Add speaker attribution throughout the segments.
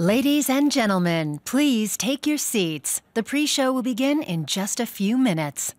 Speaker 1: Ladies and gentlemen, please take your seats. The pre-show will begin in just a few minutes.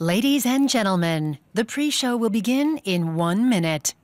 Speaker 1: Ladies and gentlemen, the pre-show will begin in 1 minute.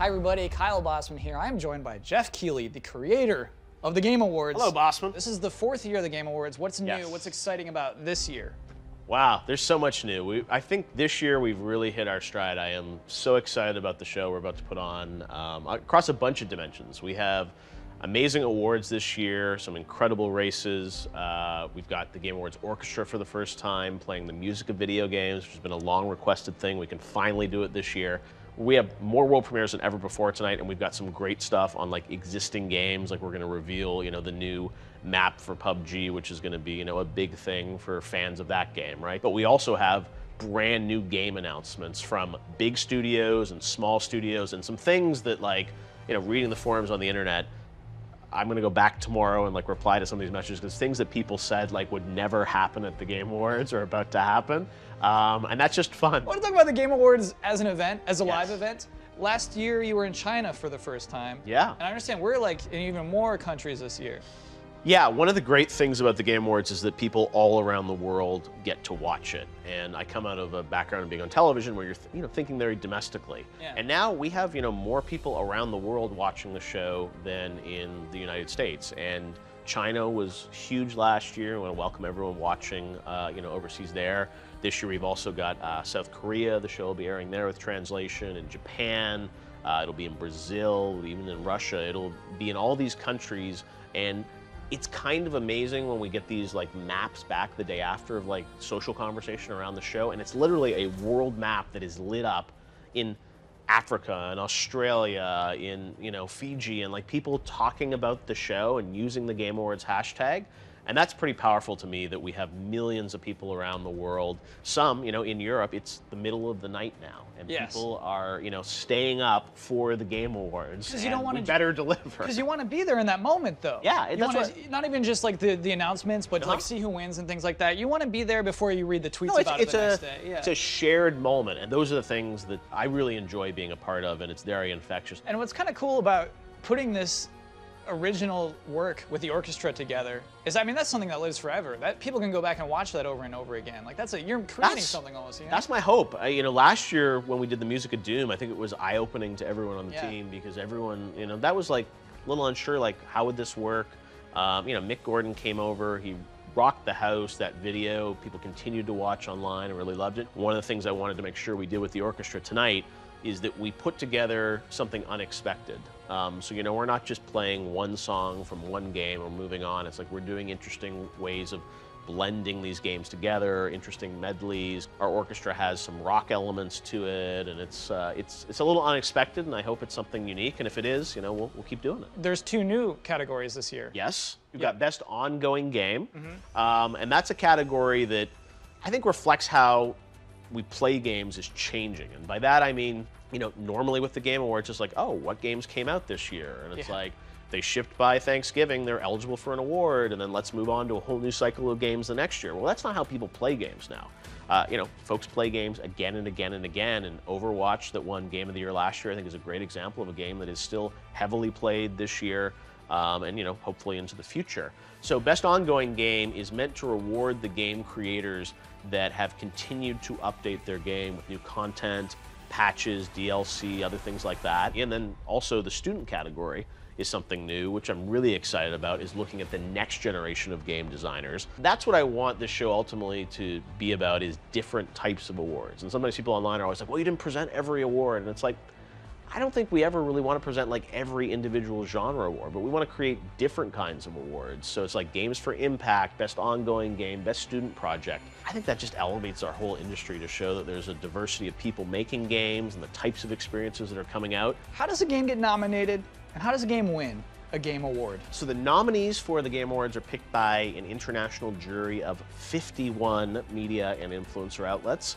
Speaker 2: Hi everybody, Kyle Bossman here. I'm joined by Jeff Keighley, the creator of the Game Awards.
Speaker 3: Hello, Bossman.
Speaker 2: This is the 4th year of the Game Awards. What's new?
Speaker 3: Yes.
Speaker 2: What's exciting about this year?
Speaker 3: Wow, there's so much new. I think this year we've really hit our stride. I am so excited about the show we're about to put on across a bunch of dimensions. We have amazing awards this year, some incredible races. We've got the Game Awards Orchestra for the first time, playing the music of video games, which has been a long requested thing. We can finally do it this year. We have more world premieres than ever before tonight, and we've got some great stuff on like existing games. Like we're going to reveal, the new map for PubG, which is going to be, a big thing for fans of that game, right? But we also have brand new game announcements from big studios and small studios, and some things that, like, reading the forums on the internet, I'm going to go back tomorrow and reply to some of these messages, because things that people said would never happen at the Game Awards are about to happen, and that's just fun.
Speaker 2: I want to talk about the Game Awards as an event, as a live event. Last year you were in China for the first time.
Speaker 3: Yeah.
Speaker 2: And I understand we're in even more countries this year.
Speaker 3: Yeah, one of the great things about the Game Awards is that people all around the world get to watch it. And I come out of a background of being on television where you're thinking very domestically.
Speaker 2: Yeah.
Speaker 3: And now we have, more people around the world watching the show than in the United States. And China was huge last year. I want to welcome everyone watching, overseas there. This year we've also got South Korea. The show will be airing there with translation. In Japan, it'll be in Brazil, even in Russia. It'll be in all these countries. And it's kind of amazing when we get these maps back the day after of social conversation around the show, and it's literally a world map that is lit up in Africa and Australia, in Fiji, and people talking about the show and using the Game Awards hashtag. And that's pretty powerful to me, that we have millions of people around the world. Some, in Europe, it's the middle of the night now, and people are, staying up for the Game Awards.
Speaker 2: Because you don't want to
Speaker 3: better deliver.
Speaker 2: Because you want to be there in that moment, though.
Speaker 3: Yeah,
Speaker 2: you want to not even just the announcements, but see who wins and things like that. You want to be there before you read the tweets about it the next day. Yeah.
Speaker 3: It's a shared moment, and those are the things that I really enjoy being a part of, and it's very infectious.
Speaker 2: And what's kind of cool about putting this original work with the orchestra together is, that's something that lives forever. That people can go back and watch that over and over again. You're creating something almost.
Speaker 3: That's my hope. Last year when we did the music of Doom, I think it was eye-opening to everyone on the team, because everyone, that was a little unsure, how would this work? Mick Gordon came over, he rocked the house. That video, people continued to watch online and really loved it. One of the things I wanted to make sure we did with the orchestra tonight is that we put together something unexpected. So, we're not just playing one song from one game or moving on. It's we're doing interesting ways of blending these games together, interesting medleys. Our orchestra has some rock elements to it, and it's a little unexpected, and I hope it's something unique. And if it is, we'll keep doing it.
Speaker 2: There's 2 new categories this year.
Speaker 3: Yes, we've got Best Ongoing Game, and that's a category that I think reflects how we play games is changing. And by that I mean, normally with the Game Awards, it's oh, what games came out this year? And it's they shipped by Thanksgiving, they're eligible for an award, and then let's move on to a whole new cycle of games the next year. Well, that's not how people play games now. Folks play games again and again and again, and Overwatch, that won Game of the Year last year, I think is a great example of a game that is still heavily played this year, and hopefully into the future. So Best Ongoing Game is meant to reward the game creators that have continued to update their game with new content, patches, DLC, other things like that. And then also the student category is something new, which I'm really excited about, is looking at the next generation of game designers. That's what I want this show ultimately to be about, is different types of awards. And sometimes people online are always well, you didn't present every award. And it's I don't think we ever really want to present every individual genre award, but we want to create different kinds of awards. So it's Games for Impact, Best Ongoing Game, Best Student Project. I think that just elevates our whole industry to show that there's a diversity of people making games and the types of experiences that are coming out.
Speaker 2: How does a game get nominated, and how does a game win a game award?
Speaker 3: So the nominees for the Game Awards are picked by an international jury of 51 media and influencer outlets.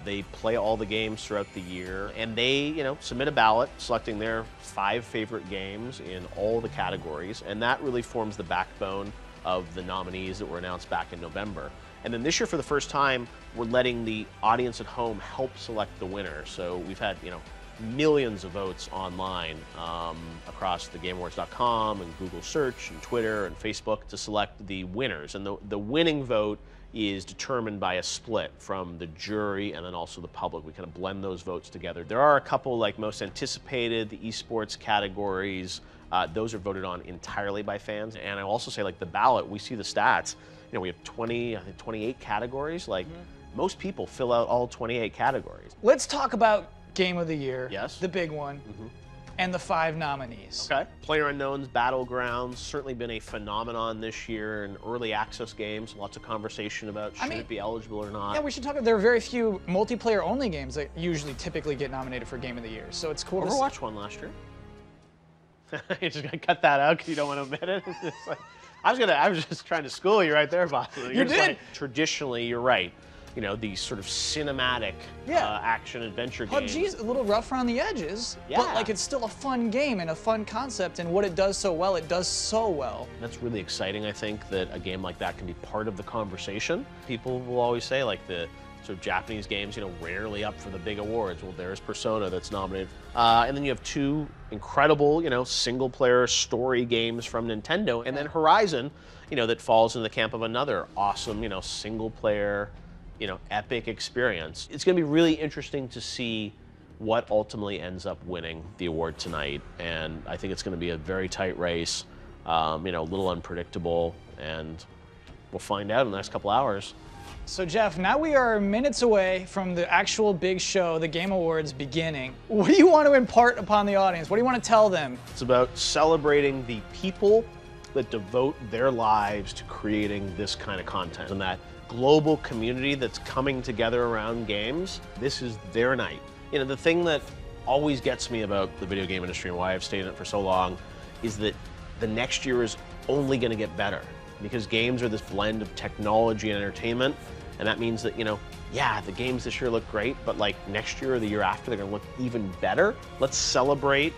Speaker 3: They play all the games throughout the year, and they, submit a ballot selecting their 5 favorite games in all the categories, and that really forms the backbone of the nominees that were announced back in November. And then this year, for the first time, we're letting the audience at home help select the winner. So we've had, millions of votes online across the GameAwards.com and Google Search and Twitter and Facebook to select the winners. And the winning vote is determined by a split from the jury and then also the public. We kind of blend those votes together. There are a couple, like most anticipated, the esports categories. Those are voted on entirely by fans. And I also say, like, the ballot, we see the stats. You know, we have 28 categories. Like, most people fill out all 28 categories.
Speaker 2: Let's talk about Game of the Year.
Speaker 3: Yes.
Speaker 2: The big one. And the 5 nominees.
Speaker 3: Okay. PlayerUnknown's Battlegrounds, certainly been a phenomenon this year in early access games. Lots of conversation about should it be eligible or not.
Speaker 2: Yeah, we should talk about, there are very few multiplayer-only games that usually typically get nominated for Game of the Year. So it's cool
Speaker 3: Overwatch won last year. You're just gonna cut that out because you don't want to admit it. It's just like, I was just trying to school you right there, boss.
Speaker 2: You did.
Speaker 3: Like, traditionally, you're right. You know, these sort of cinematic action-adventure games.
Speaker 2: PubG's a little rough around the edges, but like it's still a fun game and a fun concept, and what it does so well, it does so well.
Speaker 3: That's really exciting, I think, that a game like that can be part of the conversation. People will always say, like, the sort of Japanese games, you know, rarely up for the big awards. Well, there's Persona that's nominated. And then you have 2 incredible, you know, single-player story games from Nintendo, and then Horizon, you know, that falls into the camp of another awesome, you know, single-player, you know, epic experience. It's going to be really interesting to see what ultimately ends up winning the award tonight, and I think it's going to be a very tight race, you know, a little unpredictable, and we'll find out in the next couple hours.
Speaker 2: So Jeff, now we are minutes away from the actual big show, the Game Awards beginning. What do you want to impart upon the audience? What do you want to tell them?
Speaker 3: It's about celebrating the people that devote their lives to creating this kind of content, and that global community that's coming together around games. This is their night. You know, the thing that always gets me about the video game industry and why I've stayed in it for so long is that the next year is only going to get better, because games are this blend of technology and entertainment, and that means that, you know, yeah, the games this year look great, but like next year or the year after, they're going to look even better. Let's celebrate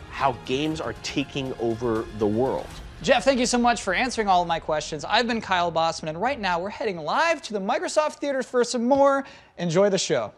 Speaker 3: how games are taking over the world.
Speaker 2: Jeff, thank you so much for answering all of my questions. I've been Kyle Bossman, and right now we're heading live to the Microsoft Theaters for some more. Enjoy the show.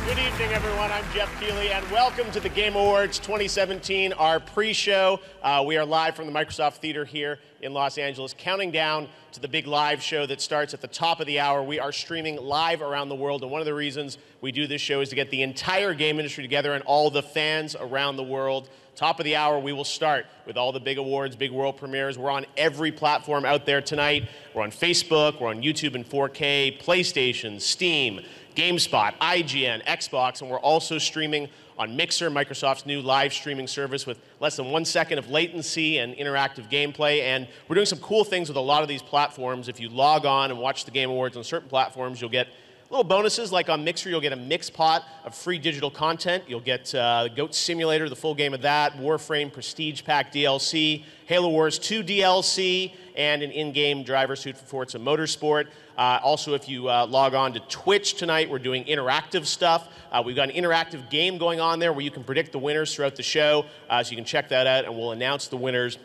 Speaker 4: Good evening, everyone. I'm Jeff Keighley, and welcome to the Game Awards 2017, our pre-show. We are live from the Microsoft Theater here in Los Angeles, counting down to the big live show that starts at the top of the hour. We are streaming live around the world, and one of the reasons we do this show is to get the entire game industry together and all the fans around the world. Top of the hour, we will start with all the big awards, big world premieres. We're on every platform out there tonight. We're on Facebook, we're on YouTube in 4K, PlayStation, Steam, GameSpot, IGN, Xbox, and we're also streaming on Mixer, Microsoft's new live streaming service with less than 1 second of latency and interactive gameplay. And we're doing some cool things with a lot of these platforms. If you log on and watch the Game Awards on certain platforms, you'll get little bonuses. Like on Mixer, you'll get a mix pot of free digital content. You'll get Goat Simulator, the full game of that, Warframe Prestige Pack DLC, Halo Wars 2 DLC, and an in-game driver suit for Forza Motorsport. Also, if you log on to Twitch tonight, we're doing interactive stuff. We've got an interactive game going on there where you can predict the winners throughout the show. So you can check that out, and we'll announce the winners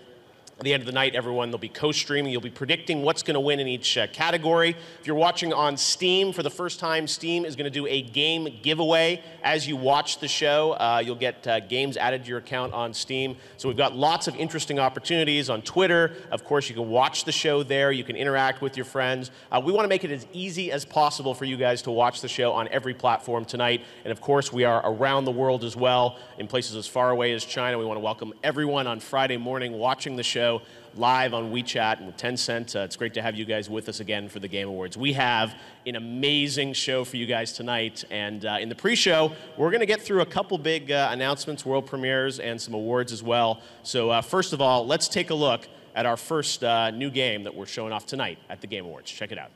Speaker 4: at the end of the night. Everyone, they'll be co-streaming. You'll be predicting what's going to win in each category. If you're watching on Steam for the first time, Steam is going to do a game giveaway as you watch the show. You'll get games added to your account on Steam. So we've got lots of interesting opportunities on Twitter. Of course, you can watch the show there. You can interact with your friends. We want to make it as easy as possible for you guys to watch the show on every platform tonight. And of course, we are around the world as well, in places as far away as China. We want to welcome everyone on Friday morning watching the show live on WeChat and with Tencent. It's great to have you guys with us again for the Game Awards. We have an amazing show for you guys tonight, and in the pre-show, we're going to get through a couple big announcements, world premieres, and some awards as well. So first of all, let's take a look at our first new game that we're showing off tonight at the Game Awards. Check it out.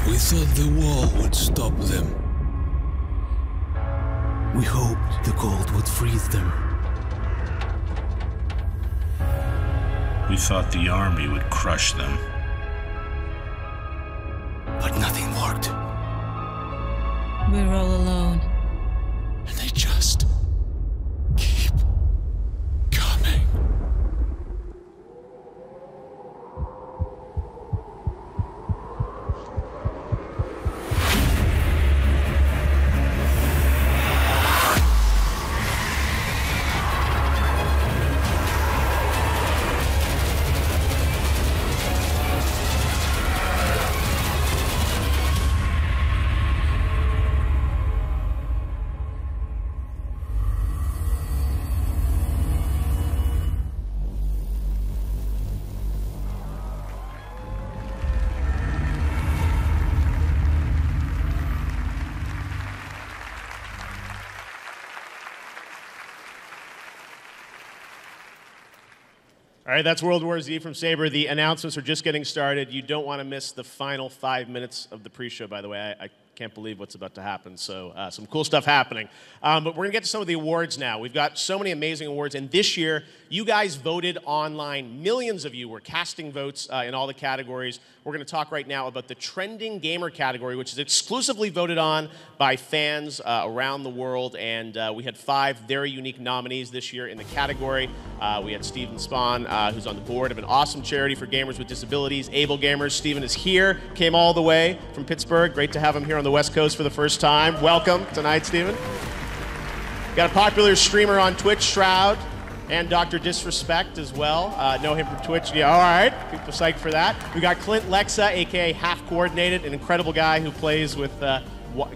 Speaker 5: We thought the wall would stop them. We hoped the cold would freeze them.
Speaker 6: We thought the army would crush them.
Speaker 5: But nothing worked.
Speaker 7: We're all alone.
Speaker 5: And they just
Speaker 4: All right, that's World War Z from Saber. The announcements are just getting started. You don't want to miss the final 5 minutes of the pre-show, by the way. I can't believe what's about to happen, so some cool stuff happening. But we're going to get to some of the awards now. We've got so many amazing awards, and this year, you guys voted online. Millions of you were casting votes in all the categories. We're going to talk right now about the Trending Gamer category, which is exclusively voted on by fans around the world, and we had 5 very unique nominees this year in the category. We had Steven Spahn, who's on the board of an awesome charity for gamers with disabilities, Able Gamers. Steven is here, came all the way from Pittsburgh. Great to have him here on the West Coast for the first time. Welcome tonight, Steven. Got a popular streamer on Twitch, Shroud, and Dr. Disrespect as well. Know him from Twitch. Yeah, all right. People psyched for that. We got Clint Lexa, a.k.a. Half Coordinated, an incredible guy who plays with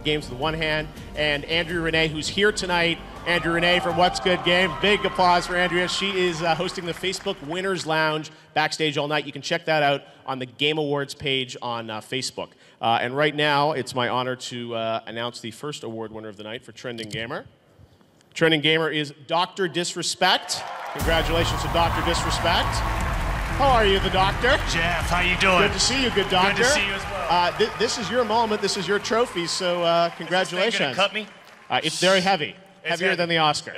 Speaker 4: games with one hand, and Andrew Renee, who's here tonight. Andrew Renee from What's Good Games. Big applause for Andrea. She is hosting the Facebook Winners Lounge backstage all night. You can check that out on the Game Awards page on Facebook. And right now, it's my honor to announce the first award winner of the night for Trending Gamer. Trending Gamer is Dr. Disrespect. Congratulations to Dr. Disrespect. How are you, the doctor?
Speaker 7: Jeff, how you doing?
Speaker 4: Good to see you, good doctor.
Speaker 7: Good to see you as well.
Speaker 4: This is your moment. This is your trophy, so congratulations.
Speaker 7: Is this thing gonna cut me?
Speaker 4: It's very heavy. Heavier
Speaker 7: heavy.
Speaker 4: than the Oscar.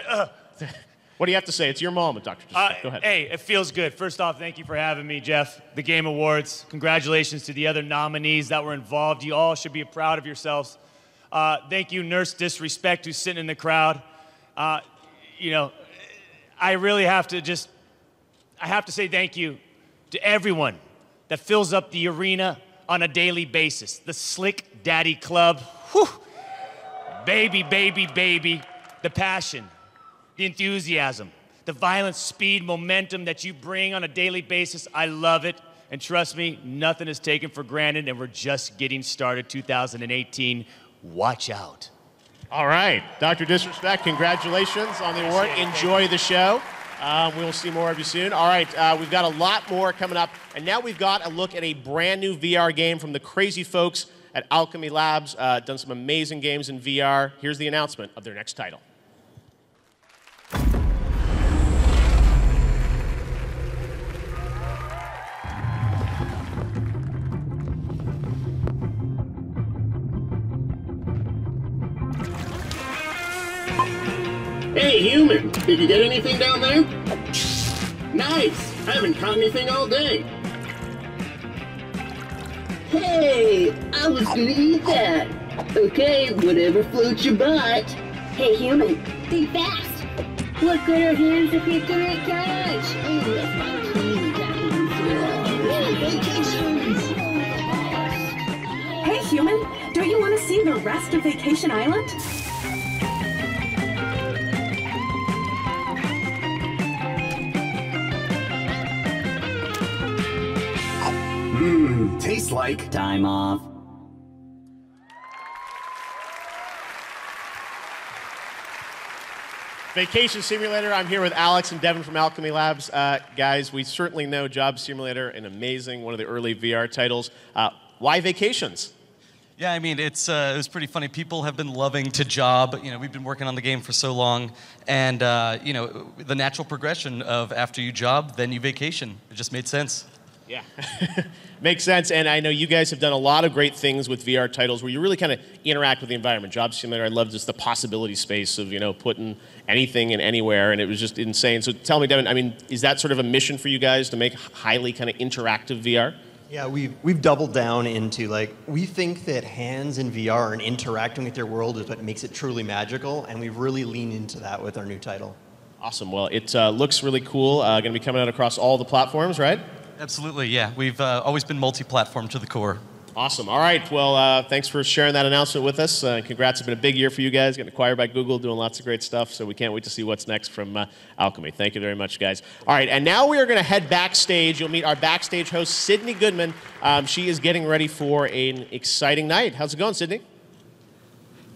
Speaker 4: What do you have to say? It's your moment, Dr. Disrespect. Go ahead.
Speaker 7: Hey, it feels good. First off, thank you for having me, Jeff. The Game Awards. Congratulations to the other nominees that were involved. You all should be proud of yourselves. Thank you, Nurse Disrespect, who's sitting in the crowd. You know, I really have to say thank you to everyone that fills up the arena on a daily basis. The Slick Daddy Club. Whew. Baby, baby, baby. The passion, the enthusiasm, the violence, speed, momentum that you bring on a daily basis. I love it. And trust me, nothing is taken for granted, and we're just getting started. 2018. Watch out.
Speaker 4: All right. Dr. Disrespect, congratulations on the award. Enjoy the show. We will see more of you soon. All right. We've got a lot more coming up. And now we've got a look at a brand new VR game from the crazy folks at Alchemy Labs. Done some amazing games in VR. Here's the announcement of their next title.
Speaker 8: Hey, human! Did you get anything down there? Nice! I haven't caught anything all day. Hey! I was gonna eat that! Okay, whatever floats your boat.
Speaker 9: Hey, human! Be fast! What good are hands if you couldn't catch? Oh, that's my team.
Speaker 10: Hey, human! Don't you want to see the rest of Vacation Island?
Speaker 5: Tastes like
Speaker 8: Time off.
Speaker 4: Vacation Simulator. I'm here with Alex and Devin from Alchemy Labs. Guys, we certainly know Job Simulator, an amazing, one of the early VR titles. Why vacations?
Speaker 11: Yeah, I mean, it was pretty funny. People have been loving to job. You know, we've been working on the game for so long. And, you know, the natural progression of after you job, then you vacation. It just made sense.
Speaker 4: Yeah. Makes sense. And I know you guys have done a lot of great things with VR titles where you really kind of interact with the environment. Job Simulator, I love just the possibility space of, you know, putting anything and anywhere, and it was just insane. So tell me, Devin, I mean, is that sort of a mission for you guys to make highly kind of interactive VR?
Speaker 12: Yeah, we've doubled down into, like, we think that hands in VR and interacting with your world is what makes it truly magical, and we've really leaned into that with our new title.
Speaker 4: Awesome. Well, it looks really cool. Going to be coming out across all the platforms, right?
Speaker 11: Absolutely, yeah. We've always been multi-platform to the core.
Speaker 4: Awesome. All right. Well, thanks for sharing that announcement with us. Congrats. It's been a big year for you guys. Getting acquired by Google, doing lots of great stuff. So we can't wait to see what's next from Alchemy. Thank you very much, guys. All right. And now we are going to head backstage. You'll meet our backstage host, Sydney Goodman. She is getting ready for an exciting night. How's it going, Sydney?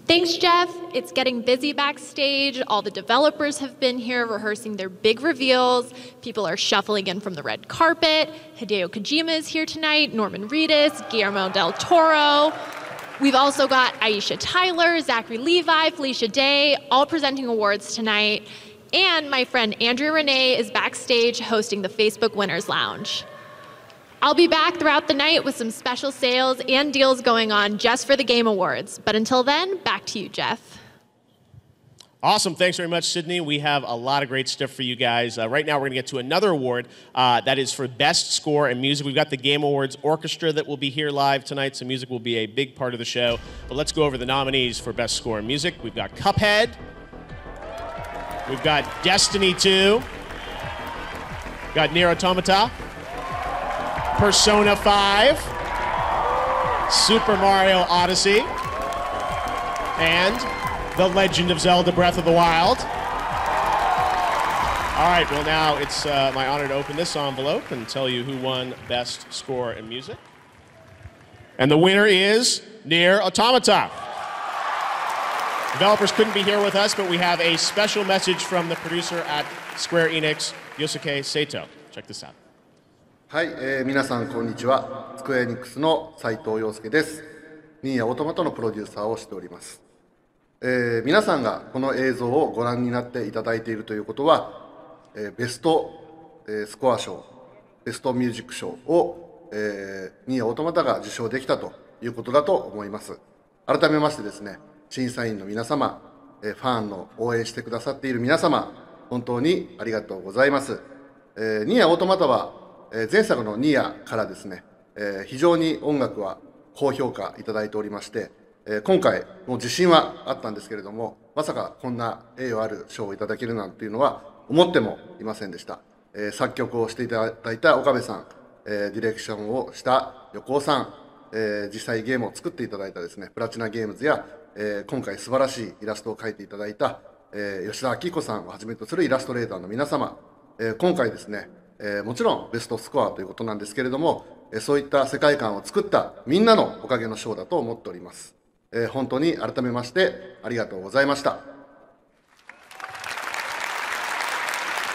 Speaker 13: Thanks, Jeff. It's getting busy backstage. All the developers have been here rehearsing their big reveals. People are shuffling in from the red carpet. Hideo Kojima is here tonight, Norman Reedus, Guillermo del Toro. We've also got Aisha Tyler, Zachary Levi, Felicia Day, all presenting awards tonight. And my friend Andrea Renee is backstage hosting the Facebook Winners Lounge. I'll be back throughout the night with some special sales and deals going on just for the Game Awards. But until then, back to you, Jeff.
Speaker 4: Awesome. Thanks very much, Sydney. We have a lot of great stuff for you guys. Right now, we're going to get to another award that is for Best Score and Music. We've got the Game Awards Orchestra that will be here live tonight, so music will be a big part of the show. But let's go over the nominees for Best Score and Music. We've got Cuphead. We've got Destiny 2. We've got Nier Automata. Persona 5. Super Mario Odyssey. And The Legend of Zelda Breath of the Wild. All right, well now it's my honor to open this envelope and tell you who won Best Score and Music. And the winner is Nier Automata. Developers couldn't be here with us, but we have a special message from the producer at Square Enix, Yosuke Sato. Check this out.
Speaker 14: はい、皆さんこんにちは。スクエアエニックスの斉藤陽介です。ニーヤオートマタのプロデューサーをしております。皆さんがこの映像をご覧になっていただいているということは、ベスト、スコア賞、ベストミュージック賞を、ニーヤオートマタが受賞できたということだと思います。改めましてですね、審査員の皆様、ファンの応援してくださっている皆様、本当にありがとうございます。ニーヤオートマタは、前作のニーヤからですね、非常に音楽は高評価いただいておりまして、今回もう自信はあったんですけれども、まさかこんな栄誉ある賞をいただけるなんていうのは思ってもいませんでした。作曲をしていただいた岡部さん、ディレクションをした横尾さん、実際ゲームを作っていただいたですね、プラチナゲームズや、今回素晴らしいイラストを描いていただいた、吉田明彦さんをはじめとするイラストレーターの皆様、今回ですね、もちろんベストスコアということなんですけれども、そういった世界観を作ったみんなのおかげの賞だと思っております。本当に改めましてありがとうございました。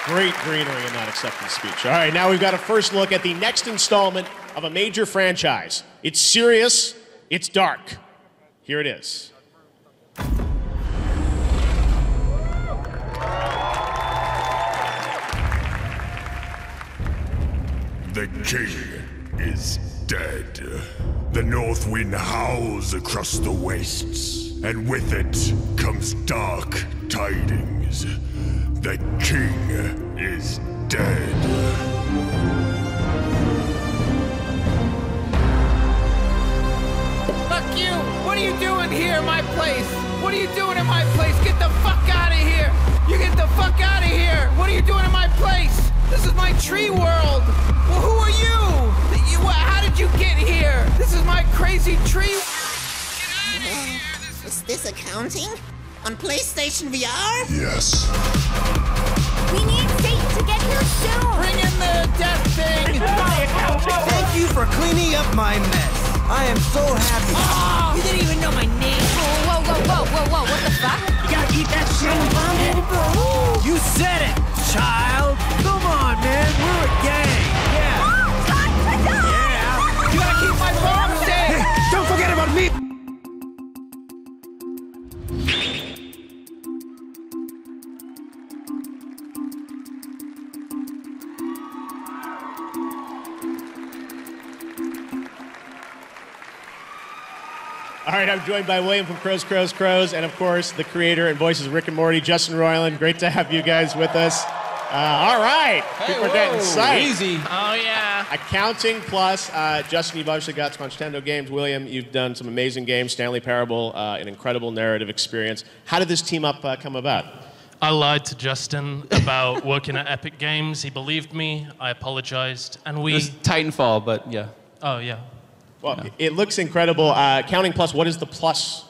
Speaker 4: Great greenery in that acceptance speech. All right, now we've got a first look at the next installment of a major franchise. It's serious, it's dark. Here it is.
Speaker 15: The king is dead. The north wind howls across the wastes, and with it comes dark tidings. The king is dead.
Speaker 16: Fuck you! What are you doing here in my place? What are you doing in my place? Get the fuck out of here! You get the fuck out of here! What are you doing in my place? This is my tree world! Well, who are you? How did you get here? This is my crazy tree.
Speaker 17: Is this accounting? On PlayStation VR?
Speaker 15: Yes.
Speaker 17: We need Satan to get here soon!
Speaker 16: Bring in the death thing!
Speaker 18: Thank you for cleaning up my mess. I am so happy.
Speaker 16: Oh, you didn't even know my name.
Speaker 17: Whoa, whoa, whoa, whoa, whoa, what the fuck? You gotta keep that shit bomb.
Speaker 18: You said it, child. Come on, man. We're a gang. Yeah.
Speaker 16: You gotta keep my bomb safe!
Speaker 18: Hey, don't forget about me!
Speaker 4: All right, I'm joined by William from Crows, and of course, the creator and voices of Rick and Morty, Justin Roiland. Great to have you guys with us. All right,
Speaker 19: hey,
Speaker 4: people are getting psyched.
Speaker 19: Easy.
Speaker 16: Oh, yeah.
Speaker 4: Accounting plus, Justin, you've obviously got some Nintendo games. William, you've done some amazing games. Stanley Parable, an incredible narrative experience. How did this team up come about?
Speaker 20: I lied to Justin about working at Epic Games. He believed me. I apologized, and we.
Speaker 19: It was Titanfall, but yeah.
Speaker 20: Oh yeah.
Speaker 4: Well, it looks incredible. Counting plus, what is the plus?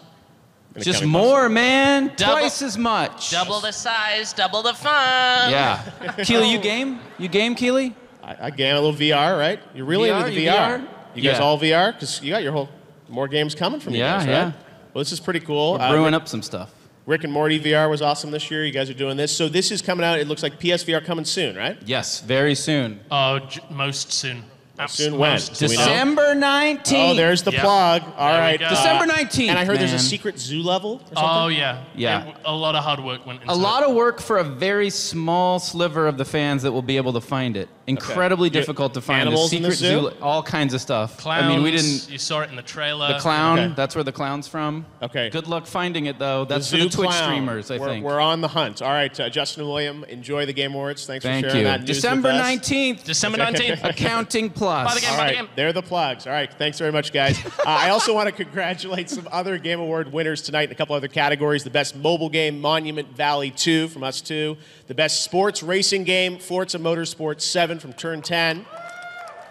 Speaker 19: Just more, man. Twice as much.
Speaker 21: Double the size, double the fun.
Speaker 19: Yeah. Keely, you game? You game, Keely?
Speaker 4: I game a little VR, right? You're really into the VR. You guys all VR? Because you got your whole more games coming from you guys, right?
Speaker 19: Yeah.
Speaker 4: Well, this is pretty cool.
Speaker 19: We're brewing up some stuff.
Speaker 4: Rick and Morty VR was awesome this year. You guys are doing this. So this is coming out. It looks like PSVR coming soon, right?
Speaker 19: Yes, very soon.
Speaker 20: Oh, most soon.
Speaker 4: Soon when?
Speaker 19: December 19th.
Speaker 4: Oh, there's the plug. All right.
Speaker 19: December 19th.
Speaker 4: And I heard there's a
Speaker 19: man.
Speaker 4: secret zoo level or something?
Speaker 20: Oh, yeah.
Speaker 19: Yeah.
Speaker 20: A lot of hard work went into
Speaker 19: A lot of work for a very small sliver of the fans that will be able to find it. Incredibly difficult to find.
Speaker 4: Animals
Speaker 19: the
Speaker 4: in the
Speaker 19: secret
Speaker 4: zoo?
Speaker 19: all kinds of stuff.
Speaker 20: Clowns.
Speaker 19: I mean, we didn't.
Speaker 20: You saw it in the trailer.
Speaker 19: The clown.
Speaker 4: Okay.
Speaker 19: That's where the clown's from.
Speaker 4: Okay.
Speaker 19: Good luck finding it though. That's
Speaker 4: The
Speaker 19: for the
Speaker 4: zoo
Speaker 19: Twitch
Speaker 4: clown.
Speaker 19: streamers, I think.
Speaker 4: We're on the hunt. All right, Justin and William, enjoy the Game Awards. Thanks for sharing that news
Speaker 19: December
Speaker 4: with us.
Speaker 19: 19th.
Speaker 20: December 19th.
Speaker 19: Accounting Plus.
Speaker 20: Buy the game,
Speaker 4: All
Speaker 20: buy the
Speaker 4: right,
Speaker 20: game.
Speaker 4: they're the plugs. All right, thanks very much, guys. I also want to congratulate some other Game Award winners tonight in a couple other categories. The best mobile game, Monument Valley 2 from us 2. The best sports racing game, Forza Motorsport 7 from Turn 10.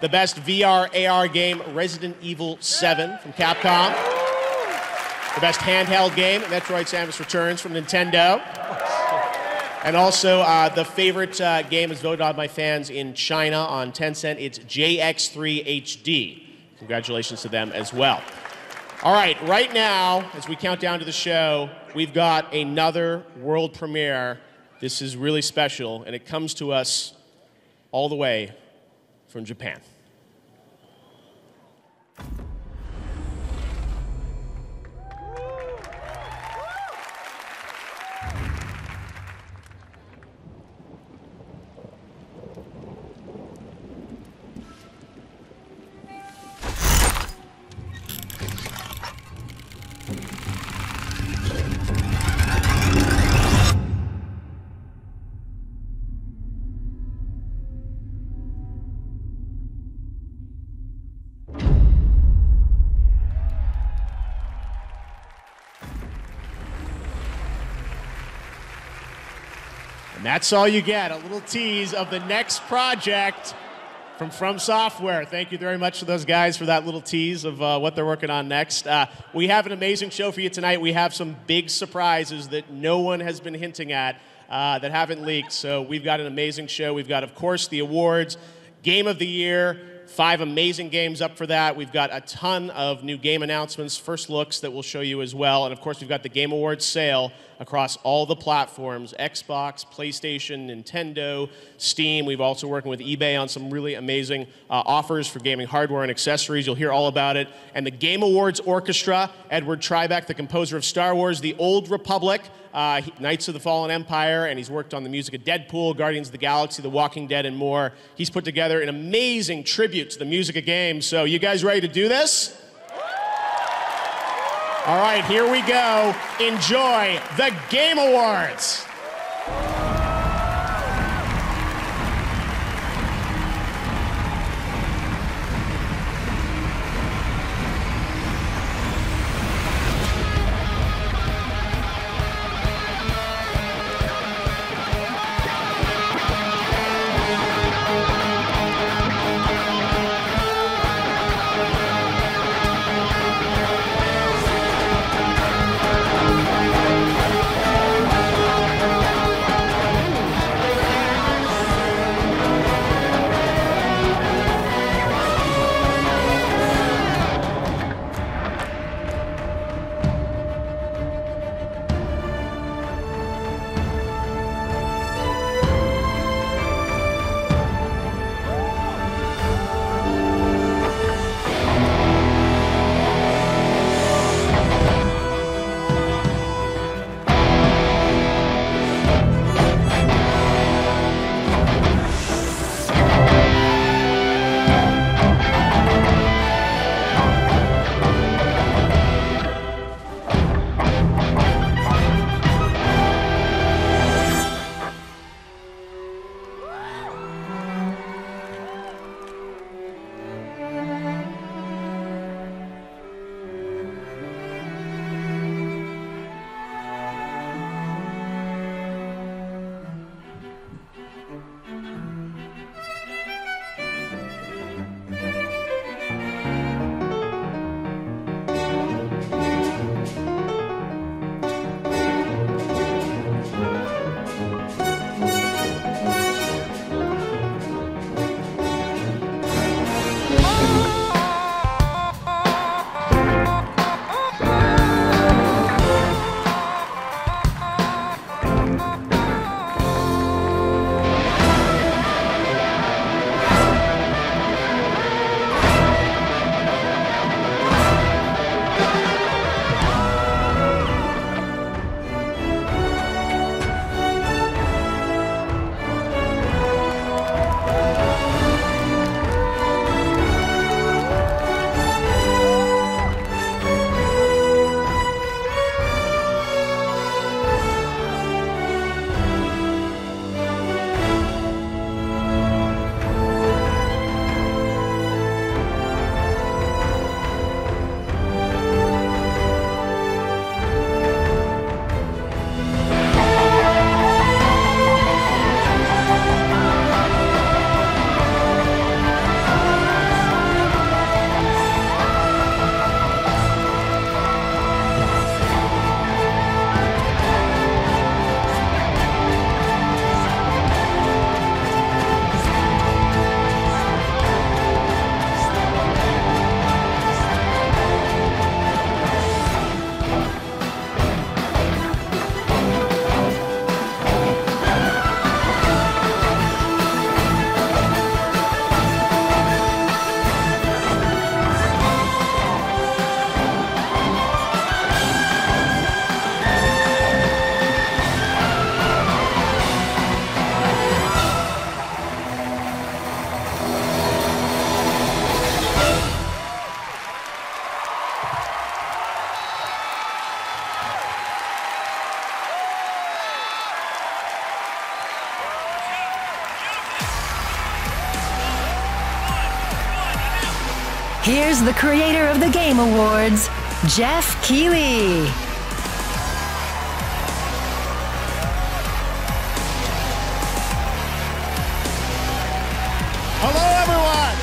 Speaker 4: The best VR AR game, Resident Evil 7 from Capcom. The best handheld game, Metroid Samus Returns from Nintendo. And also, the favorite game is voted on by fans in China on Tencent. It's JX3 HD. Congratulations to them as well. All right now, as we count down to the show, we've got another world premiere. This is really special, and it comes to us all the way from Japan. And that's all you get, a little tease of the next project from Software. Thank you very much to those guys for that little tease of what they're working on next. We have an amazing show for you tonight. We have some big surprises that no one has been hinting at that haven't leaked. So we've got an amazing show. We've got, of course, the awards, Game of the Year, 5 amazing games up for that. We've got a ton of new game announcements, first looks that we'll show you as well. And of course, we've got the Game Awards sale across all the platforms, Xbox, PlayStation, Nintendo, Steam. We've also working with eBay on some really amazing offers for gaming hardware and accessories. You'll hear all about it. And the Game Awards Orchestra, Edward Tribeca, the composer of Star Wars, The Old Republic, Knights of the Fallen Empire, and he's worked on the music of Deadpool, Guardians of the Galaxy, The Walking Dead, and more. He's put together an amazing tribute to the music of games. So you guys ready to do this? All right, here we go. Enjoy the Game Awards.
Speaker 1: Here's the creator of the Game Awards, Jeff Keighley.
Speaker 4: Hello, everyone.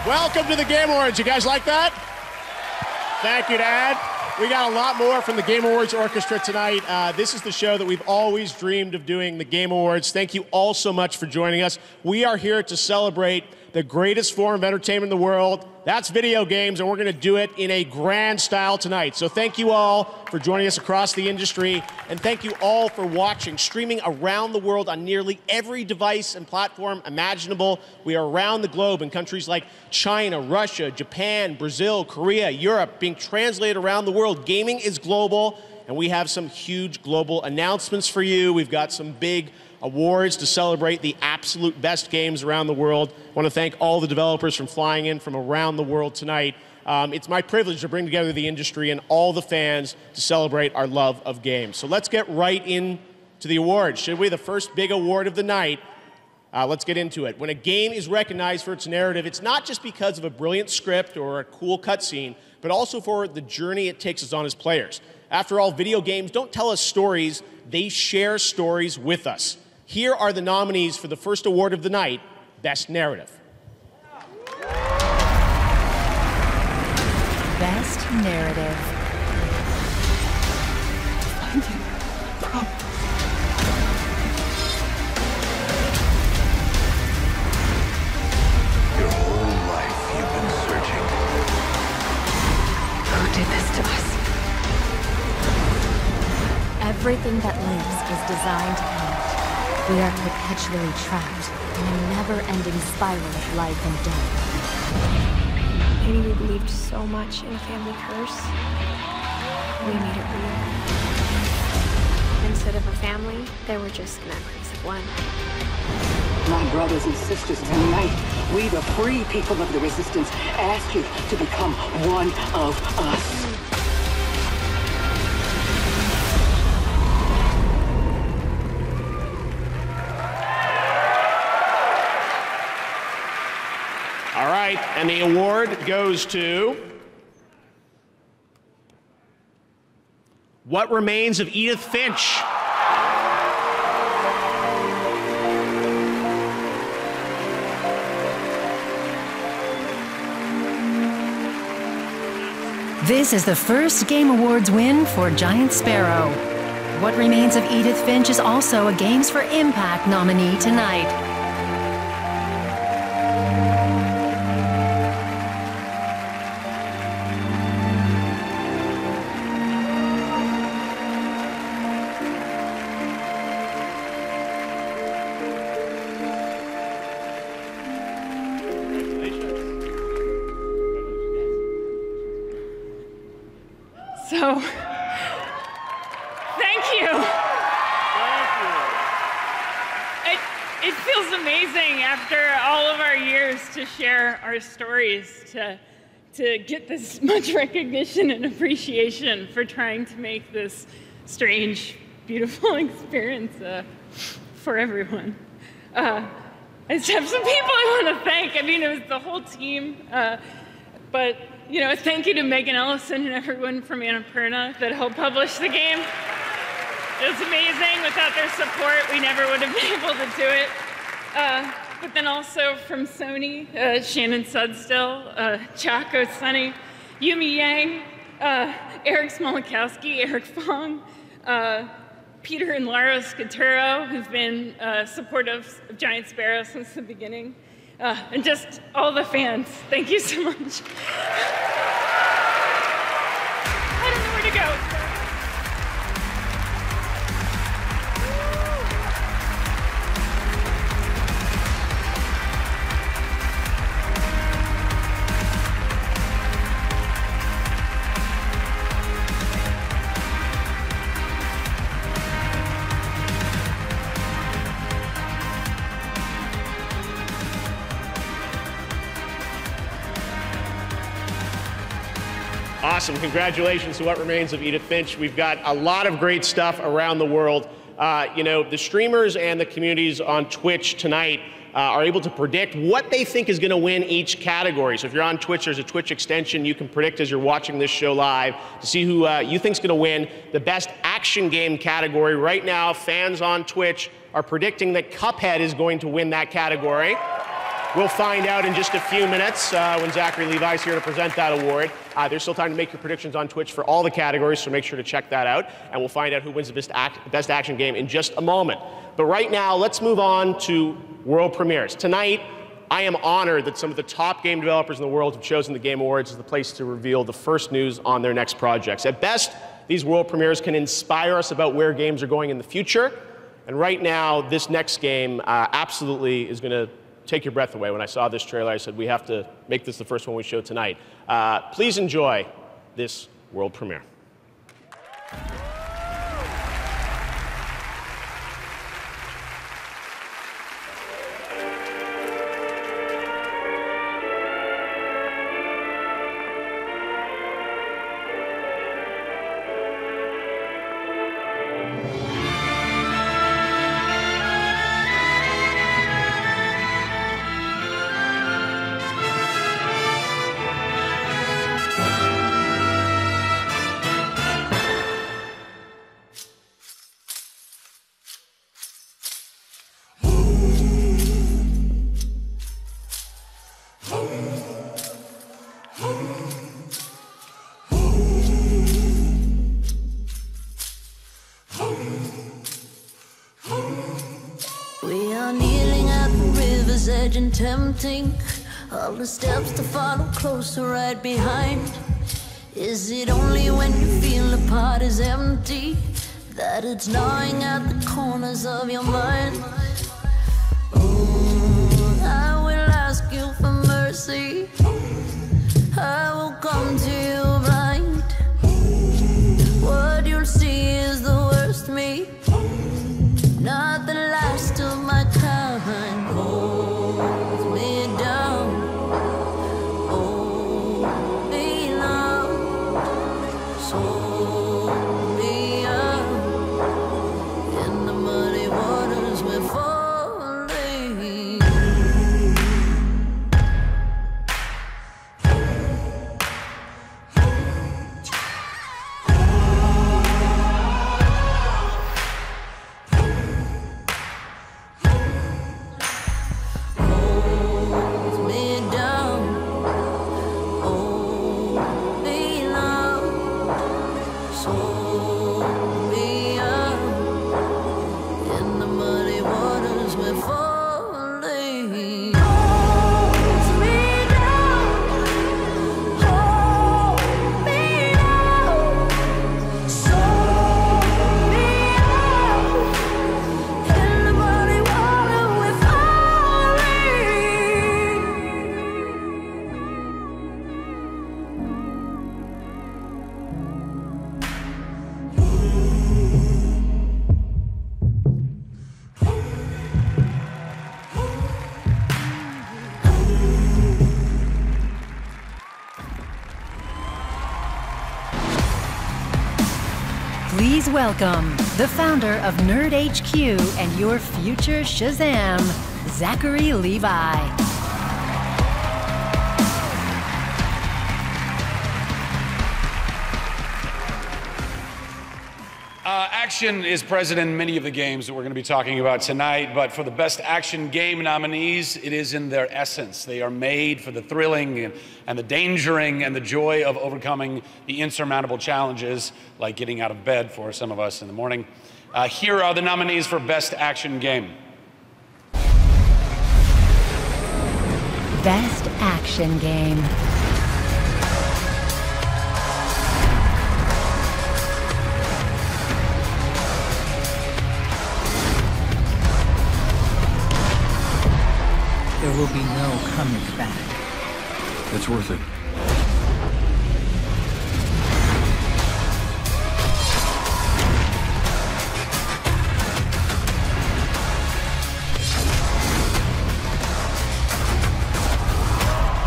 Speaker 4: Welcome to the Game Awards. You guys like that? Thank you, Dad. We got a lot more from the Game Awards Orchestra tonight. This is the show that we've always dreamed of doing, the Game Awards. Thank you all so much for joining us. We are here to celebrate the greatest form of entertainment in the world. That's video games, and we're going to do it in a grand style tonight. So thank you all for joining us across the industry, and thank you all for watching, streaming around the world on nearly every device and platform imaginable. We are around the globe in countries like China, Russia, Japan, Brazil, Korea, Europe, being translated around the world. Gaming is global, and we have some huge global announcements for you. We've got some big awards to celebrate the absolute best games around the world. I want to thank all the developers from flying in from around the world tonight. It's my privilege to bring together the industry and all the fans to celebrate our love of games. So let's get right into the awards, should we? The first big award of the night. Let's get into it. When a game is recognized for its narrative, it's not just because of a brilliant script or a cool cutscene, but also for the journey it takes us on as players. After all, video games don't tell us stories, they share stories with us. Here are the nominees for the first award of the night, Best Narrative.
Speaker 1: Best Narrative.
Speaker 5: Your whole life you've been searching.
Speaker 17: Who did this to us?
Speaker 22: Everything that lives is designed to end. We are perpetually trapped in a never-ending spiral of life and death.
Speaker 23: Maybe we believed so much in a family curse. We made it real. Instead of a family, there were just memories of one.
Speaker 24: My brothers and sisters, tonight, we, the free people of the Resistance, ask you to become one of us.
Speaker 4: All right, and the award goes to What Remains of Edith Finch.
Speaker 1: This is the first Game Awards win for Giant Sparrow. What Remains of Edith Finch is also a Games for Impact nominee tonight.
Speaker 25: So, thank you. It feels amazing after all of our years to share our stories, to get this much recognition and appreciation for trying to make this strange, beautiful experience for everyone. I just have some people I want to thank. I mean, it was the whole team, but you know, thank you to Megan Ellison and everyone from Annapurna that helped publish the game. It was amazing. Without their support, we never would have been able to do it. But then also from Sony, Shannon Sudstill, Chaco Sunny, Yumi Yang, Eric Smolikowski, Eric Fong, Peter and Lara Scaturo, who've been supportive of Giant Sparrow since the beginning. And just all the fans, thank you so much. I don't know where to go.
Speaker 4: Awesome. Congratulations to What Remains of Edith Finch. We've got a lot of great stuff around the world you know, the streamers and the communities on Twitch tonight are able to predict what they think is going to win each category. So if you're on Twitch, there's a Twitch extension you can predict as you're watching this show live to see who you think is going to win the best action game category. Right now, fans on Twitch are predicting that Cuphead is going to win that category. We'll find out in just a few minutes when Zachary Levi's here to present that award. There's still time to make your predictions on Twitch for all the categories, so make sure to check that out. And we'll find out who wins the best action game in just a moment. But right now, let's move on to world premieres. Tonight, I am honored that some of the top game developers in the world have chosen the Game Awards as the place to reveal the first news on their next projects. At best, these world premieres can inspire us about where games are going in the future. And right now, this next game absolutely is going to take your breath away. When I saw this trailer, I said, we have to make this the first one we show tonight. Please enjoy this world premiere.
Speaker 2: And tempting, all the steps to follow closer right behind. Is it only when you feel the pot is empty that it's gnawing at the corners of your mind? Oh, I will ask you for mercy, I will come to you blind. What you'll see is the worst me, not the last of my kind.
Speaker 1: Please welcome the founder of Nerd HQ and your future Shazam, Zachary Levi.
Speaker 3: Action is present in many of the games that we're going to be talking about tonight, but for the Best Action Game nominees, it is in their essence. They are made for the thrilling and the dangering and the joy of overcoming the insurmountable challenges, like getting out of bed for some of us in the morning. Here are the nominees for Best Action Game.
Speaker 1: Best Action Game.
Speaker 6: There will be no coming back.
Speaker 5: It's worth it.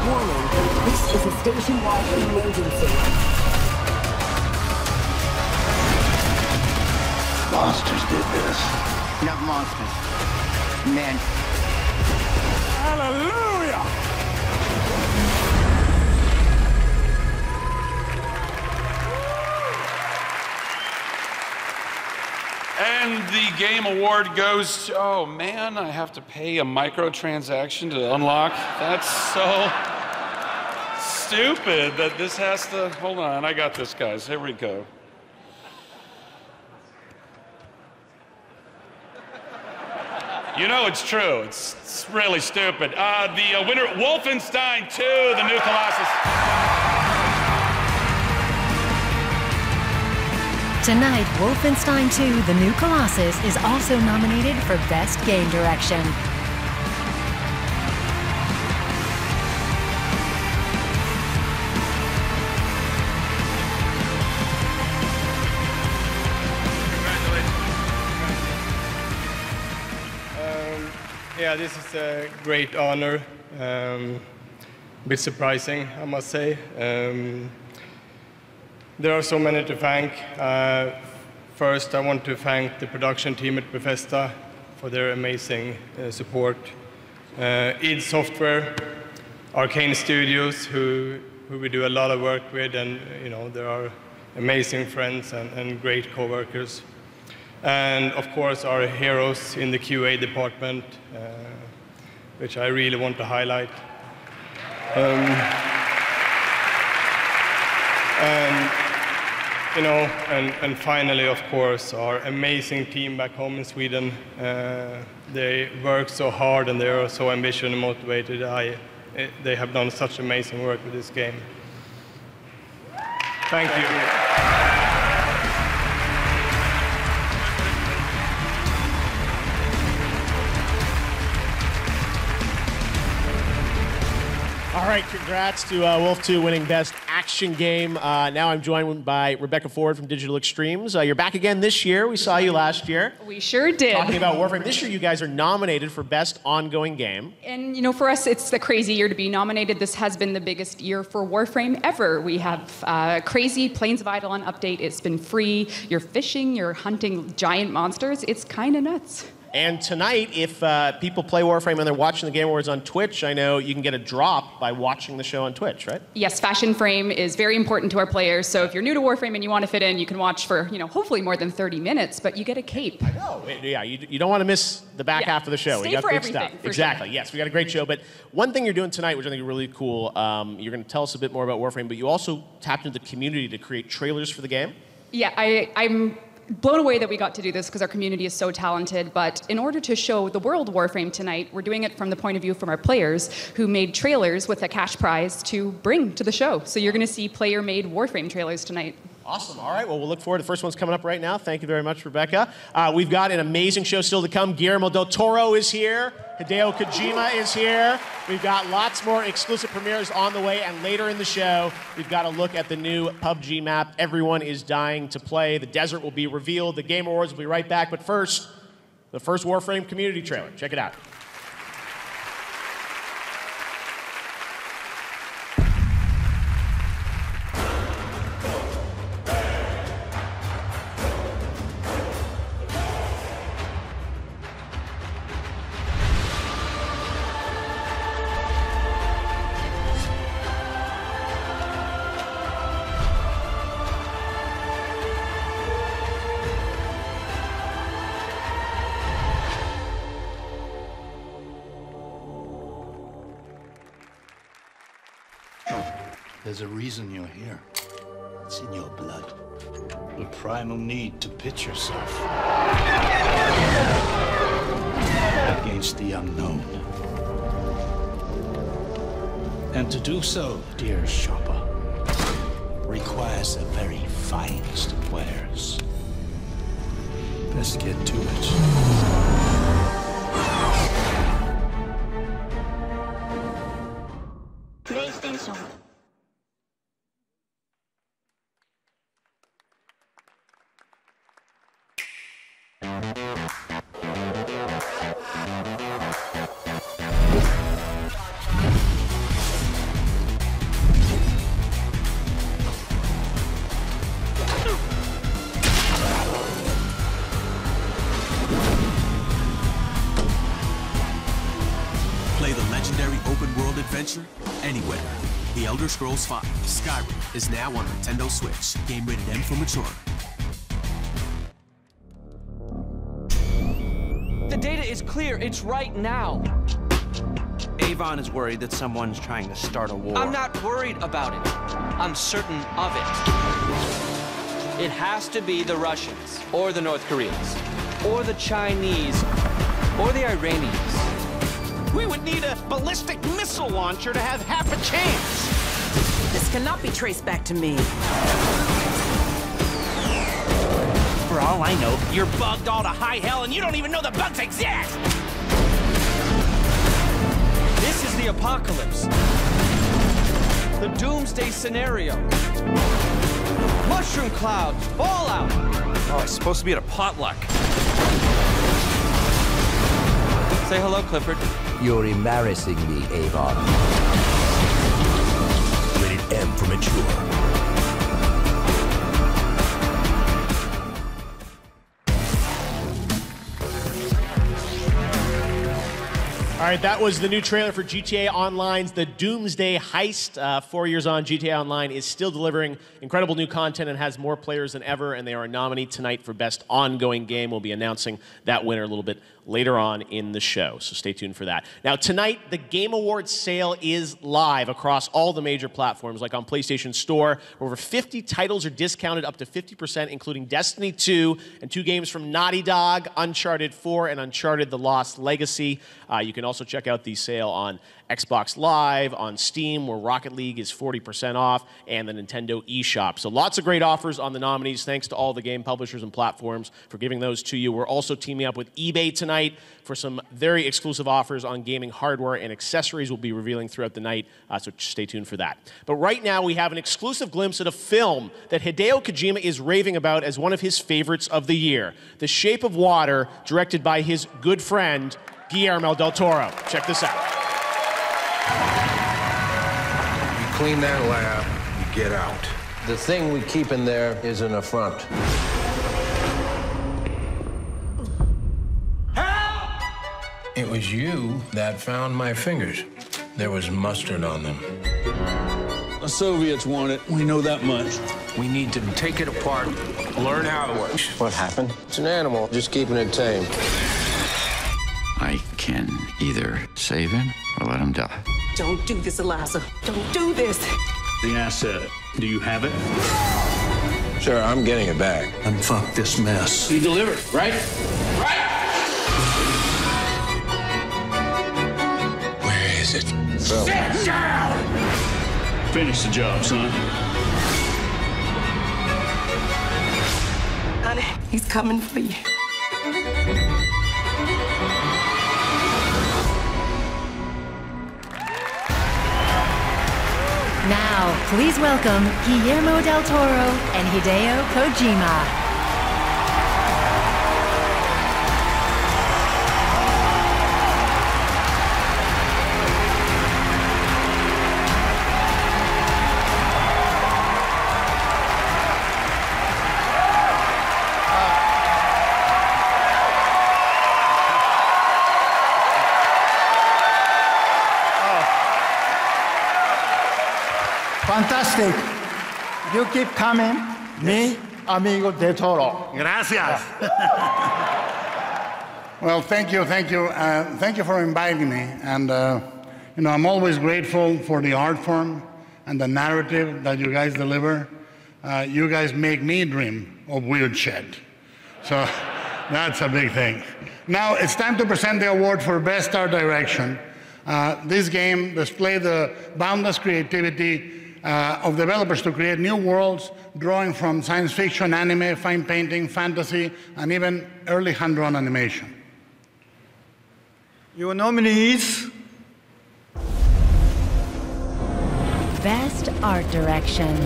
Speaker 24: Warning, this is a station-wide emergency.
Speaker 18: monsters did this.
Speaker 6: Not monsters. Men.
Speaker 18: Hallelujah!
Speaker 3: And the game award goes to, oh man, I have to pay a microtransaction to unlock. That's so stupid that this has to, hold on, I got this, guys, here we go. You know it's true, it's really stupid. The winner, Wolfenstein 2, the new Colossus.
Speaker 1: Tonight, Wolfenstein 2, The New Colossus is also nominated for Best Game Direction.
Speaker 7: Yeah, this is a great honor. A bit surprising, I must say. There are so many to thank. First, I want to thank the production team at Bethesda for their amazing support. id Software, Arcane Studios, who we do a lot of work with, and you know, there are amazing friends and great co-workers. And of course, our heroes in the QA department, which I really want to highlight. You know, and finally, of course, our amazing team back home in Sweden. They work so hard and they are so ambitious and motivated. They have done such amazing work with this game. Thank you.
Speaker 4: All right, congrats to Wolf 2 winning Best Action Game. Now I'm joined by Rebecca Ford from Digital Extremes. You're back again this year. We saw you last year.
Speaker 8: We sure did.
Speaker 4: Talking about Warframe. This year you guys are nominated for Best Ongoing Game.
Speaker 8: And you know, for us, it's a crazy year to be nominated. This has been the biggest year for Warframe ever. We have crazy Plains of Eidolon update. It's been free. You're fishing, you're hunting giant monsters. It's kind of nuts.
Speaker 4: And tonight, if people play Warframe and they're watching the Game Awards on Twitch, I know you can get a drop by watching the show on Twitch, right?
Speaker 8: Yes, Fashion Frame is very important to our players. So if you're new to Warframe and you want to fit in, you can watch for, you know, hopefully more than 30 minutes, but you get a cape.
Speaker 4: I know. Yeah, you don't want to miss the back half of the show.
Speaker 8: Stay
Speaker 4: we got
Speaker 8: for
Speaker 4: good
Speaker 8: everything,
Speaker 4: stuff.
Speaker 8: for
Speaker 4: Exactly.
Speaker 8: sure.
Speaker 4: Yes, we got a great show. But one thing you're doing tonight, which I think is really cool, you're going to tell us a bit more about Warframe, but you also tapped into the community to create trailers for the game.
Speaker 8: Yeah, I'm blown away that we got to do this because our community is so talented, but in order to show the world Warframe tonight, we're doing it from the point of view from our players who made trailers with a cash prize to bring to the show. So you're going to see player-made Warframe trailers tonight.
Speaker 4: Awesome. All right. Well, we'll look forward. The first one's coming up right now. Thank you very much, Rebecca. We've got an amazing show still to come. Guillermo del Toro is here. Hideo Kojima is here. We've got lots more exclusive premieres on the way. And later in the show, we've got a look at the new PubG map. Everyone is dying to play. The desert will be revealed. The Game Awards will be right back. But first, the first Warframe community trailer. Check it out.
Speaker 9: There's a reason you're here. It's in your blood. The primal need to pitch yourself against the unknown. And to do so, dear shopper, requires the very finest of wares. Best get to it.
Speaker 10: PlayStation. Play the legendary open-world adventure anywhere. The Elder Scrolls V: Skyrim is now on Nintendo Switch. Game rated M for mature.
Speaker 11: The data is clear. It's right now.
Speaker 12: Avon is worried that someone's trying to start a war.
Speaker 11: I'm not worried about it. I'm certain of it. It has to be the Russians, or the North Koreans, or the Chinese, or the Iranians.
Speaker 12: We would need a ballistic missile launcher to have half a chance.
Speaker 13: This cannot be traced back to me.
Speaker 12: For all I know, you're bugged all to high hell and you don't even know the bugs exist!
Speaker 11: This is the apocalypse. The doomsday scenario. Mushroom clouds, fallout.
Speaker 12: Oh, it's supposed to be at a potluck.
Speaker 11: Say hello, Clifford.
Speaker 14: You're embarrassing me, Avon.
Speaker 15: Rated M for mature.
Speaker 4: All right, that was the new trailer for GTA Online's The Doomsday Heist. 4 years on, GTA Online is still delivering incredible new content and has more players than ever, and they are a nominee tonight for Best Ongoing Game. We'll be announcing that winner a little bit later on in the show, so stay tuned for that. Now, tonight, the Game Awards sale is live across all the major platforms, like on PlayStation Store. Over 50 titles are discounted up to 50%, including Destiny 2 and 2 games from Naughty Dog, Uncharted 4 and Uncharted: The Lost Legacy. You can also check out the sale on Xbox Live, on Steam, where Rocket League is 40% off, and the Nintendo eShop. So lots of great offers on the nominees. Thanks to all the game publishers and platforms for giving those to you. We're also teaming up with eBay tonight for some very exclusive offers on gaming hardware and accessories we'll be revealing throughout the night, so stay tuned for that. But right now, we have an exclusive glimpse at a film that Hideo Kojima is raving about as one of his favorites of the year, The Shape of Water, directed by his good friend, Guillermo del Toro. Check this out.
Speaker 26: You clean that lab, you get out. The thing we keep in there is an affront. Help! It was you that found my fingers. There was mustard on them.
Speaker 5: The Soviets want it. We know that much.
Speaker 26: We need to take it apart, learn how it works. What happened? It's an animal, just keeping it tame.
Speaker 27: I can either save him or let him die.
Speaker 13: Don't do this, Eliza. Don't do this.
Speaker 5: The asset. Do you have it?
Speaker 26: Sure, I'm getting it back.
Speaker 5: And fuck this mess.
Speaker 27: You delivered, right? Right!
Speaker 26: Where is it? Phil.
Speaker 27: Sit down!
Speaker 5: Finish the job, son.
Speaker 13: Honey, he's coming for you.
Speaker 1: Now, please welcome Guillermo del Toro and Hideo Kojima.
Speaker 28: Fantastic. You keep coming. Me, amigo de Toro.
Speaker 29: Gracias. Well, thank you. Thank you for inviting me. And, I'm always grateful for the art form and the narrative that you guys deliver. You guys make me dream of weird shit. So that's a big thing. Now, it's time to present the award for Best Art Direction. This game displayed the boundless creativity of developers to create new worlds, drawing from science fiction, anime, fine painting, fantasy, and even early hand-drawn animation.
Speaker 28: Your nominees:
Speaker 1: Best Art Direction.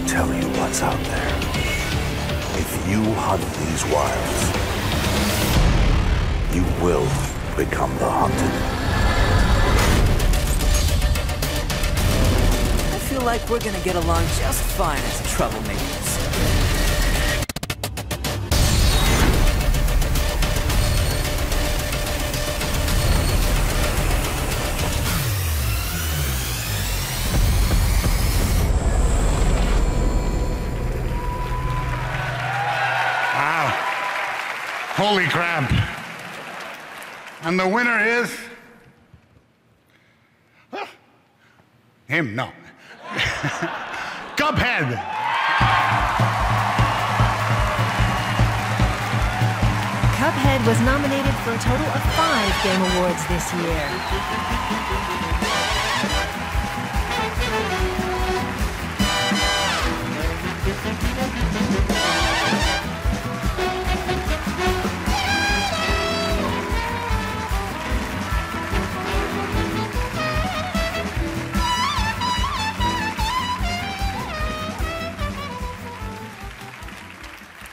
Speaker 30: Tell you what's out there. If you hunt these wilds, You will become the hunted.
Speaker 2: I feel like we're gonna get along just fine as troublemakers.
Speaker 29: Holy crap. And the winner is... him, no. Cuphead.
Speaker 1: Cuphead was nominated for a total of 5 Game Awards this year.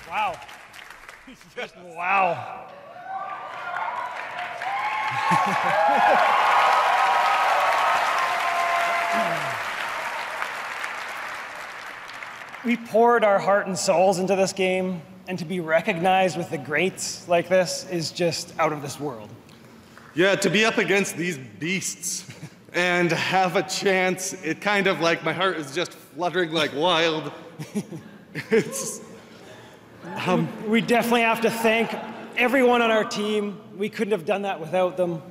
Speaker 16: Wow. Just wow. We poured our heart and souls into this game, and to be recognized with the greats like this is just out of this world.
Speaker 17: Yeah, to be up against these beasts and have a chance, it kind of like my heart is just fluttering like wild. It's...
Speaker 16: we definitely have to thank everyone on our team. We couldn't have done that without them.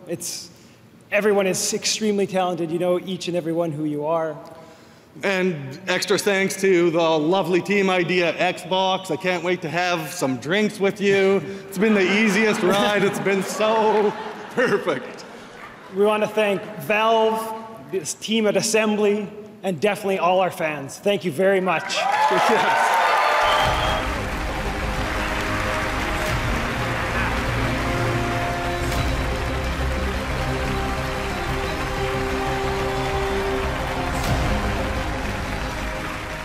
Speaker 16: Everyone is extremely talented. You know each and every one who you are.
Speaker 17: And extra thanks to the lovely team idea Xbox. I can't wait to have some drinks with you. It's been the easiest ride. It's been so perfect.
Speaker 16: We want to thank Valve, this team at Assembly, and definitely all our fans. Thank you very much.
Speaker 17: Yes.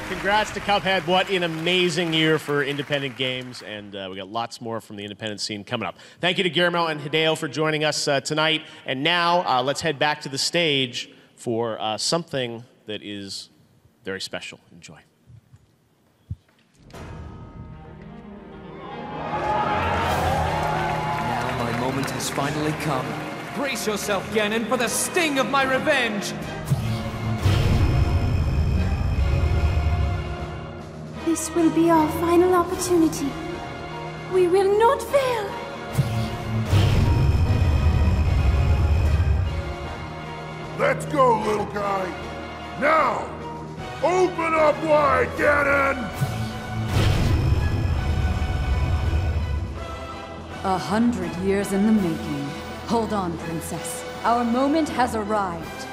Speaker 4: Congrats to Cuphead. What an amazing year for independent games, and we got lots more from the independent scene coming up. Thank you to Guillermo and Hideo for joining us tonight. And now let's head back to the stage for something that is very special. Enjoy.
Speaker 2: Now my moment has finally come. Brace yourself, Ganon, for the sting of my revenge!
Speaker 19: This will be our final opportunity. We will not fail.
Speaker 15: Let's go, little guy. Now, open up wide, Ganon!
Speaker 20: 100 years in the making. Hold on, Princess. Our moment has arrived.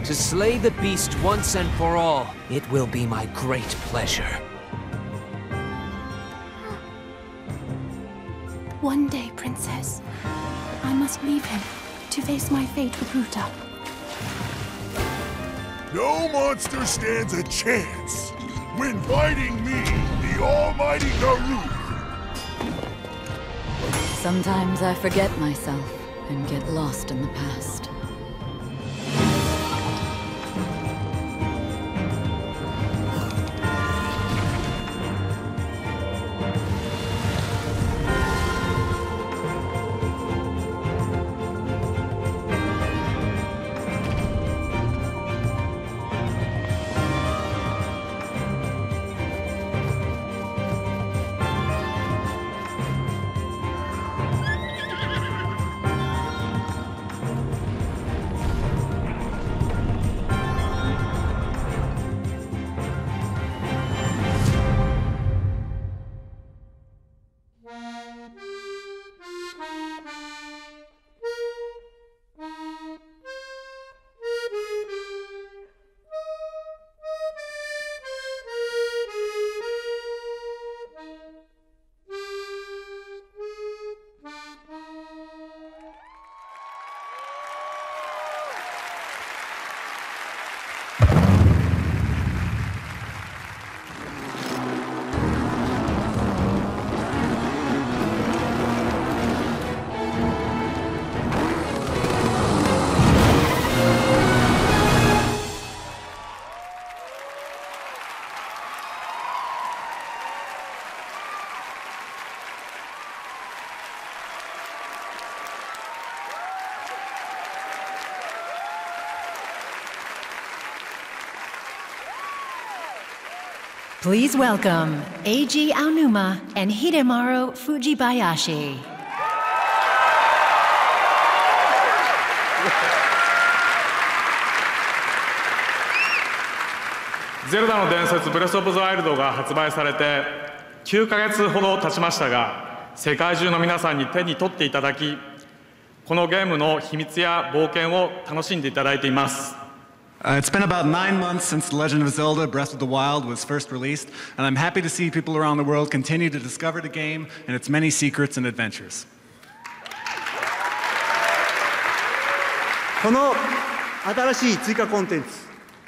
Speaker 2: To slay the beast once and for all, it will be my great pleasure.
Speaker 19: One day, Princess, I must leave him to face my fate with Ruta.
Speaker 15: No monster stands a chance when fighting me, the almighty Garou.
Speaker 20: Sometimes I forget myself and get lost in the past.
Speaker 1: Please welcome Eiji Aonuma and Hidemaru Fujibayashi.
Speaker 3: ゼルダの伝説ブレスオブザワイルドが発売されて9ヶ月ほど経ちましたが、世界中の皆さんに手に取っていただき、このゲームの秘密や冒険を楽しんでいただいています。
Speaker 6: It's been about 9 months since The Legend of Zelda Breath of the Wild was first released, and I'm happy to see people around the world continue to discover the game and its many secrets and adventures.
Speaker 7: この新しい追加コンテンツ、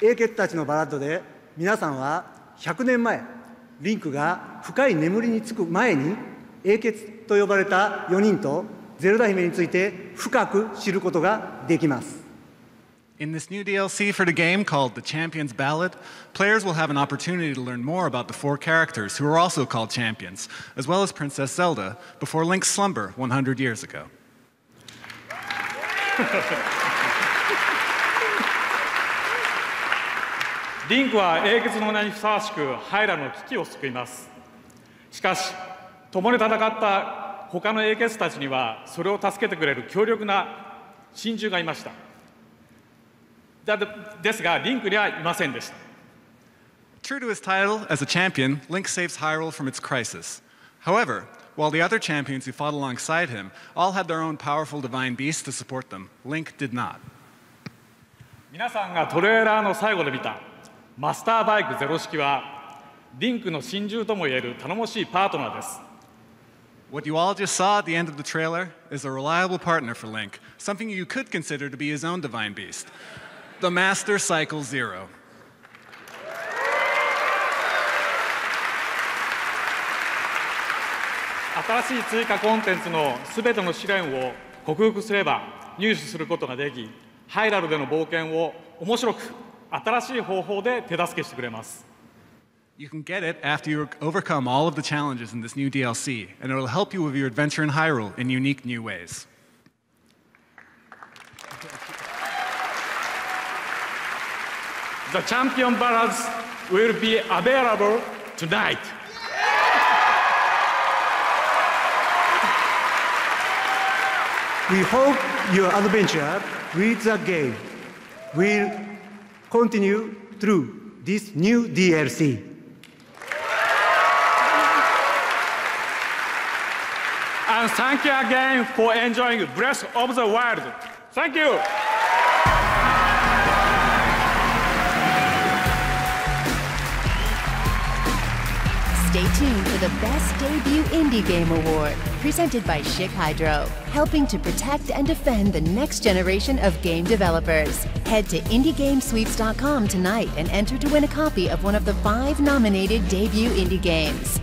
Speaker 7: 英傑たちのバラッドで、皆さんは100年前、リンクが深い眠りにつく前に、英傑と呼ばれた4人とゼルダ姫について深く知ることができます。
Speaker 6: In this new DLC for the game called The Champion's Ballad, players will have an opportunity to learn more about the 4 characters who are also called champions, as well as Princess Zelda, before Link's slumber 100 years ago.
Speaker 3: リンクは英傑の名にふさわしくハイラの危機を救います。しかし、共に戦った他の英傑たちにはそれを助けてくれる強力な親友がいました。ですが、リンクにはいませんでした。
Speaker 6: True to his title as a champion, Link saves Hyrule from its crisis. However, while the other champions who fought alongside him all had their own powerful divine beasts to support them, Link did not.
Speaker 3: 皆さんがトレーラーの最後で見たマスターバイクゼロ式は、リンクの親友ともいえる頼もしいパートナーです。
Speaker 6: What you all just saw at the end of the trailer is a reliable partner for Link, something you could consider to be his own divine beast. The Master Cycle Zero.
Speaker 3: 新しい追加コンテンツのすべての試練を克服すれば入手することができ、ハイラルでの冒険を面白く新しい方法で手助けしてくれます。
Speaker 6: You can get it after you overcome all of the challenges in this new DLC, and it will help you with your adventure in Hyrule in unique new ways.
Speaker 3: The Champion Ballads will be available tonight.
Speaker 7: We hope your adventure with the game will continue through this new DLC.
Speaker 3: And thank you again for enjoying Breath of the Wild. Thank you.
Speaker 1: Stay tuned for the Best Debut Indie Game Award, presented by Schick Hydro, helping to protect and defend the next generation of game developers. Head to IndieGameSweeps.com tonight and enter to win a copy of one of the 5 nominated debut indie games.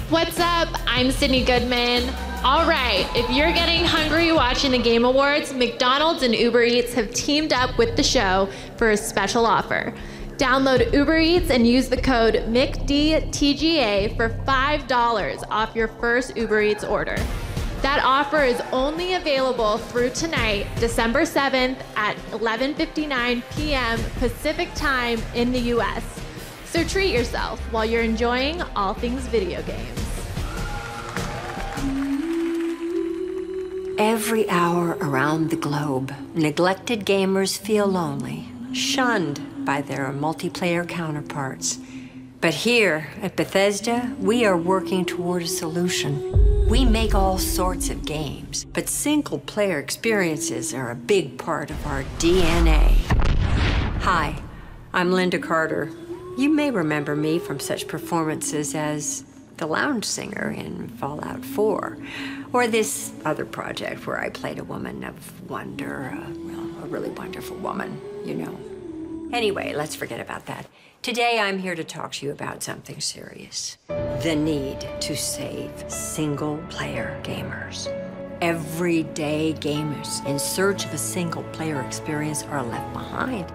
Speaker 8: What's up? I'm Sydney Goodman. All right, if you're getting hungry watching the Game Awards, McDonald's and Uber Eats have teamed up with the show for a special offer. Download Uber Eats and use the code McDTGA for $5 off your first Uber Eats order. That offer is only available through tonight, December 7th at 11:59 p.m. Pacific Time in the US. So treat yourself while you're enjoying all things video games.
Speaker 18: Every hour around the globe, neglected gamers feel lonely, shunned by their multiplayer counterparts. But here at Bethesda, we are working toward a solution. We make all sorts of games, but single-player experiences are a big part of our DNA. Hi, I'm Linda Carter. You may remember me from such performances as the lounge singer in Fallout 4, or this other project where I played a woman of wonder, a really wonderful woman, you know. Anyway, let's forget about that. Today, I'm here to talk to you about something serious. The need to save single-player gamers. Everyday gamers in search of a single-player experience are left behind.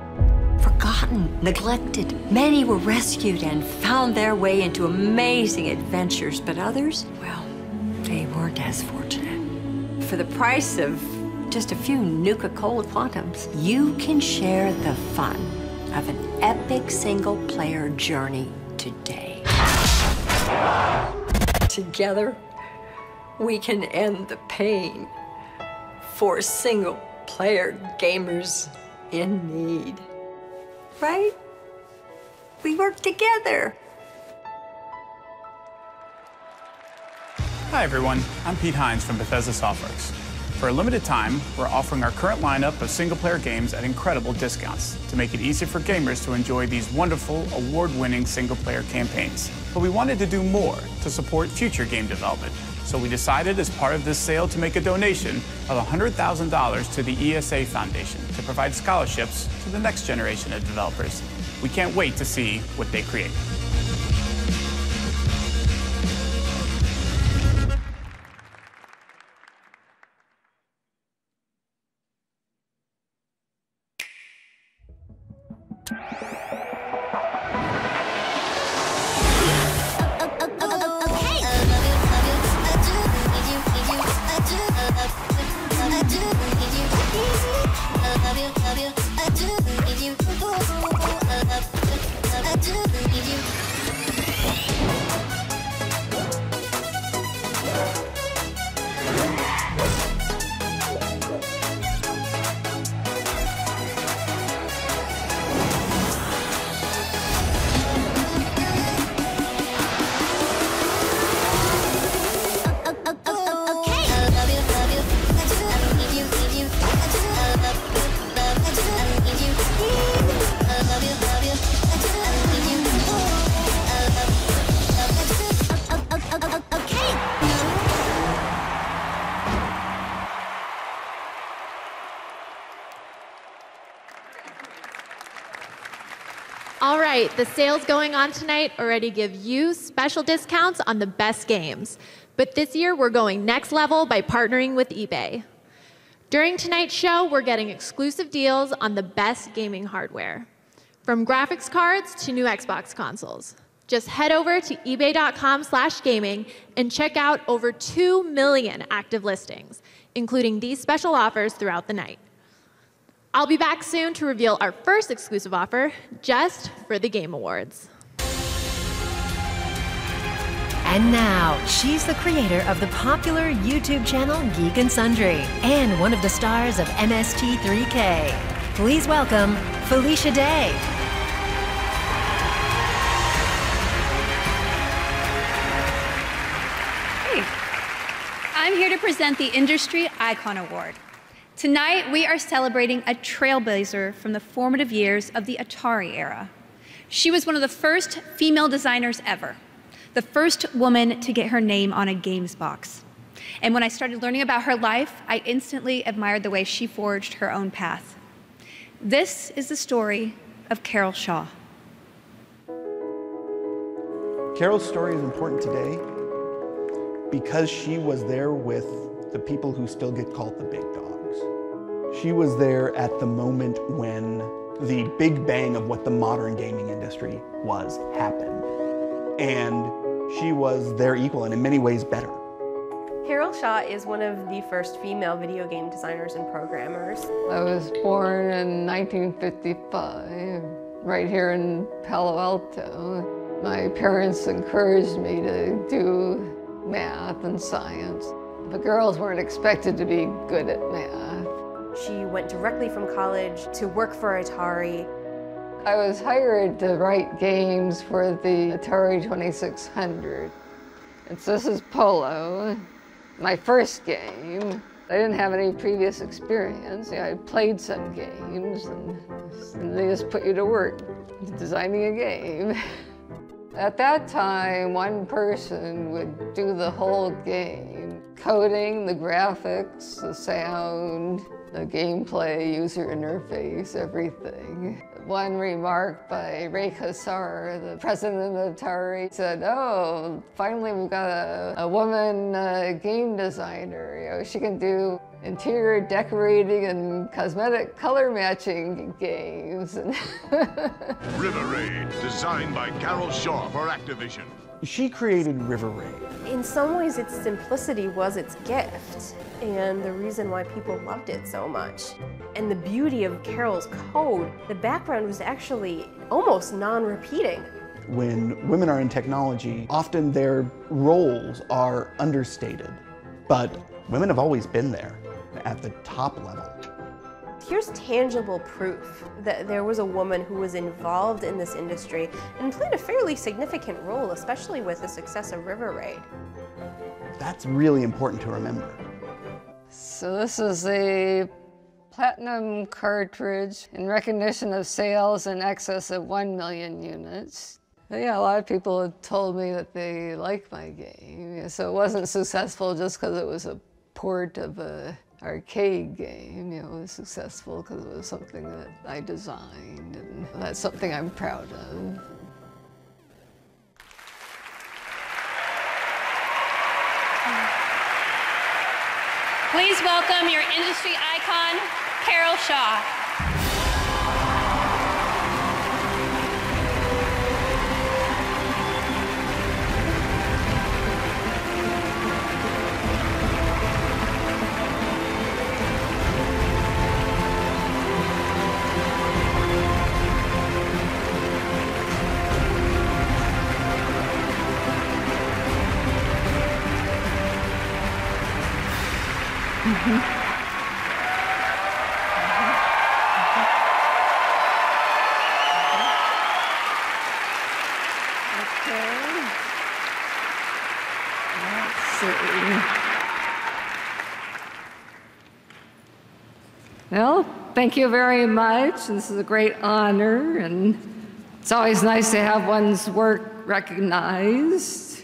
Speaker 18: Forgotten, neglected. Many were rescued and found their way into amazing adventures, but others, well, they weren't as fortunate. For the price of just a few Nuka-Cola Quantums, you can share the fun of an epic single-player journey today. Together, we can end the pain for single-player gamers in need. Right? We work together.
Speaker 9: Hi everyone, I'm Pete Hines from Bethesda Softworks. For a limited time, we're offering our current lineup of single-player games at incredible discounts to make it easy for gamers to enjoy these wonderful, award-winning single-player campaigns. But we wanted to do more to support future game development, so we decided as part of this sale to make a donation of $100,000 to the ESA Foundation to provide scholarships to the next generation of developers. We can't wait to see what they create.
Speaker 8: All right, the sales going on tonight already give you special discounts on the best games. But this year, we're going next level by partnering with eBay. During tonight's show, we're getting exclusive deals on the best gaming hardware, from graphics cards to new Xbox consoles. Just head over to ebay.com/gaming and check out over 2 million active listings, including these special offers throughout the night. I'll be back soon to reveal our first exclusive offer just for the Game Awards.
Speaker 1: And now, she's the creator of the popular YouTube channel Geek and Sundry and one of the stars of MST3K. Please welcome Felicia Day.
Speaker 10: Hey, I'm here to present the Industry Icon Award. Tonight, we are celebrating a trailblazer from the formative years of the Atari era. She was one of the first female designers ever, the first woman to get her name on a games box. And when I started learning about her life, I instantly admired the way she forged her own path. This is the story of Carol Shaw.
Speaker 11: Carol's story is important today because she was there with the people who still get called the big dogs. She was there at the moment when the big bang of what the modern gaming industry was happened. And she was their equal and in many ways better.
Speaker 12: Carol Shaw is one of the first female video game designers and programmers.
Speaker 14: I was born in 1955, right here in Palo Alto. My parents encouraged me to do math and science. The girls weren't expected to be good at math.
Speaker 12: She went directly from college to work for Atari.
Speaker 14: I was hired to write games for the Atari 2600. This is Polo, my first game. I didn't have any previous experience. I played some games, and they just put you to work designing a game. At that time, one person would do the whole game, coding, the graphics, the sound, the gameplay, user interface, everything. One remark by Ray Kassar, the president of Atari, said, "Oh, finally we've got a woman game designer. You know, she can do interior decorating and cosmetic color matching games."
Speaker 15: River Raid, designed by Carol Shaw for Activision.
Speaker 11: She created River Raid.
Speaker 12: In some ways, its simplicity was its gift, and the reason why people loved it so much. And the beauty of Carol's code, the background was actually almost non-repeating.
Speaker 11: When women are in technology, often their roles are understated, but women have always been there at the top level.
Speaker 12: Here's tangible proof that there was a woman who was involved in this industry and played a fairly significant role, especially with the success of River Raid.
Speaker 11: That's really important to remember.
Speaker 14: So this is a platinum cartridge in recognition of sales in excess of 1 million units. Yeah, a lot of people have told me that they like my game. So it wasn't successful just because it was a port of a arcade game. You know, it was successful because it was something that I designed, and that's something I'm proud of.
Speaker 10: Please welcome your industry icon, Carol Shaw.
Speaker 14: Well, thank you very much. This is a great honor, and it's always nice to have one's work recognized.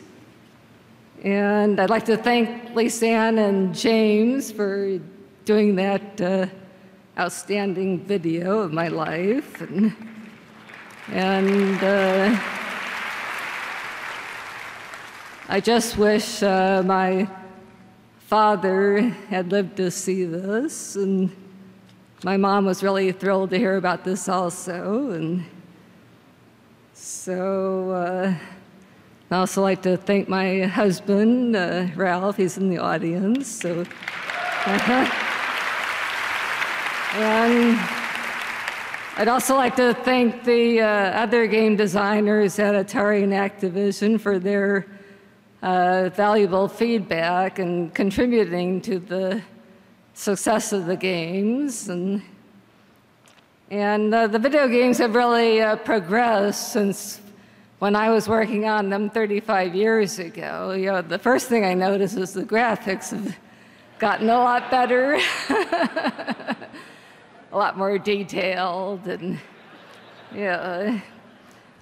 Speaker 14: And I'd like to thank Lisanne and James for doing that outstanding video of my life. And I just wish my father had lived to see this, and my mom was really thrilled to hear about this also. And so I'd also like to thank my husband, Ralph. He's in the audience. So, and I'd also like to thank the other game designers at Atari and Activision for their valuable feedback and contributing to the success of the games. And the video games have really progressed since when I was working on them 35 years ago. You know, the first thing I noticed is the graphics have gotten a lot better, a lot more detailed, and yeah.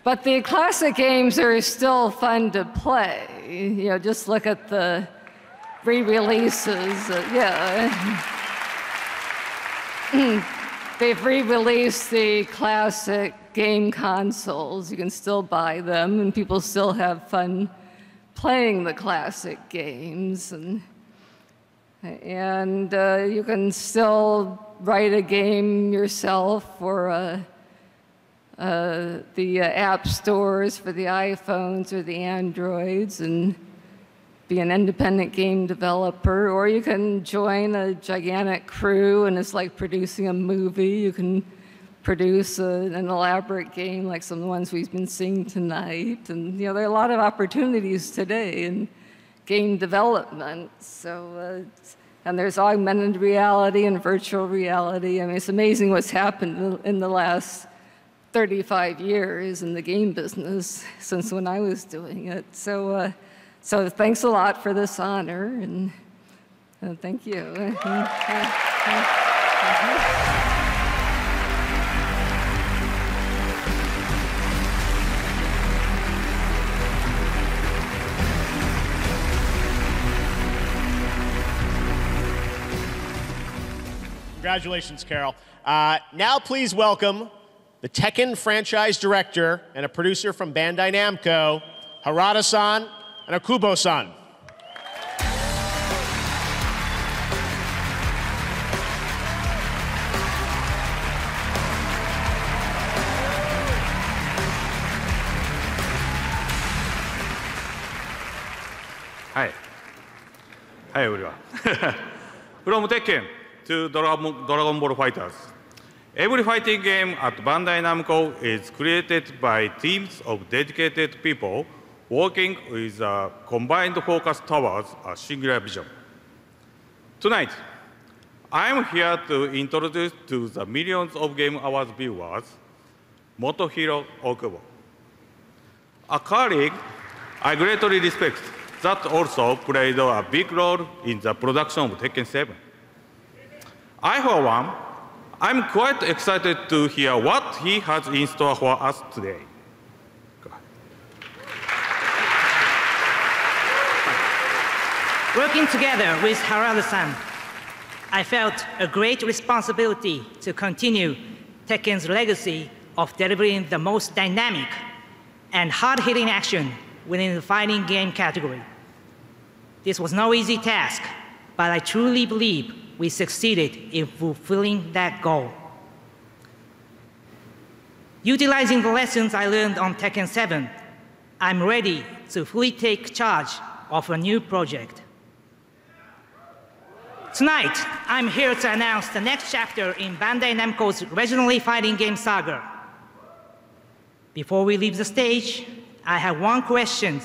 Speaker 14: But the classic games are still fun to play. You know, just look at the re-releases. They've re-released the classic game consoles. You can still buy them, and people still have fun playing the classic games. And you can still write a game yourself for the app stores for the iPhones or the Androids and be an independent game developer, or you can join a gigantic crew and it's like producing a movie. You can produce an elaborate game like some of the ones we've been seeing tonight. And you know, there are a lot of opportunities today in game development. So, and there's augmented reality and virtual reality. I mean, it's amazing what's happened in the last 35 years in the game business since when I was doing it. So, so thanks a lot for this honor, and thank you.
Speaker 4: Congratulations, Carol. Now please welcome the Tekken franchise director and a producer from Bandai Namco, Harada-san and Akubo-san.
Speaker 5: Hi. Hi everyone. From Tekken to Dragon Ball Fighters. Every fighting game at Bandai Namco is created by teams of dedicated people working with a combined focus towards a singular vision. Tonight, I am here to introduce to the millions of Game Awards viewers, Motohiro Okubo, a colleague I greatly respect that also played a big role in the production of Tekken 7. I, for one, I'm quite excited to hear what he has in store for us today.
Speaker 13: Working together with Harada-san, I felt a great responsibility to continue Tekken's legacy of delivering the most dynamic and hard-hitting action within the fighting game category. This was no easy task, but I truly believe we succeeded in fulfilling that goal. Utilizing the lessons I learned on Tekken 7, I'm ready to fully take charge of a new project. Tonight, I'm here to announce the next chapter in Bandai Namco's regionally fighting game saga. Before we leave the stage, I have one question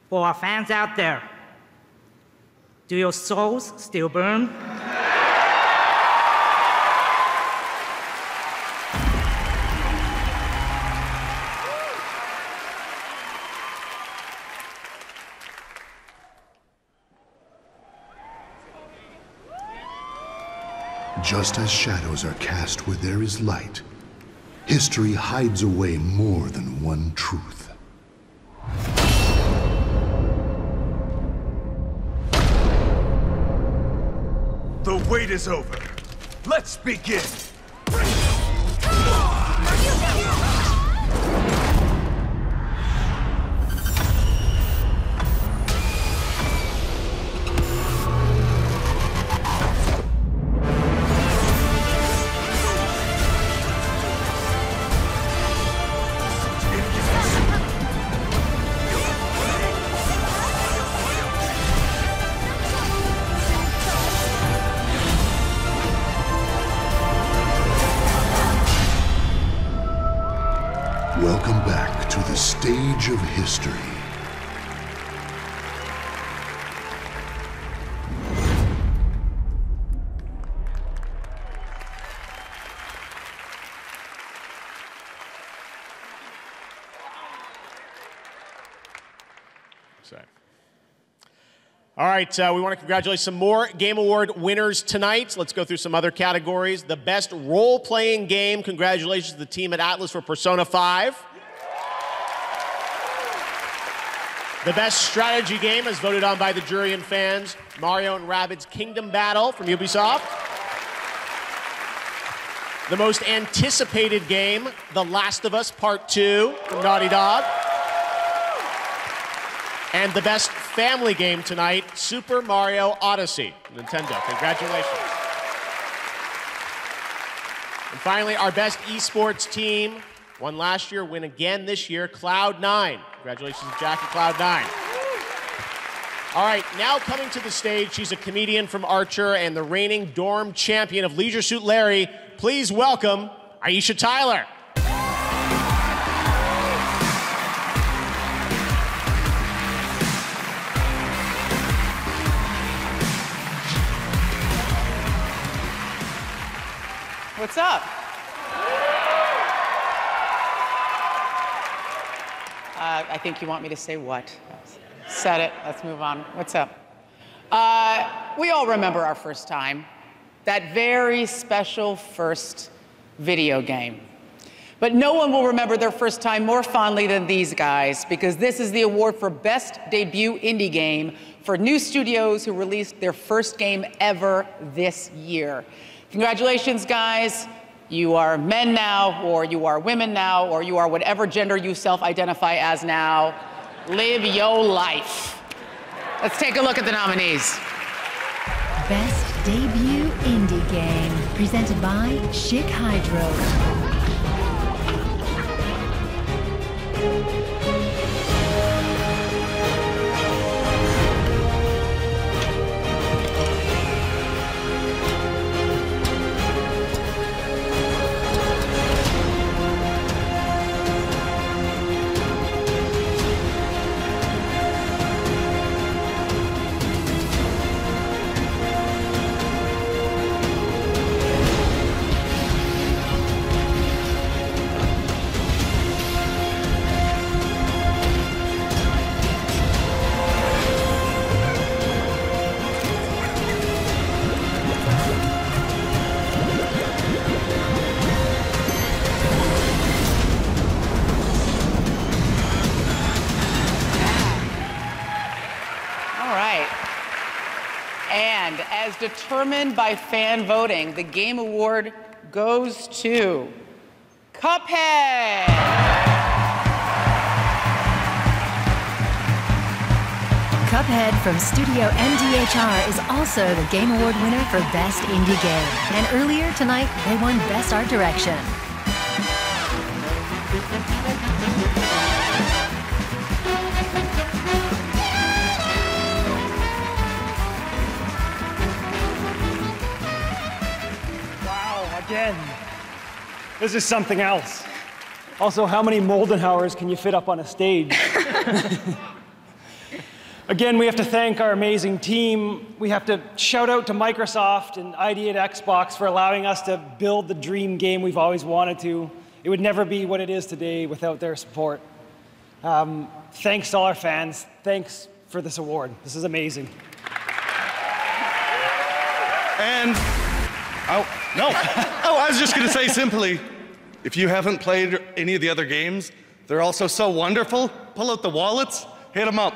Speaker 13: for our fans out there. Do your souls still burn?
Speaker 15: Just as shadows are cast where there is light, history hides away more than one truth.
Speaker 21: The wait is over. Let's begin.
Speaker 15: Welcome back to the stage of history.
Speaker 4: All right, we want to congratulate some more Game Award winners tonight. Let's go through some other categories. The best role-playing game. Congratulations to the team at Atlas for Persona 5. The best strategy game, as voted on by the jury and fans, Mario and Rabbids Kingdom Battle from Ubisoft. The most anticipated game, The Last of Us Part 2 from Naughty Dog. And the best family game tonight, Super Mario Odyssey, Nintendo. Congratulations. And finally, our best esports team, won last year, win again this year, Cloud9. Congratulations to Jack and Cloud9. All right, now coming to the stage, she's a comedian from Archer and the reigning dorm champion of Leisure Suit Larry. Please welcome Aisha Tyler.
Speaker 22: What's up? I think you want me to say what? Said it. Let's move on. What's up? We all remember our first time. That very special first video game. But no one will remember their first time more fondly than these guys, because this is the award for Best Debut Indie Game for new studios who released their first game ever this year. Congratulations, guys. You are men now, or you are women now, or you are whatever gender you self-identify as now. Live your life. Let's take a look at the nominees.
Speaker 1: Best Debut Indie Game, presented by Chic Hydro.
Speaker 22: as determined by fan voting, the Game Award goes to Cuphead.
Speaker 1: Cuphead from Studio MDHR is also the Game Award winner for Best Indie Game. And earlier tonight, they won Best Art Direction.
Speaker 16: Wow, again. This is something else. Also, how many Moldenhauers can you fit up on a stage? Again, we have to thank our amazing team. We have to shout out to Microsoft and ID at Xbox for allowing us to build the dream game we've always wanted to. It would never be what it is today without their support. Thanks to all our fans. Thanks for this award. This is amazing.
Speaker 17: And, I was just gonna say simply, if you haven't played any of the other games, they're also so wonderful. Pull out the wallets, hit them up.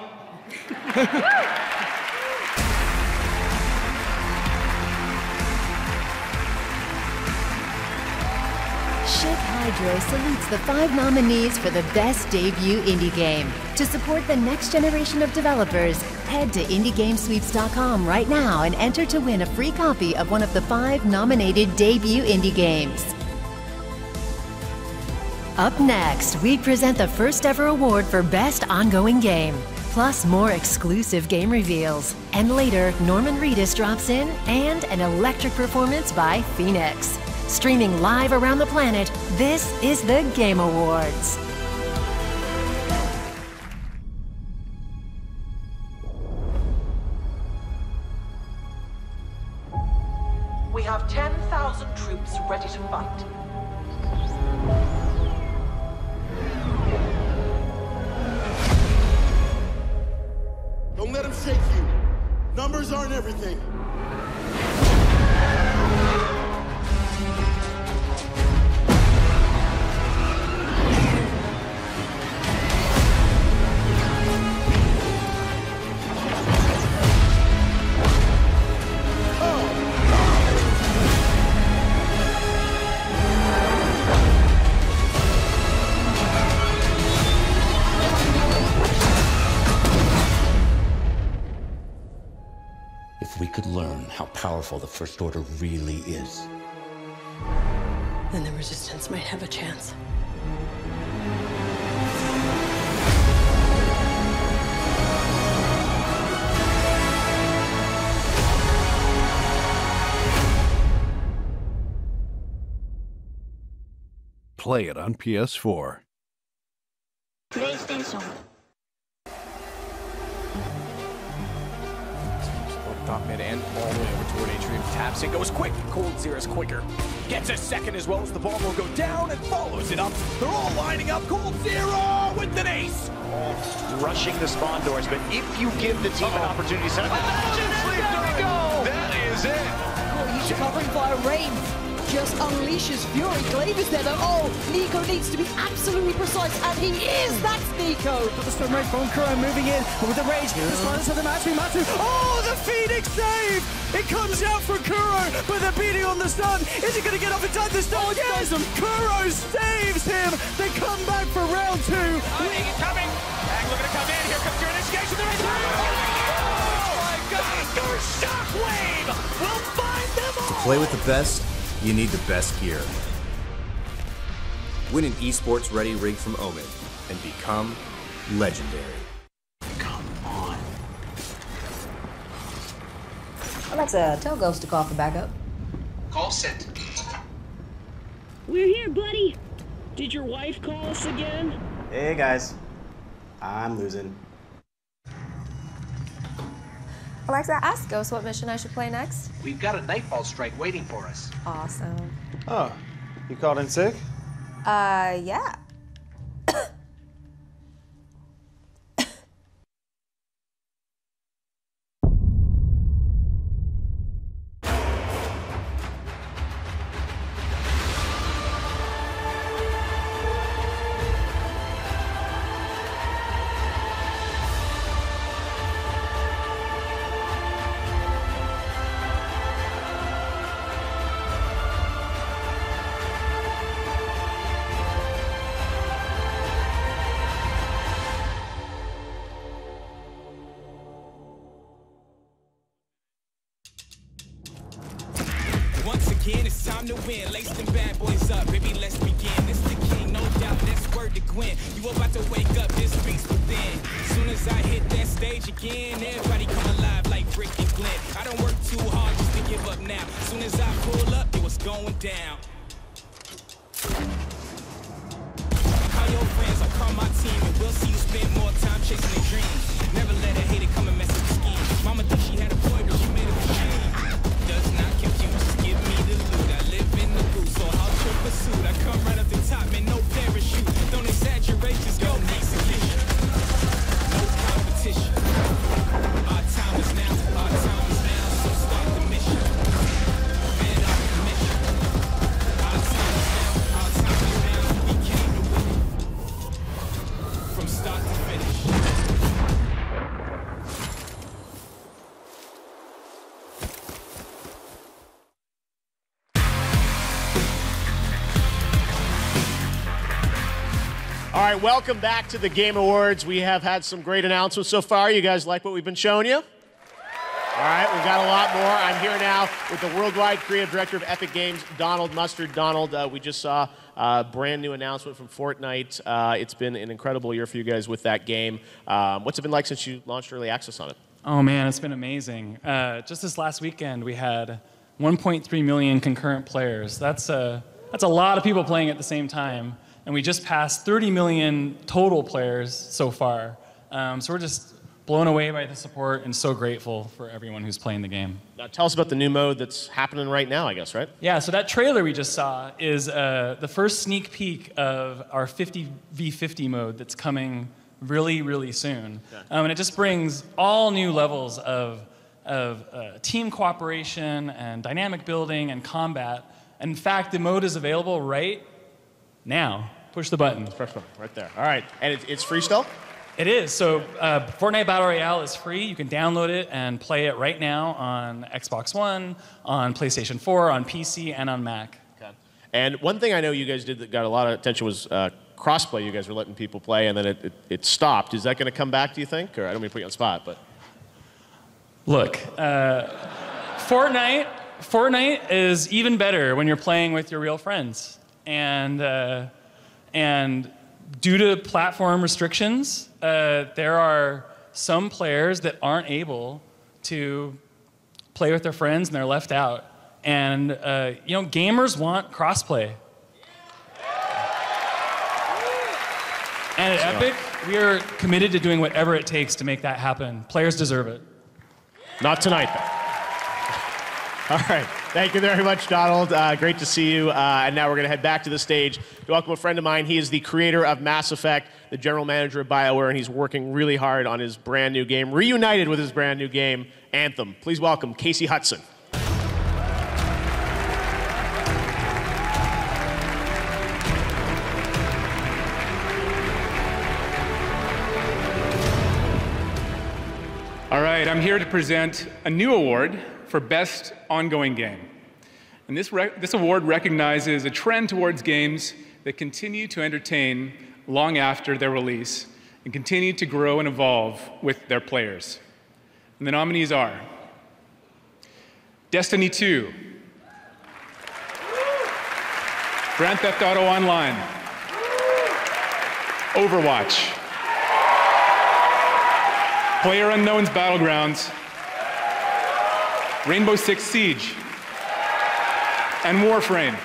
Speaker 1: Hydro salutes the 5 nominees for the Best Debut Indie Game. To support the next generation of developers, head to indiegamesweeps.com right now and enter to win a free copy of one of the 5 nominated debut indie games. Up next, we present the first ever award for Best Ongoing Game, plus more exclusive game reveals. And later, Norman Reedus drops in and an electric performance by Phoenix. Streaming live around the planet, this is the Game Awards.
Speaker 23: We have 10,000 troops ready to fight.
Speaker 24: Don't let them shake you. Numbers aren't everything.
Speaker 25: If we could learn how powerful the First Order really is,
Speaker 26: then the Resistance might have a chance.
Speaker 27: Play it on PS4.
Speaker 28: PlayStation.
Speaker 29: Top mid and all the way over toward Atrium. Taps it, goes quick. Cold Zero's quicker. Gets a second as well as the bomb will go down and follows it up. They're all lining up. Cold Zero with an ace.
Speaker 30: Rushing the spawn doors, but if you give the team an opportunity to set up
Speaker 29: There we go. That is it.
Speaker 31: Oh, he's covering by a rain. Just unleashes fury. Glaive is there though. Oh, Nico needs to be absolutely precise, and he is. That's Nico.
Speaker 16: Got the stun rate from Kuro moving in, but with the rage, the sliders have the Matsu. Oh, the Phoenix save! It comes out for Kuro, but the beating on the stun. Is he going to get off in time to stun? Yes! Kuro saves him. They come back for round 2.
Speaker 29: He's coming. Bag looking to come in. Here comes your initiation. There is oh my God! Your shockwave will find them all.
Speaker 32: To play with the best, you need the best gear. Win an esports ready rig from Omen and become legendary.
Speaker 33: Alexa, tell Ghost to call for backup.
Speaker 34: Call sent.
Speaker 35: We're here, buddy. Did your wife call us again?
Speaker 36: Hey guys, I'm losing.
Speaker 12: Alexa, ask Ghost what mission I should play next.
Speaker 34: We've got a Nightfall strike waiting for us.
Speaker 12: Awesome.
Speaker 36: Oh, you called in sick?
Speaker 12: Yeah.
Speaker 2: time to win. Lace them bad boys up, baby, let's begin. This the king, no doubt, that's word to Gwen. You about to wake up, this beats within. Soon as I hit that stage again, everybody come alive like Rick and Glenn. I don't work too hard just to give up now. Soon as I pull up, it was going down. Call your friends, I call my team, and we'll see you spend more time chasing their dreams. Never let a hater come and mess up the scheme. Mama thought she had a boy, but she made a machine. Does not confuse, just give me the loot. I live in the booth, so I'll show pursuit. I come right up the top, man, no parachute. Don't exaggerate, just go execution. No competition. Our time is now, our time is now, so start the mission. Man off the mission. Our time is now, our time is now, we came to win. From start to finish.
Speaker 4: All right, welcome back to the Game Awards. We have had some great announcements so far. You guys like what we've been showing you? All right, we've got a lot more. I'm here now with the Worldwide Creative Director of Epic Games, Donald Mustard. Donald, we just saw a brand new announcement from Fortnite. It's been an incredible year for you guys with that game. What's it been like since you launched early access on it?
Speaker 3: Oh man, it's been amazing. Just this last weekend, we had 1.3 million concurrent players. That's a lot of people playing at the same time. And we just passed 30 million total players so far. So we're just blown away by the support and so grateful for everyone who's playing the game.
Speaker 4: Now tell us about the new mode that's happening right now, I guess, right?
Speaker 3: Yeah, so that trailer we just saw is the first sneak peek of our 50v50 mode that's coming really, really soon. Yeah. And it just brings all new levels of team cooperation and dynamic building and combat. In fact, the mode is available right now. Push the button.
Speaker 4: Press button right there. All right, and it's free still?
Speaker 3: It is. So Fortnite Battle Royale is free. You can download it and play it right now on Xbox One, on PlayStation 4, on PC, and on Mac.
Speaker 4: Okay. And one thing I know you guys did that got a lot of attention was crossplay. You guys were letting people play, and then it stopped. Is that going to come back, do you think? Or I don't mean to put you on the spot, but...
Speaker 3: Look, Fortnite is even better when you're playing with your real friends. And due to platform restrictions, there are some players that aren't able to play with their friends and they're left out. And gamers want crossplay. And at Epic, we are committed to doing whatever it takes to make that happen. Players deserve it.
Speaker 4: Not tonight, though. All right. Thank you very much, Donald. Great to see you. And now we're going to head back to the stage to welcome a friend of mine. He is the creator of Mass Effect, the general manager of BioWare, and he's working really hard on his brand new game, reunited with his brand new game, Anthem. Please welcome Casey Hudson.
Speaker 5: All right, I'm here to present a new award for Best Ongoing Game. And this award recognizes a trend towards games that continue to entertain long after their release and continue to grow and evolve with their players. And the nominees are Destiny 2, Grand Theft Auto Online, Overwatch, PlayerUnknown's Battlegrounds, Rainbow Six Siege, and Warframe.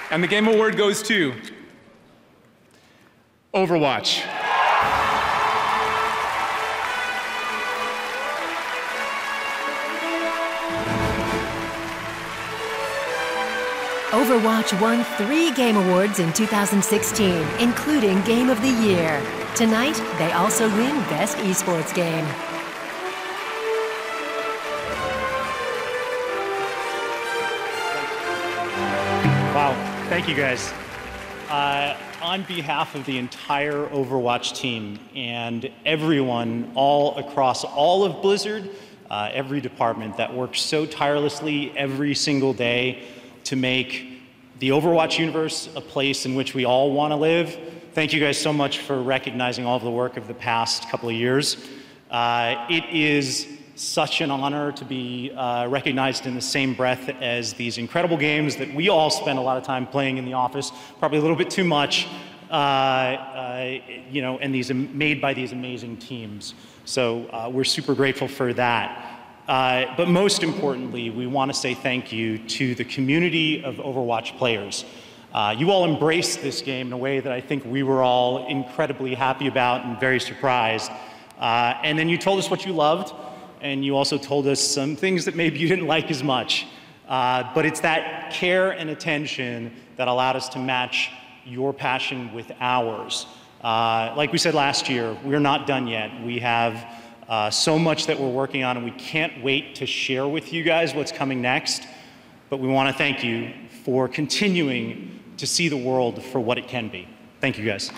Speaker 5: And the Game Award goes to Overwatch.
Speaker 1: Overwatch won 3 Game Awards in 2016, including Game of the Year. Tonight, they also win Best Esports Game.
Speaker 6: Wow, thank you guys. On behalf of the entire Overwatch team and everyone all across all of Blizzard, every department that works so tirelessly every single day to make the Overwatch universe a place in which we all want to live, thank you guys so much for recognizing all of the work of the past couple of years. It is such an honor to be recognized in the same breath as these incredible games that we all spend a lot of time playing in the office, probably a little bit too much, you know, and these made by these amazing teams. So we're super grateful for that. But most importantly, we want to say thank you to the community of Overwatch players. You all embraced this game in a way that I think we were all incredibly happy about and very surprised. And then you told us what you loved, and you also told us some things that maybe you didn't like as much. But it's that care and attention that allowed us to match your passion with ours. Like we said last year, we're not done yet. We have so much that we're working on, and we can't wait to share with you guys what's coming next. But we want to thank you for continuing to see the world for what it can be. Thank you, guys.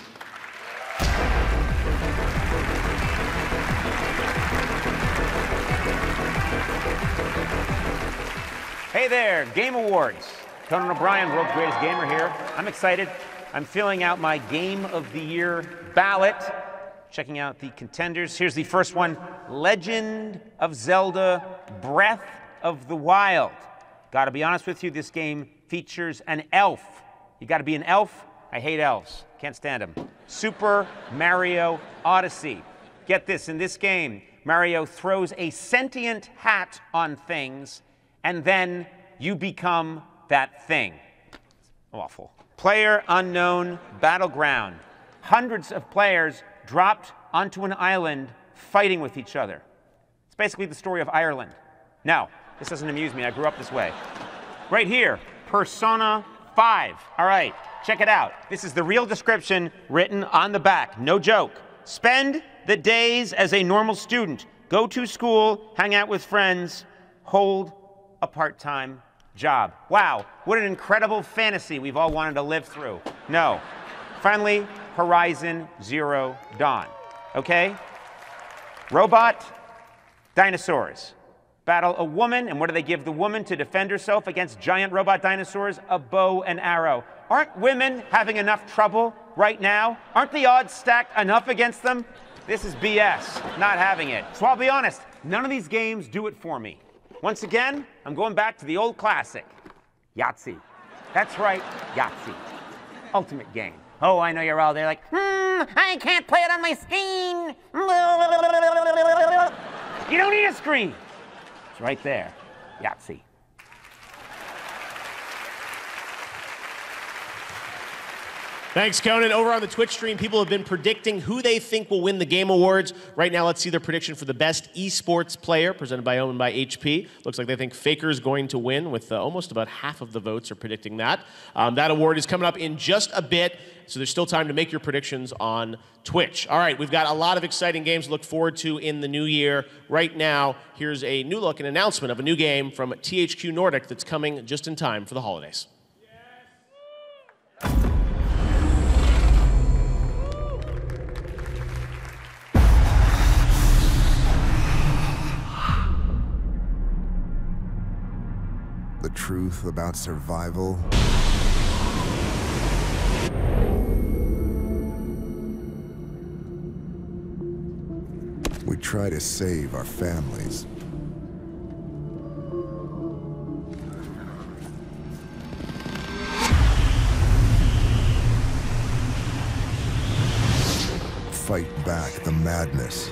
Speaker 7: Hey there, Game Awards. Conan O'Brien, world's greatest gamer here. I'm excited. I'm filling out my Game of the Year ballot, checking out the contenders. Here's the first one, Legend of Zelda Breath of the Wild. Gotta be honest with you, this game features an elf. You gotta be an elf? I hate elves, can't stand them. Super Mario Odyssey. Get this, in this game, Mario throws a sentient hat on things, and then you become that thing. Awful. Player Unknown Battleground. Hundreds of players dropped onto an island fighting with each other. It's basically the story of Ireland. No, this doesn't amuse me. I grew up this way. Right here, Persona 5. All right, check it out. This is the real description written on the back. No joke. Spend the days as a normal student. Go to school, hang out with friends, hold a part-time job. Wow, what an incredible fantasy we've all wanted to live through. No. Finally, Horizon Zero Dawn. Okay? Robot, dinosaurs. Battle a woman, and what do they give the woman to defend herself against giant robot dinosaurs? A bow and arrow. Aren't women having enough trouble right now? Aren't the odds stacked enough against them? This is BS, not having it. So I'll be honest, none of these games do it for me. Once again, I'm going back to the old classic, Yahtzee. That's right, Yahtzee. Ultimate game. Oh, I know you're all there like, I can't play it on my screen. You don't need a screen. It's right there, Yahtzee.
Speaker 4: Thanks, Conan. Over on the Twitch stream, people have been predicting who they think will win the Game Awards. Right now, let's see their prediction for the best esports player, presented by owned by HP. Looks like they think Faker is going to win, with almost about half of the votes are predicting that. That award is coming up in just a bit, so there's still time to make your predictions on Twitch. All right, we've got a lot of exciting games to look forward to in the new year. Right now, here's a new look, an announcement of a new game from THQ Nordic that's coming just in time for the holidays.
Speaker 8: The truth about survival we try to save our families. Fight back the madness.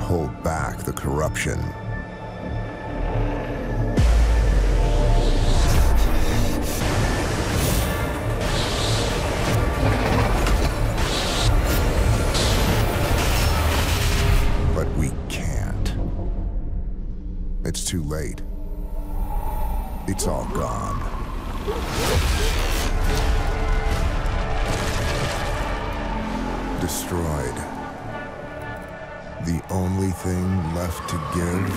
Speaker 8: Hold back the corruption. But we can't. It's too late. It's all gone. Destroyed. The only thing left to give?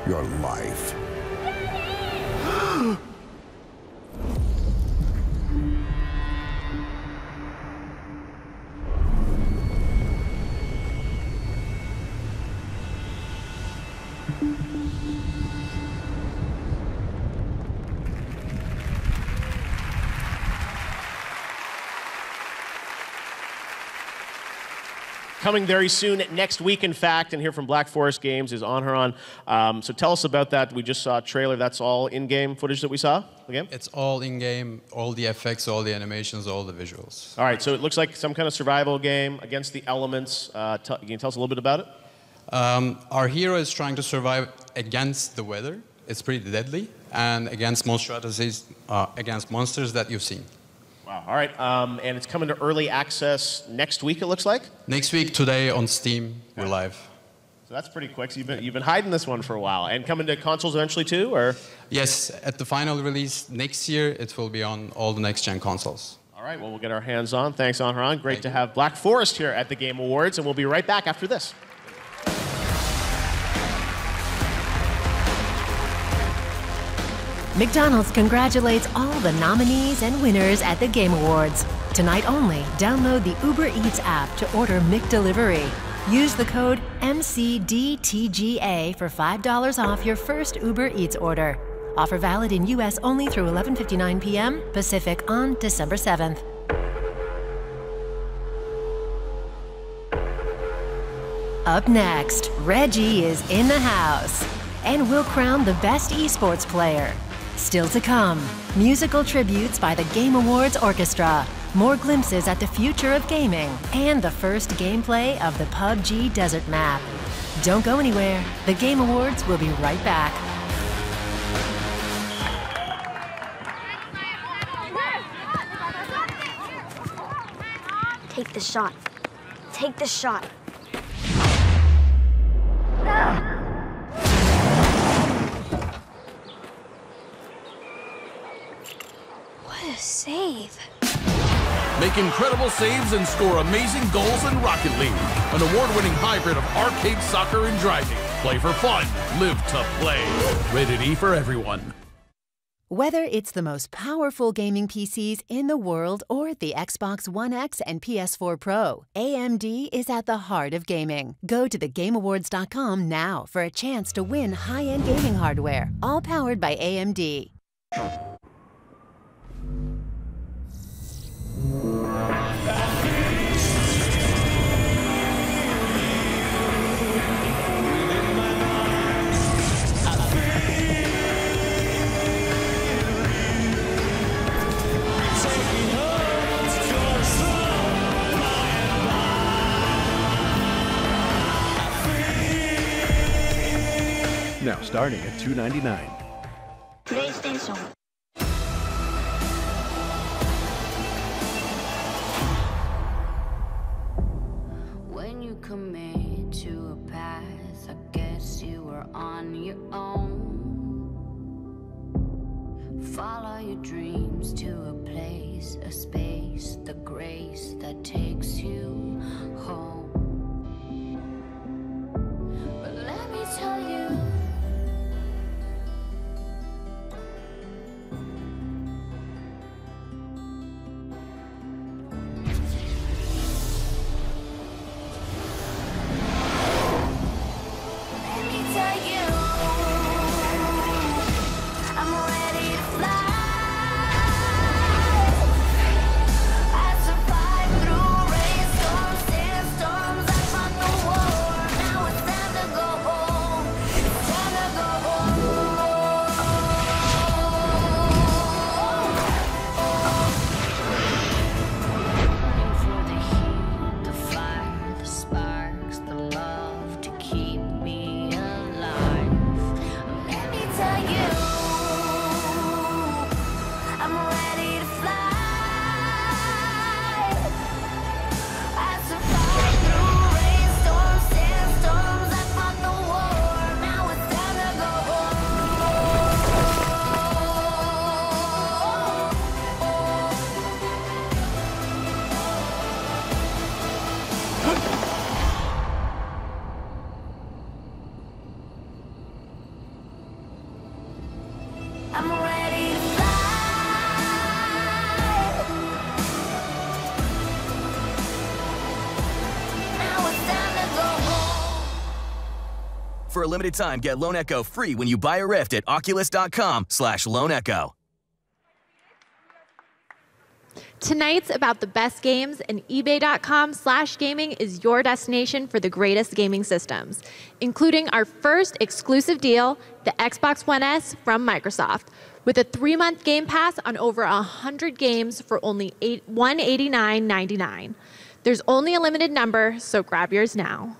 Speaker 8: Your life.
Speaker 4: coming very soon next week, in fact, and here from Black Forest Games is Anharan. So tell us about that. We just saw a trailer. That's all in-game footage that we saw, the game?
Speaker 9: It's all in-game, all the effects, all the animations, all the visuals.
Speaker 4: All right, so it looks like some kind of survival game against the elements. Can you tell us a little bit about it?
Speaker 9: Our hero is trying to survive against the weather. It's pretty deadly, and against monstrosities, against monsters that you've seen.
Speaker 4: Wow, all right, and it's coming to early access next week, it looks like?
Speaker 9: Next week, today, on Steam, we're live.
Speaker 4: So that's pretty quick. So you've been hiding this one for a while. And coming to consoles eventually too, or?
Speaker 9: Yes, at the final release next year, it will be on all the next-gen consoles.
Speaker 4: All right, well, we'll get our hands on. Thanks, Anharan. Great to have Black Forest here at the Game Awards, and we'll be right back after this.
Speaker 1: McDonald's congratulates all the nominees and winners at the Game Awards. Tonight only, download the Uber Eats app to order McDelivery. Use the code MCDTGA for $5 off your first Uber Eats order. Offer valid in U.S. only through 11:59 p.m. Pacific on December 7th. Up next, Reggie is in the house and will crown the best esports player. Still to come, musical tributes by the Game Awards Orchestra, more glimpses at the future of gaming, and the first gameplay of the PubG Desert Map. Don't go anywhere. The Game Awards will be right back.
Speaker 10: Take the shot. Take the shot. What a save.
Speaker 11: Make incredible saves and score amazing goals in Rocket League, an award-winning hybrid of arcade soccer and driving. Play for fun, live to play. Rated E for everyone.
Speaker 1: Whether it's the most powerful gaming PCs in the world or the Xbox One X and PS4 Pro, AMD is at the heart of gaming. Go to thegameawards.com now for a chance to win high-end gaming hardware, all powered by AMD.
Speaker 27: Now starting at $2.99.
Speaker 10: PlayStation.
Speaker 13: When you commit to a path, I guess you were on your own. Follow your dreams to a place, a space, the grace that takes you home. But let me tell you, I'm ready to fly. Now it's time to go home.
Speaker 14: For a limited time, get Lone Echo free when you buy a Rift at Oculus.com/Lone Echo.
Speaker 15: Tonight's about the best games, and ebay.com/gaming is your destination for the greatest gaming systems, including our first exclusive deal, the Xbox One S from Microsoft, with a 3-month Game Pass on over 100 games for only $189.99. There's only a limited number, so grab yours now.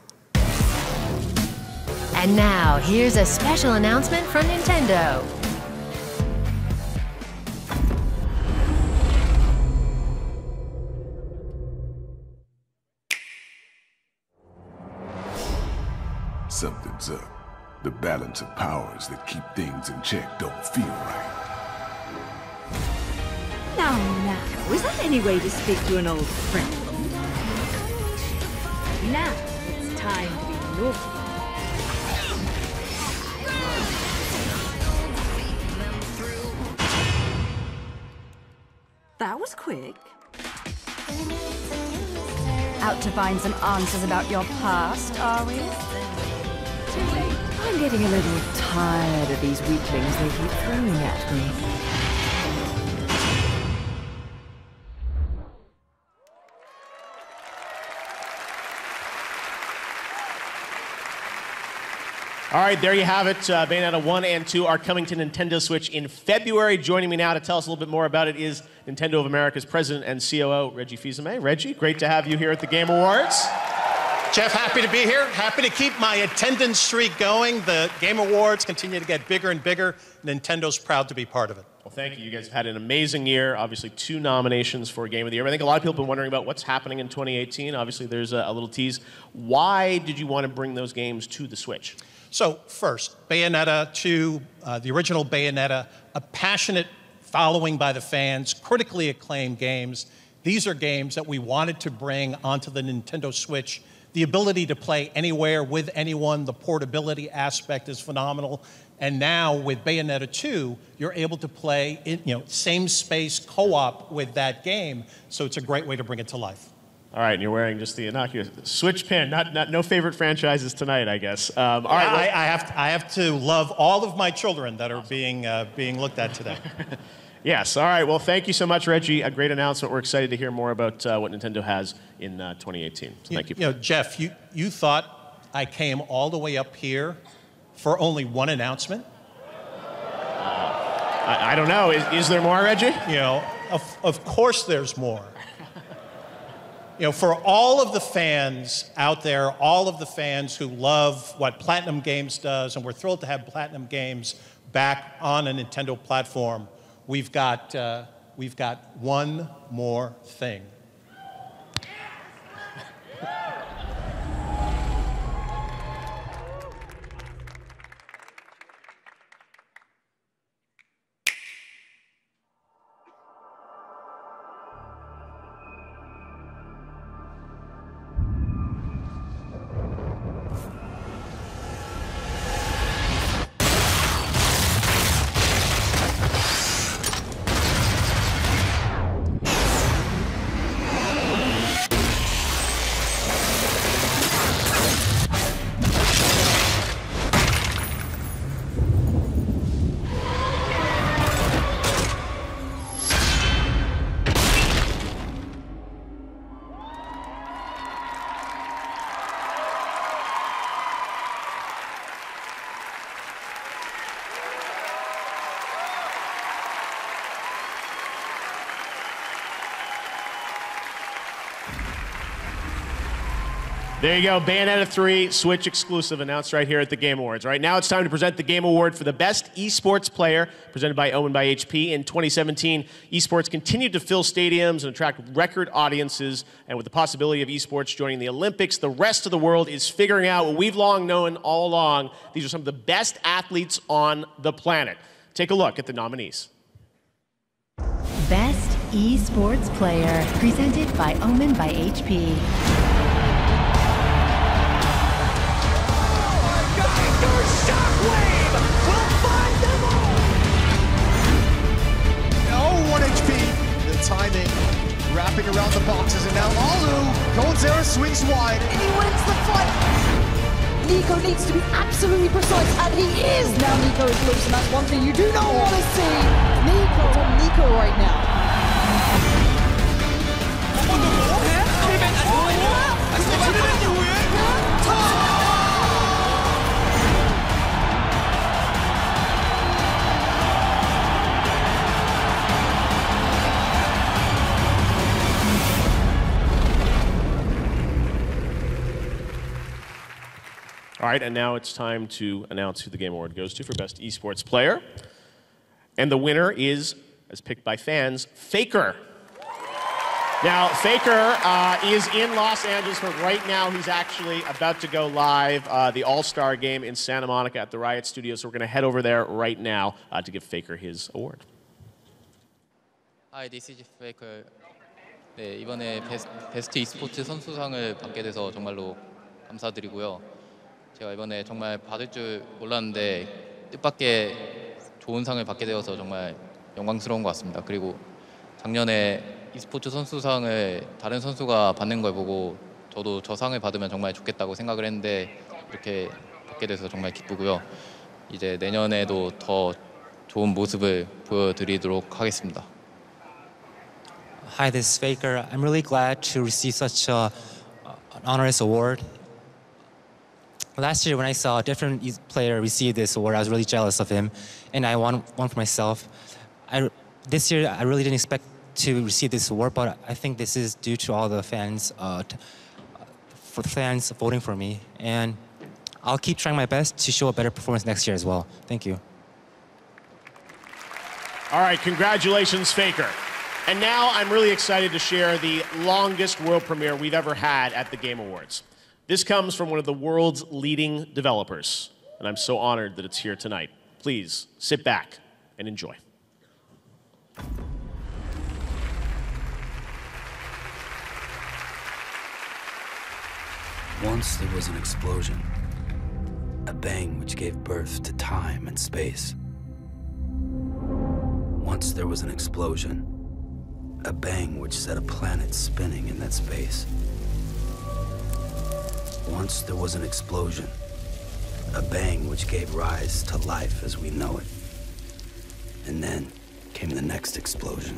Speaker 1: And now, here's a special announcement from Nintendo.
Speaker 8: Something's up. The balance of powers that keep things in check don't feel right.
Speaker 16: Now, is that any way to speak to an old friend? Now, it's time to be naughty. That was quick.
Speaker 17: Out to find some answers about your past, are we?
Speaker 16: I'm getting a little tired of these weaklings they keep throwing at me.
Speaker 4: All right, there you have it. Bayonetta 1 and 2 are coming to Nintendo Switch in February. Joining me now to tell us a little bit more about it is Nintendo of America's President and COO, Reggie Fils-Aimé. Reggie, great to have you here at the Game Awards.
Speaker 18: Jeff, happy to be here. Happy to keep my attendance streak going. The Game Awards continue to get bigger and bigger. Nintendo's proud to be part of it.
Speaker 4: Well, thank you. You guys have had an amazing year. Obviously, 2 nominations for Game of the Year. I think a lot of people have been wondering about what's happening in 2018. Obviously, there's a little tease. Why did you want to bring those games to the Switch?
Speaker 18: So first, Bayonetta 2, the original Bayonetta, a passionate following by the fans, critically acclaimed games. These are games that we wanted to bring onto the Nintendo Switch. The ability to play anywhere with anyone, the portability aspect is phenomenal. And now with Bayonetta 2, you're able to play in, same space co-op with that game. So it's a great way to bring it to life.
Speaker 4: All right, and you're wearing just the innocuous Switch pin. No favorite franchises tonight, I guess. All right,
Speaker 18: I have to love all of my children that are being looked at today.
Speaker 4: Yes. All right. Well, thank you so much, Reggie. A great announcement. We're excited to hear more about what Nintendo has in 2018. So thank you.
Speaker 18: Jeff, you thought I came all the way up here for only one announcement?
Speaker 4: I don't know. Is there more, Reggie?
Speaker 18: Of course there's more. For all of the fans out there, all of the fans who love what Platinum Games does, and we're thrilled to have Platinum Games back on a Nintendo platform, we've got one more thing.
Speaker 4: There you go, Bayonetta 3, Switch exclusive, announced right here at the Game Awards. All right, now it's time to present the Game Award for the Best Esports Player, presented by Owned by HP. In 2017, esports continued to fill stadiums and attract record audiences, and with the possibility of esports joining the Olympics, the rest of the world is figuring out what we've long known all along. These are some of the best athletes on the planet. Take a look at the nominees.
Speaker 1: Best Esports Player, presented by Omen by HP.
Speaker 19: Shockwave will find them all! Oh, 1 HP. The timing, wrapping around the boxes, and now Alu, Goldzera swings wide.
Speaker 20: And he wins the fight. Nico needs to be absolutely precise, and he is! Now Nico is loose, and that's one thing you do not want to see. Nico right now.
Speaker 4: All right, and now it's time to announce who the Game Award goes to for Best Esports Player. And the winner is, as picked by fans, Faker. Now, Faker is in Los Angeles, but right now he's actually about to go live, the All-Star game in Santa Monica at the Riot Studio. So we're going to head over there right now to give Faker his award.
Speaker 12: Hi, this is Faker. 네, 이번에 베스트 e스포츠 선수상을 받게 돼서 정말로 감사드리고요. 제가 이번에 정말 받을 줄 몰랐는데 뜻밖의 좋은 상을 받게 되어서 정말 영광스러운 것 같습니다. 그리고 작년에 e스포츠 선수상을 다른 선수가 받는 걸 보고 저도 저 상을 받으면 정말 좋겠다고 생각을 했는데 이렇게 받게 돼서 정말 기쁘고요. 이제 내년에도 더 좋은 모습을 보여드리도록 하겠습니다.
Speaker 21: Hi, this is Faker. I'm really glad to receive such an honorous award. Last year, when I saw a different player receive this award, I was really jealous of him, and I won one for myself. This year, I really didn't expect to receive this award, but I think this is due to all the fans, for the fans voting for me, and I'll keep trying my best to show a better performance next year as well. Thank you.
Speaker 4: All right, congratulations, Faker. And now I'm really excited to share the longest world premiere we've ever had at the Game Awards. This comes from one of the world's leading developers, and I'm so honored that it's here tonight. Please sit back and enjoy.
Speaker 22: Once there was an explosion, a bang which gave birth to time and space. Once there was an explosion, a bang which set a planet spinning in that space. Once there was an explosion, a bang which gave rise to life as we know it. And then came the next explosion.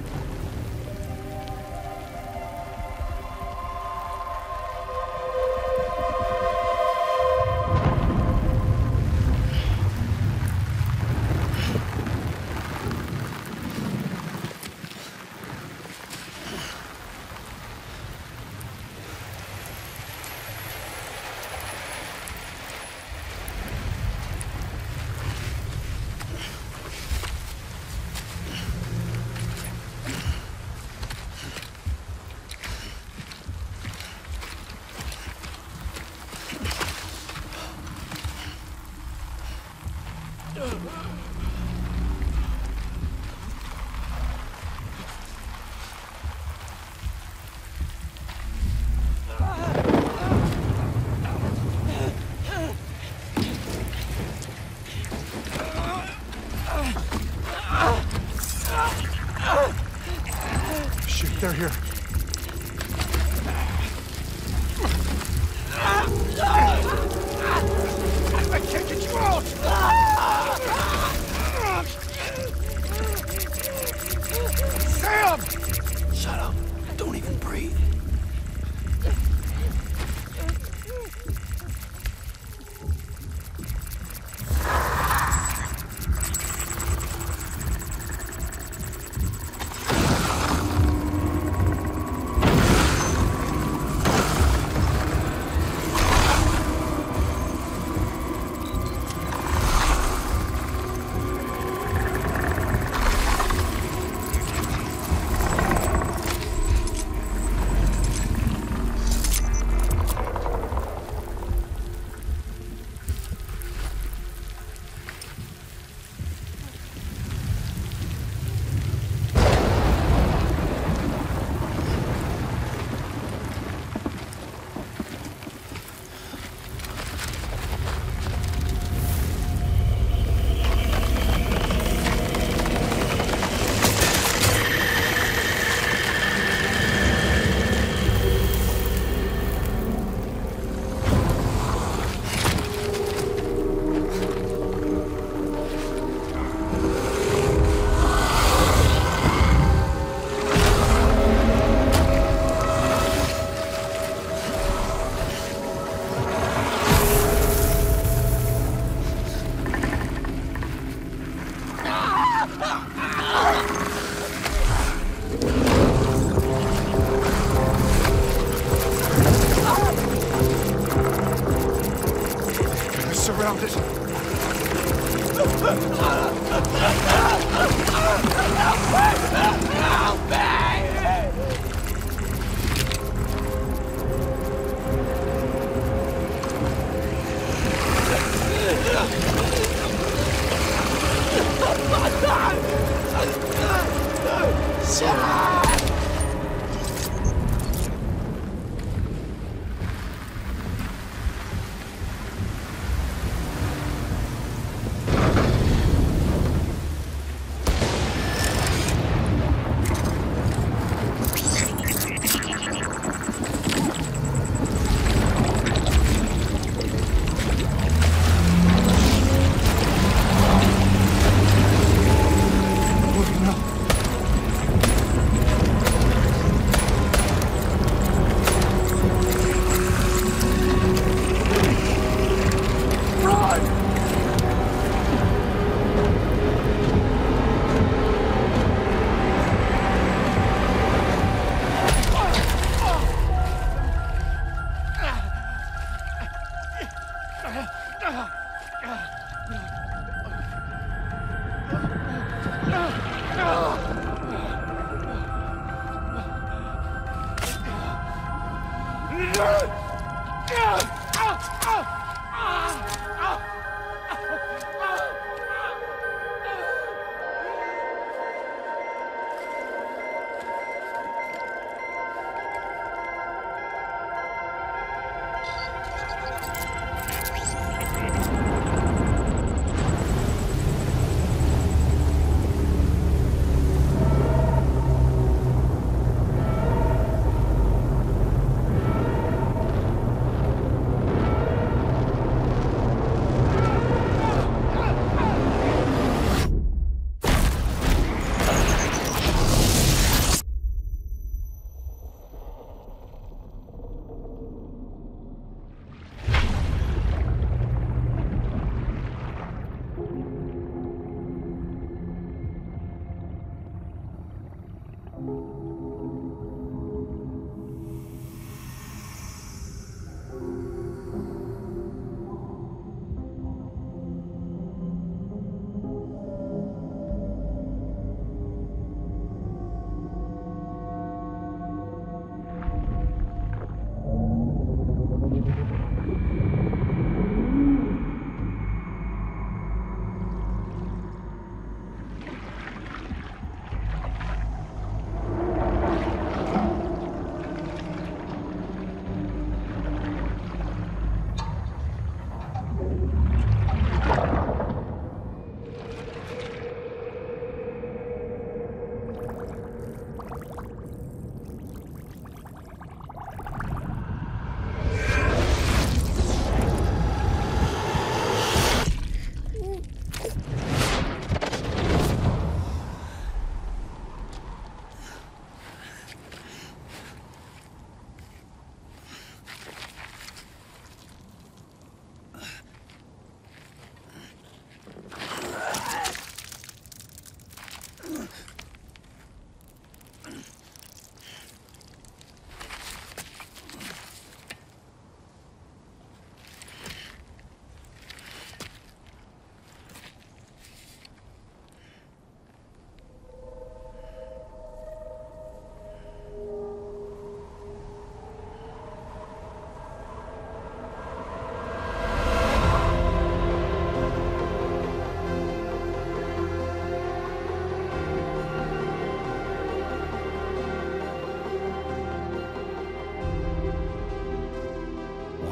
Speaker 19: Shoot, they're here. I can't get you out! Sam!
Speaker 22: Shut up. Don't even breathe.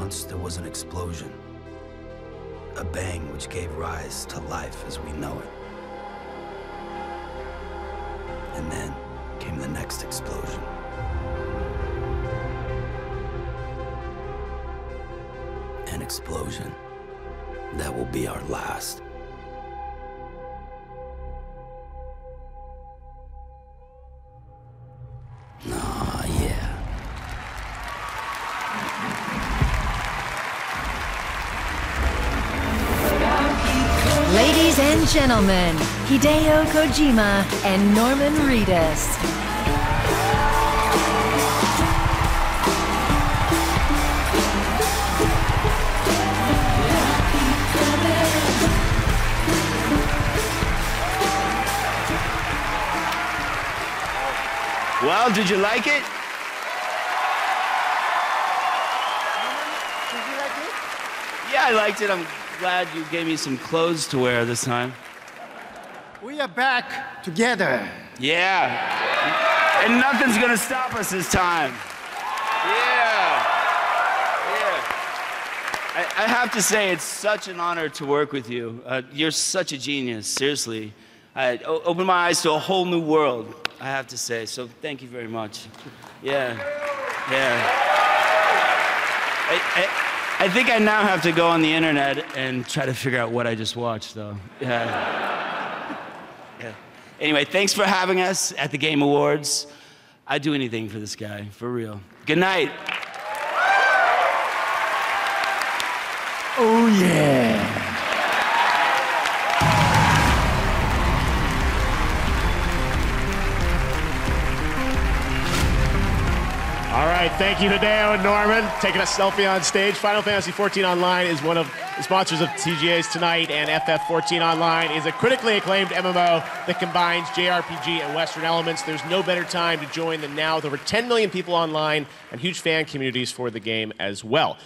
Speaker 22: Once there was an explosion. A bang which gave rise to life as we know it. And then came the next explosion. An explosion that will be our last.
Speaker 1: Ladies and gentlemen, Hideo Kojima and Norman Reedus.
Speaker 2: Well, did you like it?
Speaker 19: Did you like it?
Speaker 2: Yeah, I liked it. I'm glad you gave me some clothes to wear this time.
Speaker 19: We are back together.
Speaker 2: Yeah. And nothing's gonna stop us this time. Yeah. I have to say, it's such an honor to work with you. You're such a genius, seriously. I opened my eyes to a whole new world, I have to say, so thank you very much. Yeah. I think I now have to go on the internet and try to figure out what I just watched, though. Yeah. Anyway, thanks for having us at the Game Awards. I'd do anything for this guy, for real. Good night.
Speaker 19: Oh, yeah.
Speaker 4: All right, thank you, Hideo and Norman. Taking a selfie on stage. Final Fantasy XIV Online is one of the sponsors of TGA's tonight, and FF14 Online is a critically acclaimed MMO that combines JRPG and Western elements. There's no better time to join than now with over 10 million people online and huge fan communities for the game as well.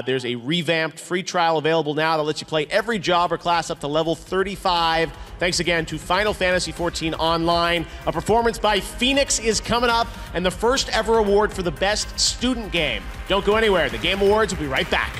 Speaker 4: There's a revamped free trial available now that lets you play every job or class up to level 35. Thanks again to Final Fantasy XIV Online. A performance by Phoenix is coming up, and the first ever award for the best student game. Don't go anywhere. The Game Awards will be right back.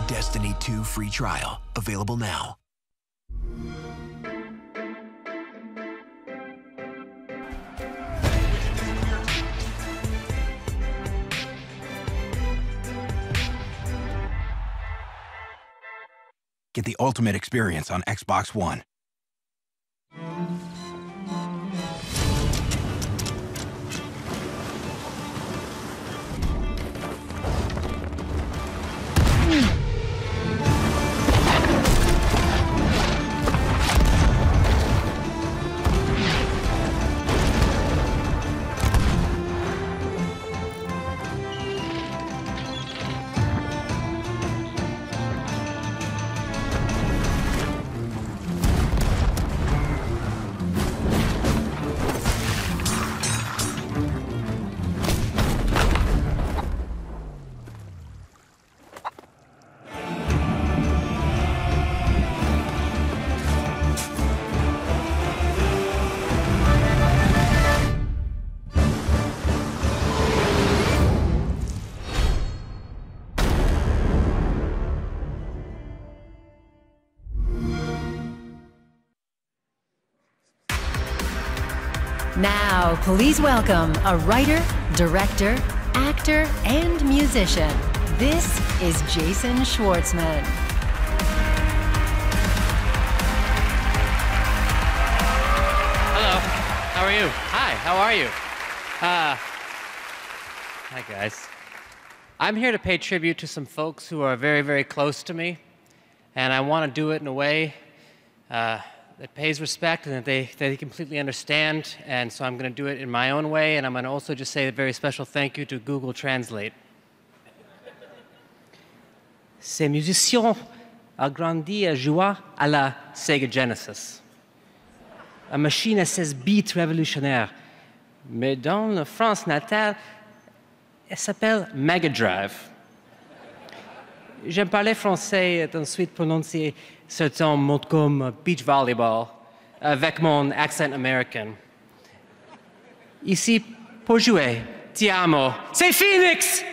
Speaker 3: Destiny 2 free trial, available now. Get the ultimate experience on Xbox One.
Speaker 1: Now, please welcome a writer, director, actor, and musician. This is Jason Schwartzman.
Speaker 5: Hello. How are you? Hi, how are you? Hi, guys. I'm here to pay tribute to some folks who are very, very close to me, and I want to do it in a way that pays respect and that they completely understand. And so I'm going to do it in my own way. And I'm going to also just say a very special thank you to Google Translate. Ces musiciens ont grandi à jouer à la Sega Genesis. Une machine à 16 bits révolutionnaire. Mais dans la France natale, elle s'appelle Mega Drive. J'aime parler français et ensuite prononcer certains mots comme beach volleyball avec mon accent américain. Ici, pour jouer, ti amo, c'est Phoenix!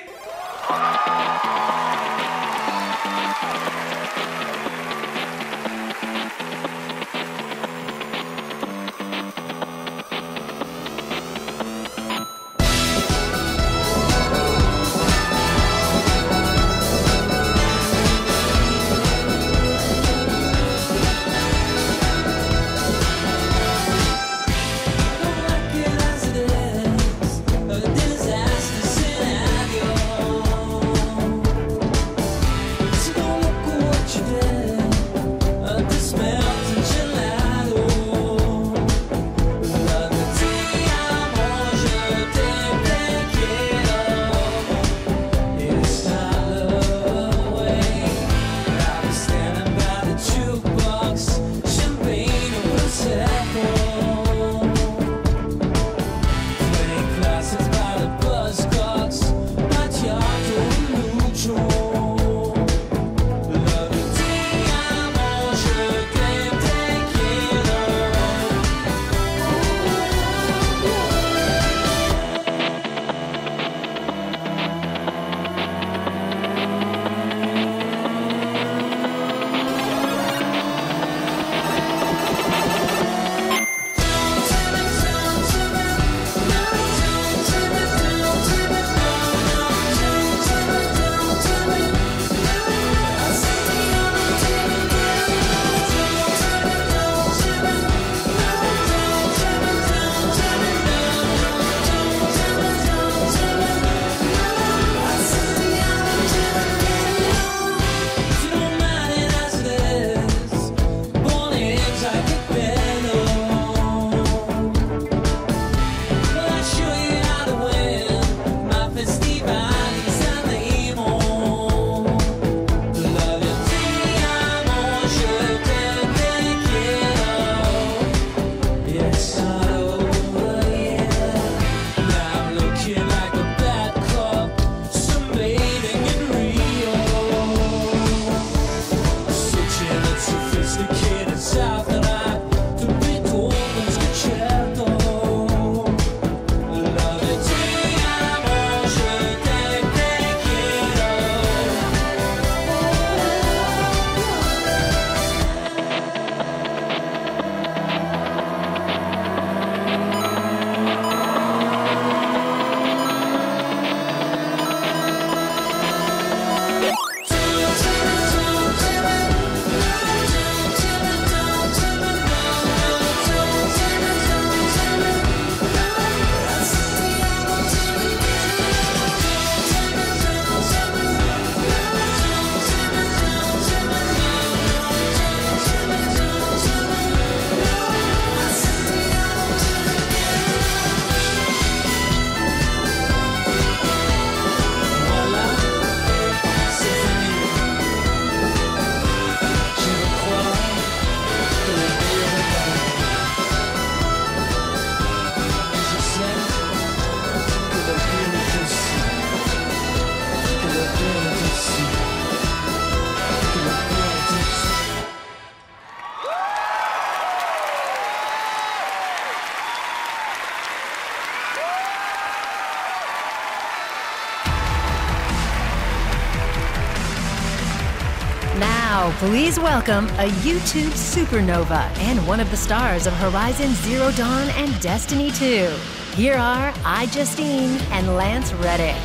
Speaker 1: Now, please welcome a YouTube supernova and one of the stars of Horizon Zero Dawn and Destiny 2. Here are Justine and Lance Reddick.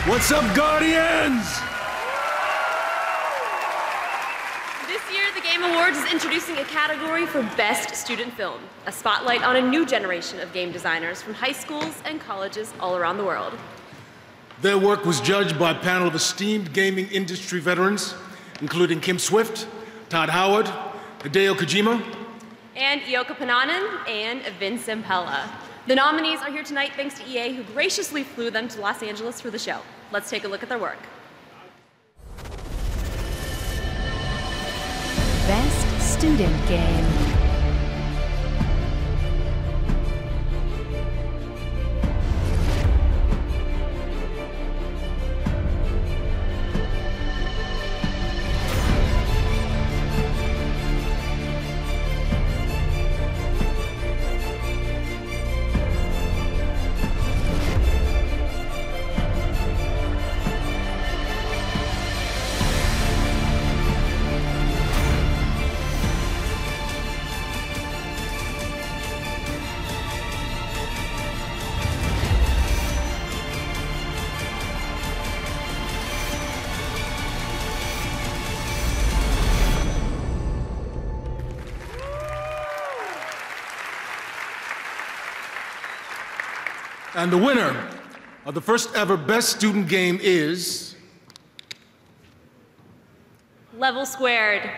Speaker 6: What's up, Guardians?
Speaker 7: This year, the Game Awards is introducing a category for Best Student Film, a spotlight on a new generation of game designers from high schools and colleges all around the world.
Speaker 6: Their work was judged by a panel of esteemed gaming industry veterans, including Kim Swift, Todd Howard, Hideo Kojima,
Speaker 7: and Yoko Pananen and Vince Impella. The nominees are here tonight thanks to EA, who graciously flew them to Los Angeles for the show. Let's take a look at their work.
Speaker 1: Best Student Game.
Speaker 6: And the winner of the first ever Best Student Game is...
Speaker 7: Level Squared.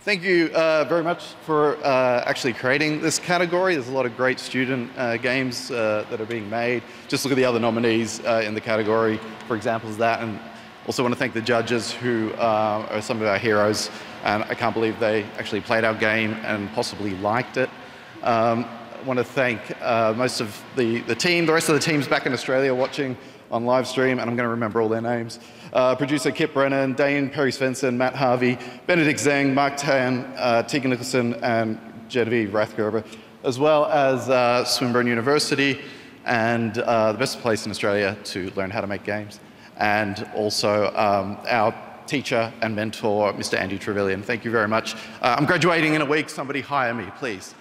Speaker 9: Thank you very much for actually creating this category. There's a lot of great student games that are being made. Just look at the other nominees in the category for examples of that. And also want to thank the judges who are some of our heroes. And I can't believe they actually played our game and possibly liked it. I want to thank most of the team, the rest of the teams back in Australia watching on live stream, and I'm going to remember all their names. Producer Kip Brennan, Dane Perry Svensson, Matt Harvey, Benedict Zhang, Mark Tan, Tegan Nicholson, and Genevieve Rathgerber, as well as Swinburne University and the best place in Australia to learn how to make games. And also our teacher and mentor, Mr. Andy Trevelyan. Thank you very much. I'm graduating in a week. Somebody hire me, please.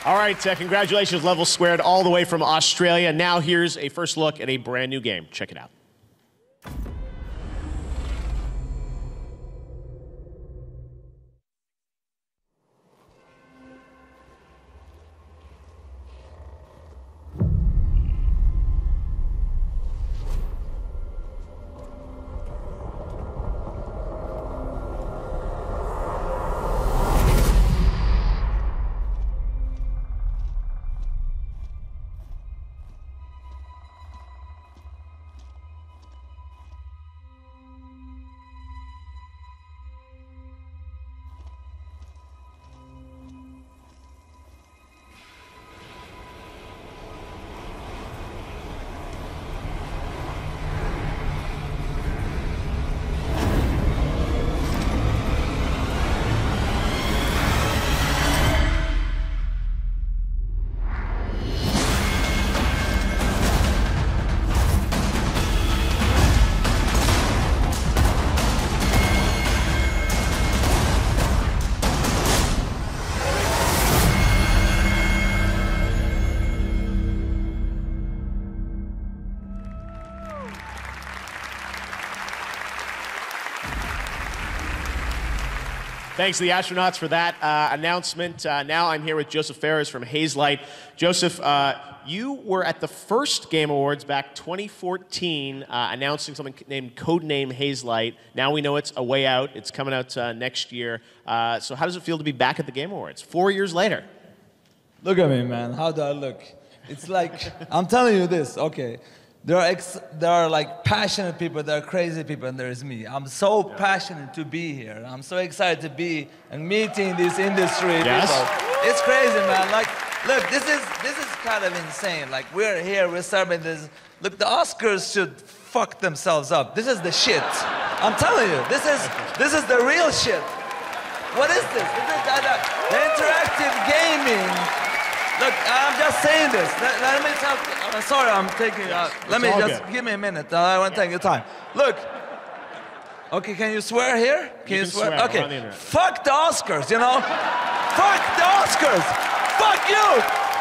Speaker 4: All right, congratulations, Level Squared, all the way from Australia. Now here's a first look at a brand new game. Check it out. Thanks to the astronauts for that announcement. Now I'm here with Joseph Ferris from Hazelight. Joseph, you were at the first Game Awards back 2014 announcing something named Codename Hazelight. Now we know it's a way out. It's coming out next year. So how does it feel to be back at the Game Awards 4 years later?
Speaker 11: Look at me, man. How do I look? It's like, I'm telling you this, okay. There are like passionate people, there are crazy people, and there is me. I'm so passionate to be here. I'm so excited to be and meeting these industry people. It's crazy, man. Like, look, this is kind of insane. Like, we're here, we're serving this. Look, the Oscars should fuck themselves up. This is the shit. I'm telling you, this is the real shit. What is this? The interactive gaming. Look, I'm just saying this. Let me tell. Sorry, I'm taking. Let me just give me a minute. I want to take your time. Look. Okay, can you swear here? Can you swear? Okay. Fuck the Oscars, you know? Fuck the Oscars! Fuck you!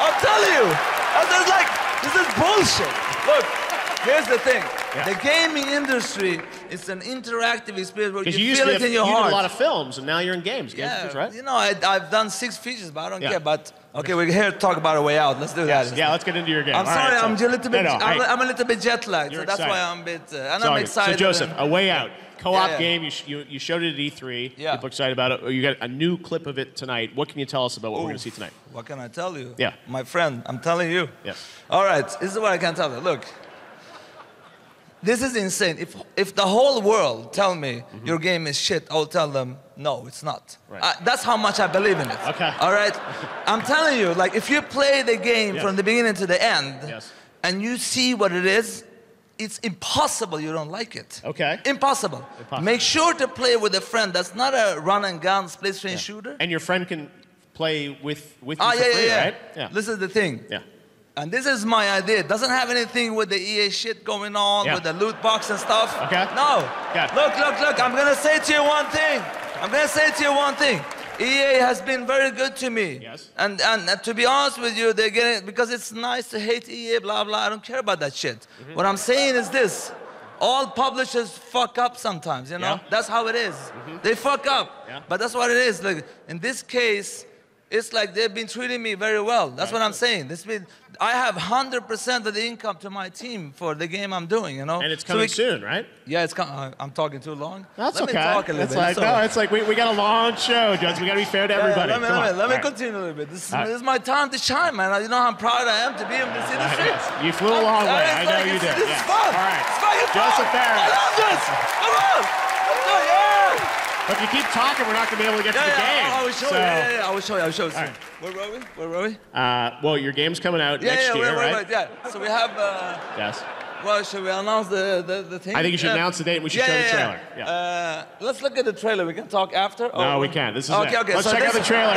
Speaker 11: I'm telling you! This is bullshit. Look, here's the thing. The gaming industry is an interactive experience where you feel it in your heart.
Speaker 4: You did a lot of films, and now you're in games. Games, right?
Speaker 11: You know, I've done 6 features, but I don't care. But okay, we're here to talk about A Way Out. Let's do that.
Speaker 4: Yeah, let's get into your game.
Speaker 11: I'm sorry, I'm a little bit. I'm a little bit jet lagged,
Speaker 4: so
Speaker 11: that's why I'm a bit. And I'm excited.
Speaker 4: So Joseph, A Way Out. Co-op game, you showed it at E3.
Speaker 11: Yeah.
Speaker 4: People are excited about it. You got a new clip of it tonight. What can you tell us about what we're going to see tonight?
Speaker 11: What can I tell you?
Speaker 4: Yeah.
Speaker 11: My friend, I'm telling you.
Speaker 4: Yes.
Speaker 11: All right, this is what I can tell you. Look, this is insane. If the whole world tell me your game is shit, I'll tell them, no, it's not.
Speaker 4: Right.
Speaker 11: That's how much I believe in it.
Speaker 4: Okay.
Speaker 11: All right? I'm telling you, like, if you play the game from the beginning to the end, and you see what it is, it's impossible you don't like it.
Speaker 4: Okay.
Speaker 11: Impossible. Make sure to play with a friend. That's not a run and gun split screen shooter.
Speaker 4: And your friend can play with you for free, right? Yeah.
Speaker 11: This is the thing.
Speaker 4: Yeah.
Speaker 11: And this is my idea. It doesn't have anything with the EA shit going on, with the loot box and stuff.
Speaker 4: Okay.
Speaker 11: No. Look. I'm going to say to you one thing. EA has been very good to me.
Speaker 4: Yes.
Speaker 11: And to be honest with you, they're getting, because it's nice to hate EA, blah, blah. I don't care about that shit. What I'm saying is this. All publishers fuck up sometimes, you know? That's how it is. They fuck up. But that's what it is. Like, in this case, it's like they've been treating me very well. That's what I'm saying. I have 100% of the income to my team for the game I'm doing, you know?
Speaker 4: And it's coming soon, right?
Speaker 11: Yeah, it's coming. I'm talking too long.
Speaker 4: That's
Speaker 11: Let
Speaker 4: okay.
Speaker 11: me talk a little bit.
Speaker 4: It's like we got a long show, Judge. We got to be fair to everybody.
Speaker 11: Let me continue a little bit. This is my time to shine, man. You know how proud I am to be in this industry?
Speaker 4: You flew a long way. I know you did.
Speaker 11: This is fun.
Speaker 4: All right.
Speaker 11: It's fucking fun.
Speaker 4: Joseph Ferris.
Speaker 11: I love this. Come on. Yeah.
Speaker 4: But if you keep talking, we're not going to be able to get to the game.
Speaker 11: I will show you. I will show you.
Speaker 4: All right.
Speaker 11: Where were we?
Speaker 4: Well, your game's coming out next year, right?
Speaker 11: Yeah. So we have.
Speaker 4: Yes.
Speaker 11: Well, should we announce the thing?
Speaker 4: I think you should announce the date and we should show the trailer.
Speaker 11: Yeah. Let's look at the trailer. We can talk after.
Speaker 4: No, we can't. This is
Speaker 11: okay.
Speaker 4: Let's check out the trailer.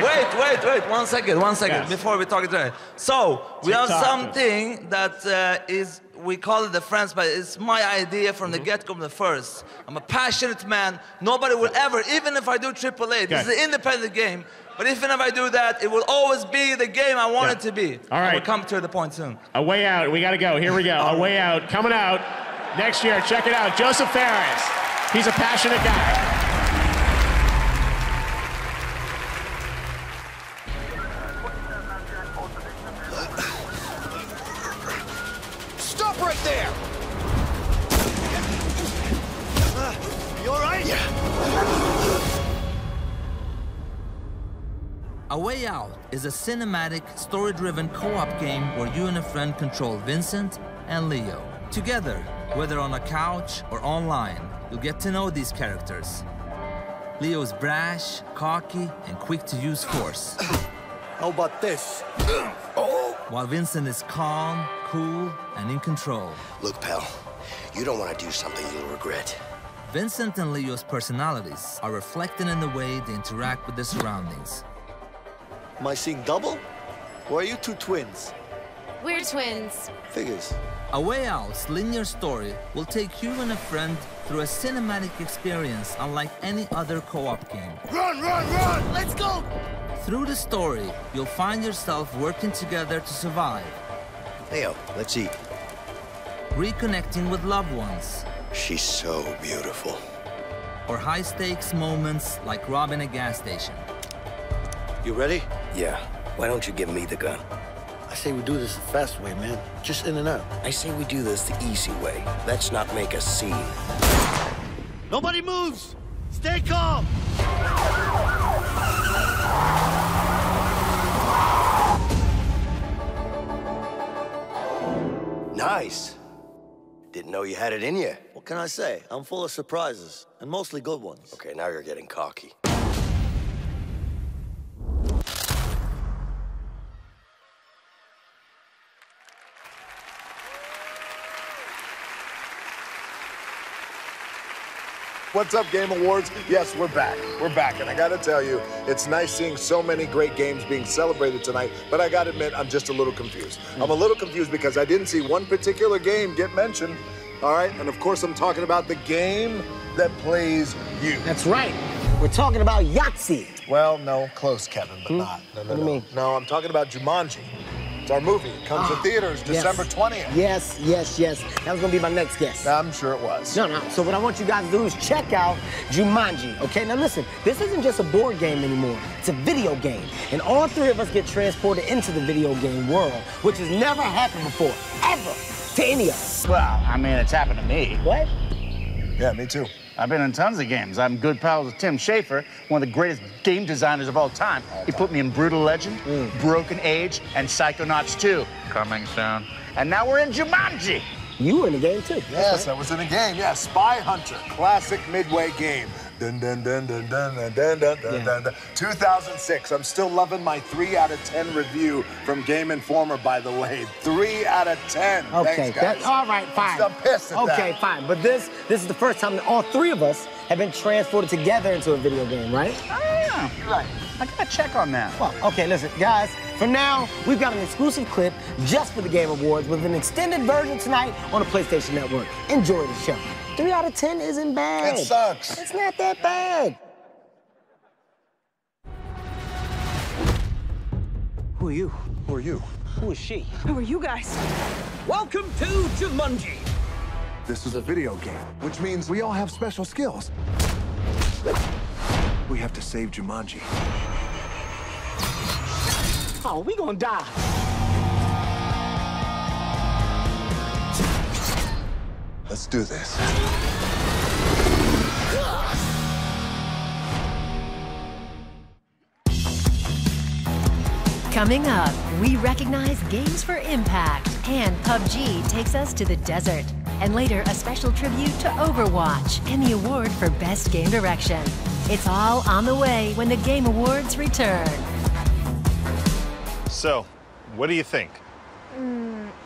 Speaker 11: Wait. 1 second.
Speaker 4: Yes.
Speaker 11: Before we talk the trailer. So we have something that is. We call it the Friends, but it's my idea from the get-go, from the first. I'm a passionate man. Nobody will ever, even if I do AAA, this is an independent game, but even if I do that, it will always be the game I want it to be.
Speaker 4: All right.
Speaker 11: We'll come to the point soon.
Speaker 4: A Way Out. We got to go. Here we go. A Way Out. Coming out next year. Check it out. Joseph Ferris. He's a passionate guy.
Speaker 19: Right there! You alright? Yeah.
Speaker 10: A Way Out is a cinematic, story-driven co-op game where you and a friend control Vincent and Leo. Together, whether on a couch or online, you'll get to know these characters. Leo is brash, cocky, and quick to use force.
Speaker 19: How about this?
Speaker 10: While Vincent is calm, cool, and in control.
Speaker 13: Look, pal, you don't want to do something you'll regret.
Speaker 10: Vincent and Leo's personalities are reflected in the way they interact with their surroundings.
Speaker 19: Am I seeing double? Or are you two twins?
Speaker 15: We're twins.
Speaker 19: Figures.
Speaker 10: A Way Out's linear story will take you and a friend through a cinematic experience unlike any other co-op game.
Speaker 19: Run! Let's go!
Speaker 10: Through the story, you'll find yourself working together to survive.
Speaker 13: Leo, let's eat.
Speaker 10: Reconnecting with loved ones.
Speaker 13: She's so beautiful.
Speaker 10: Or high-stakes moments like robbing a gas station.
Speaker 13: You ready? Yeah. Why don't you give me the gun?
Speaker 19: I say we do this the fast way, man. Just in and out.
Speaker 13: I say we do this the easy way. Let's not make a scene.
Speaker 19: Nobody moves! Stay calm!
Speaker 13: Nice. Didn't know you had it in you.
Speaker 19: What can I say? I'm full of surprises, and mostly good ones.
Speaker 13: Okay, now you're getting cocky.
Speaker 8: What's up, Game Awards? Yes, we're back. We're back, and I gotta tell you, it's nice seeing so many great games being celebrated tonight, but I gotta admit, I'm just a little confused. I'm a little confused because I didn't see one particular game get mentioned, all right? And of course, I'm talking about the game that plays you.
Speaker 14: That's right. We're talking about Yahtzee.
Speaker 8: Well, no, close, Kevin, but not. No,
Speaker 14: What do you mean?
Speaker 8: No, I'm talking about Jumanji. It's our movie. It comes to theaters December 20th.
Speaker 14: Yes, yes, yes. That was gonna be my next guess.
Speaker 8: I'm sure it was.
Speaker 14: No. So what I want you guys to do is check out Jumanji, okay? Now listen, this isn't just a board game anymore. It's a video game. And all three of us get transported into the video game world, which has never happened before, ever, to any of us.
Speaker 23: Well, I mean, it's happened to me.
Speaker 14: What?
Speaker 8: Yeah, me too.
Speaker 23: I've been in tons of games. I'm good pals with Tim Schafer, one of the greatest game designers of all time. He put me in Brutal Legend, Broken Age, and Psychonauts 2. Coming soon. And now we're in Jumanji.
Speaker 14: You were in the game too.
Speaker 8: Yes, I was in a game. Yeah, Spy Hunter, classic Midway game. Dun, dun, dun, dun, dun, dun, dun, dun, dun, dun, dun. 2006. I'm still loving my 3 out of 10 review from Game Informer, by the way. 3 out of 10.
Speaker 14: Okay,
Speaker 8: Thanks, guys.
Speaker 14: all right, fine.
Speaker 8: I'm pissed at that.
Speaker 14: Okay, fine. But this is the first time that all three of us have been transported together into a video game, right?
Speaker 23: Oh, yeah. You're right. I gotta check on that.
Speaker 14: Well, okay, listen, guys, for now, we've got an exclusive clip just for the Game Awards with an extended version tonight on the PlayStation Network. Enjoy the show. 3 out of 10 isn't bad.
Speaker 8: It sucks.
Speaker 14: It's not that bad.
Speaker 24: Who are you?
Speaker 8: Who are you?
Speaker 24: Who is she?
Speaker 17: Who are you guys?
Speaker 24: Welcome to Jumanji.
Speaker 8: This is a video game, which means we all have special skills. We have to save Jumanji.
Speaker 14: Oh, we gonna die.
Speaker 8: Let's do this.
Speaker 1: Coming up, we recognize Games for Impact, and PubG takes us to the desert. And later, a special tribute to Overwatch and the award for Best Game Direction. It's all on the way when the Game Awards return.
Speaker 25: So, what do you think?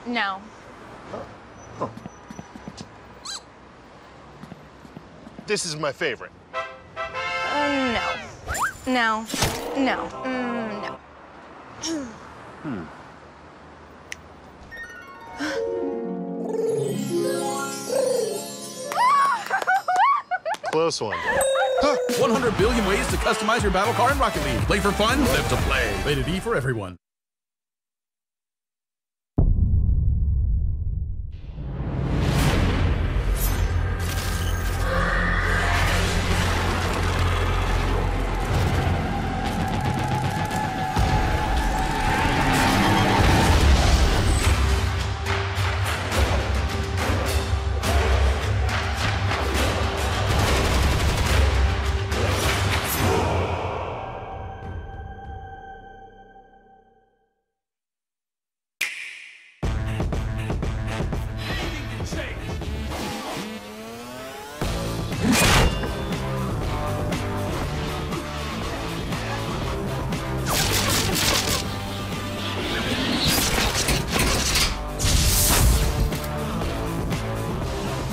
Speaker 26: No.
Speaker 25: This is my favorite.
Speaker 26: No. No. No. No.
Speaker 25: Close one.
Speaker 27: 100 billion ways to customize your battle car in Rocket League. Play for fun, live to play. Rated E for everyone.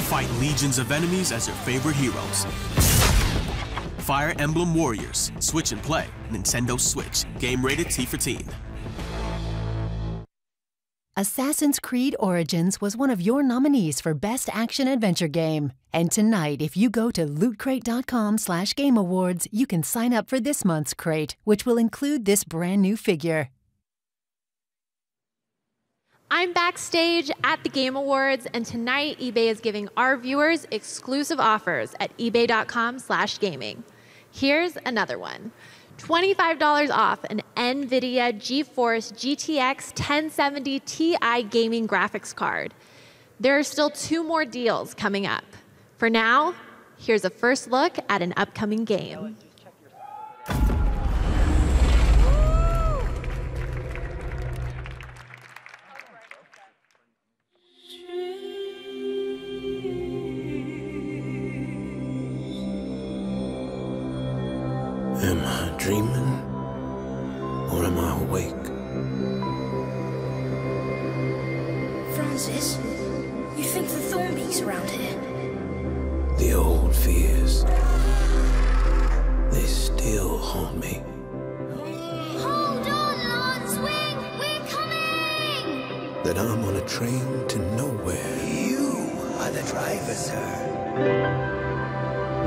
Speaker 28: Fight legions of enemies as your favorite heroes. Fire Emblem Warriors, Switch and Play, Nintendo Switch, game rated T for teen.
Speaker 1: Assassin's Creed Origins was one of your nominees for Best Action Adventure Game. And tonight, if you go to lootcrate.com/Game Awards, you can sign up for this month's crate, which will include this brand new figure.
Speaker 15: I'm backstage at the Game Awards, and tonight eBay is giving our viewers exclusive offers at ebay.com/gaming. Here's another one. $25 off an NVIDIA GeForce GTX 1070 Ti gaming graphics card. There are still 2 more deals coming up. For now, here's a first look at an upcoming game.
Speaker 22: Am I dreaming, or am I awake?
Speaker 29: Francis, you think the Thornbeak's around here?
Speaker 22: The old fears, they still haunt me.
Speaker 2: Hold on, Lance Wing! We're coming!
Speaker 22: That I'm on a train to nowhere.
Speaker 13: You are the driver, sir.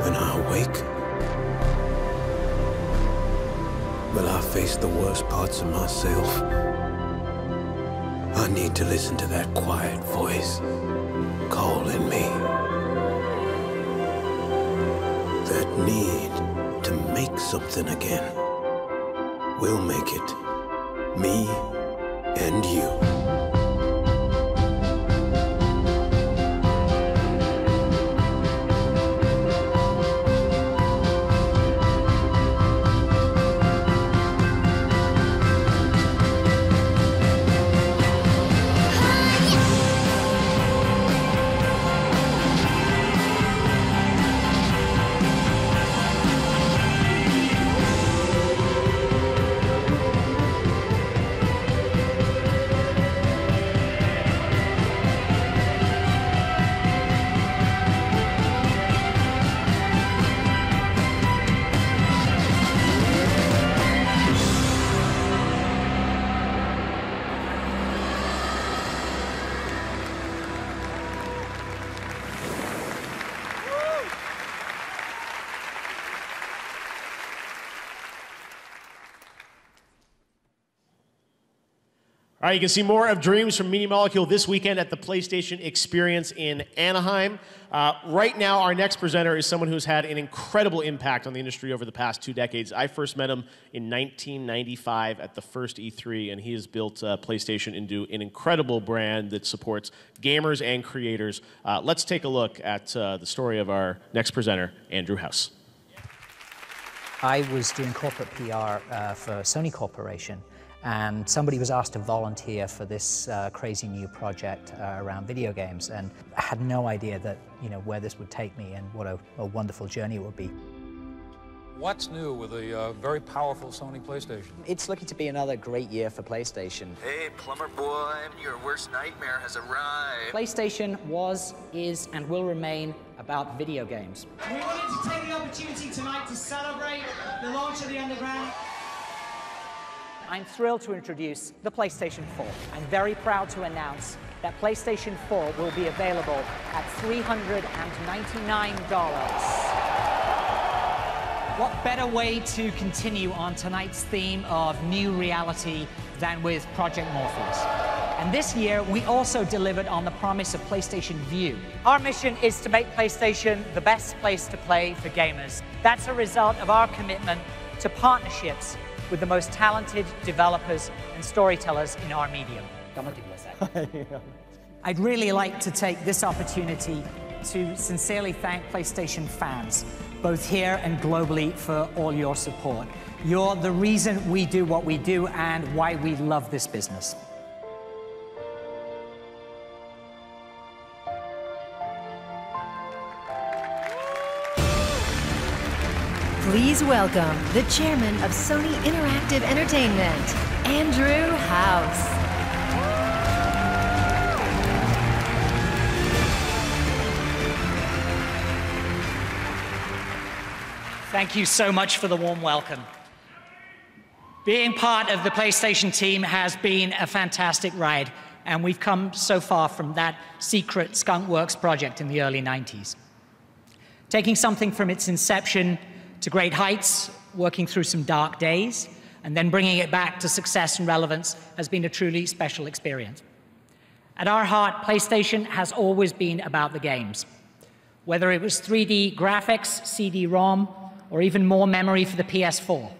Speaker 22: When I awake, will I face the worst parts of myself? I need to listen to that quiet voice calling me. That need to make something again. We'll make it. Me and you.
Speaker 4: All right, you can see more of Dreams from Media Molecule this weekend at the PlayStation Experience in Anaheim. Right now, our next presenter is someone who's had an incredible impact on the industry over the past 2 decades. I first met him in 1995 at the first E3, and he has built PlayStation into an incredible brand that supports gamers and creators. Let's take a look at the story of our next presenter, Andrew House.
Speaker 3: I was doing corporate PR for Sony Corporation, and somebody was asked to volunteer for this crazy new project around video games, and I had no idea that, where this would take me and what a wonderful journey it would be.
Speaker 5: What's new with a very powerful Sony PlayStation?
Speaker 3: It's looking to be another great year for PlayStation.
Speaker 12: Hey, plumber boy, your worst nightmare has arrived.
Speaker 3: PlayStation was, is, and will remain about video games.
Speaker 16: We wanted to take the opportunity tonight to celebrate the launch of the Underground.
Speaker 3: I'm thrilled to introduce the PlayStation 4. I'm very proud to announce that PlayStation 4 will be available at $399.
Speaker 16: What better way to continue on tonight's theme of new reality than with Project Morpheus?
Speaker 3: And this year, we also delivered on the promise of PlayStation Vue. Our mission is to make PlayStation the best place to play for gamers. That's a result of our commitment to partnerships with the most talented developers and storytellers in our medium. I'd really like to take this opportunity to sincerely thank PlayStation fans, both here and globally, for all your support. You're the reason we do what we do and why we love this business.
Speaker 1: Please welcome the chairman of Sony Interactive Entertainment, Andrew House.
Speaker 16: Thank you so much for the warm welcome. Being part of the PlayStation team has been a fantastic ride, and we've come so far from that secret Skunkworks project in the early 90s. Taking something from its inception to great heights, working through some dark days, and then bringing it back to success and relevance has been a truly special experience. At our heart, PlayStation has always been about the games. Whether it was 3D graphics, CD-ROM, or even more memory for the PS4,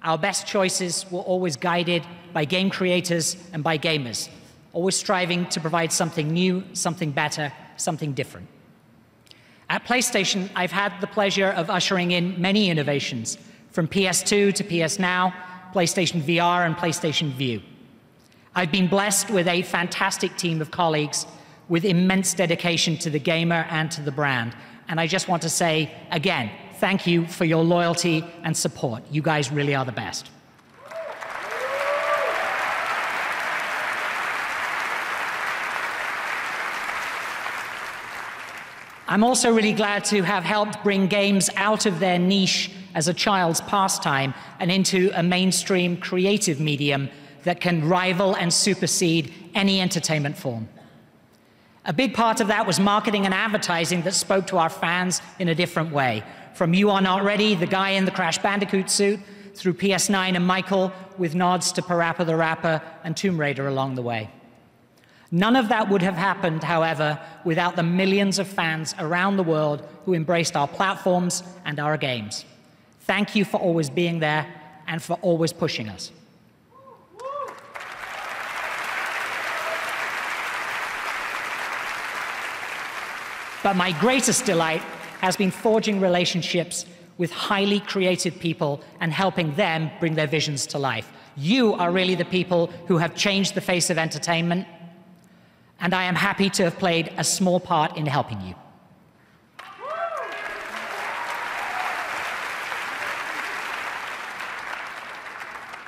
Speaker 16: our best choices were always guided by game creators and by gamers, always striving to provide something new, something better, something different. At PlayStation, I've had the pleasure of ushering in many innovations, from PS2 to PS Now, PlayStation VR, and PlayStation Vue. I've been blessed with a fantastic team of colleagues with immense dedication to the gamer and to the brand. And I just want to say, again, thank you for your loyalty and support. You guys really are the best. I'm also really glad to have helped bring games out of their niche as a child's pastime and into a mainstream creative medium that can rival and supersede any entertainment form. A big part of that was marketing and advertising that spoke to our fans in a different way. From You Are Not Ready, the guy in the Crash Bandicoot suit, through PS9 and Michael, with nods to Parappa the Rapper and Tomb Raider along the way. None of that would have happened, however, without the millions of fans around the world who embraced our platforms and our games. Thank you for always being there and for always pushing us. But my greatest delight has been forging relationships with highly creative people and helping them bring their visions to life. You are really the people who have changed the face of entertainment, and I am happy to have played a small part in helping you.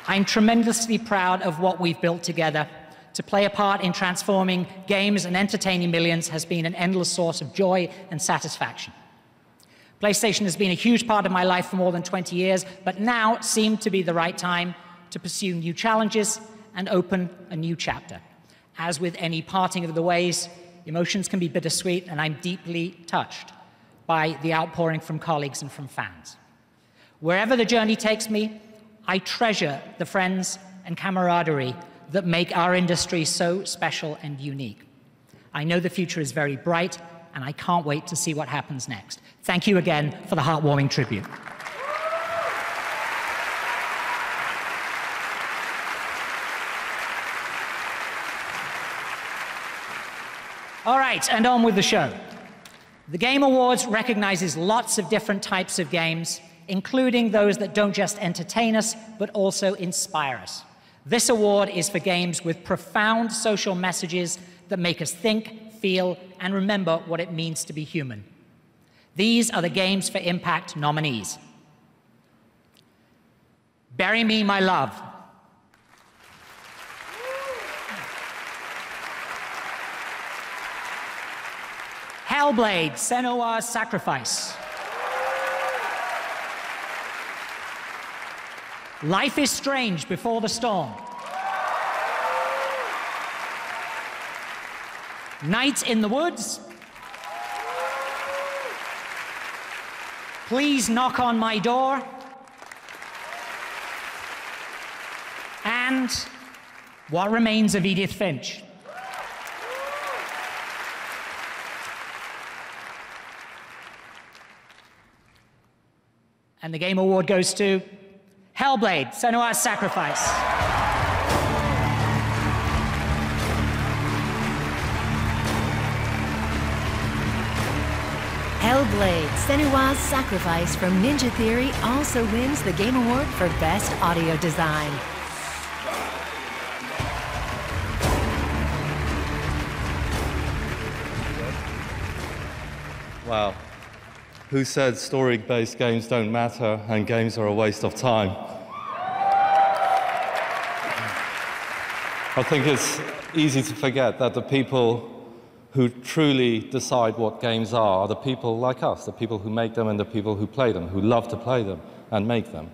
Speaker 16: I'm tremendously proud of what we've built together. To play a part in transforming games and entertaining millions has been an endless source of joy and satisfaction. PlayStation has been a huge part of my life for more than 20 years, but now seemed to be the right time to pursue new challenges and open a new chapter. As with any parting of the ways, emotions can be bittersweet, and I'm deeply touched by the outpouring from colleagues and from fans. Wherever the journey takes me, I treasure the friends and camaraderie that make our industry so special and unique. I know the future is very bright, and I can't wait to see what happens next. Thank you again for the heartwarming tribute. All right, and on with the show. The Game Awards recognizes lots of different types of games, including those that don't just entertain us, but also inspire us. This award is for games with profound social messages that make us think, feel, and remember what it means to be human. These are the Games for Impact nominees. Bury Me, My Love. Hellblade: Senua's Sacrifice. Life is Strange Before the Storm. Night in the Woods. Please Knock on My Door. And What Remains of Edith Finch. And the Game Award goes to Hellblade: Senua's Sacrifice.
Speaker 1: Hellblade: Senua's Sacrifice from Ninja Theory also wins the Game Award for Best Audio Design.
Speaker 6: Wow. Who said story-based games don't matter and games are a waste of time? I think it's easy to forget that the people who truly decide what games are the people like us, the people who make them and the people who play them, who love to play them and make them.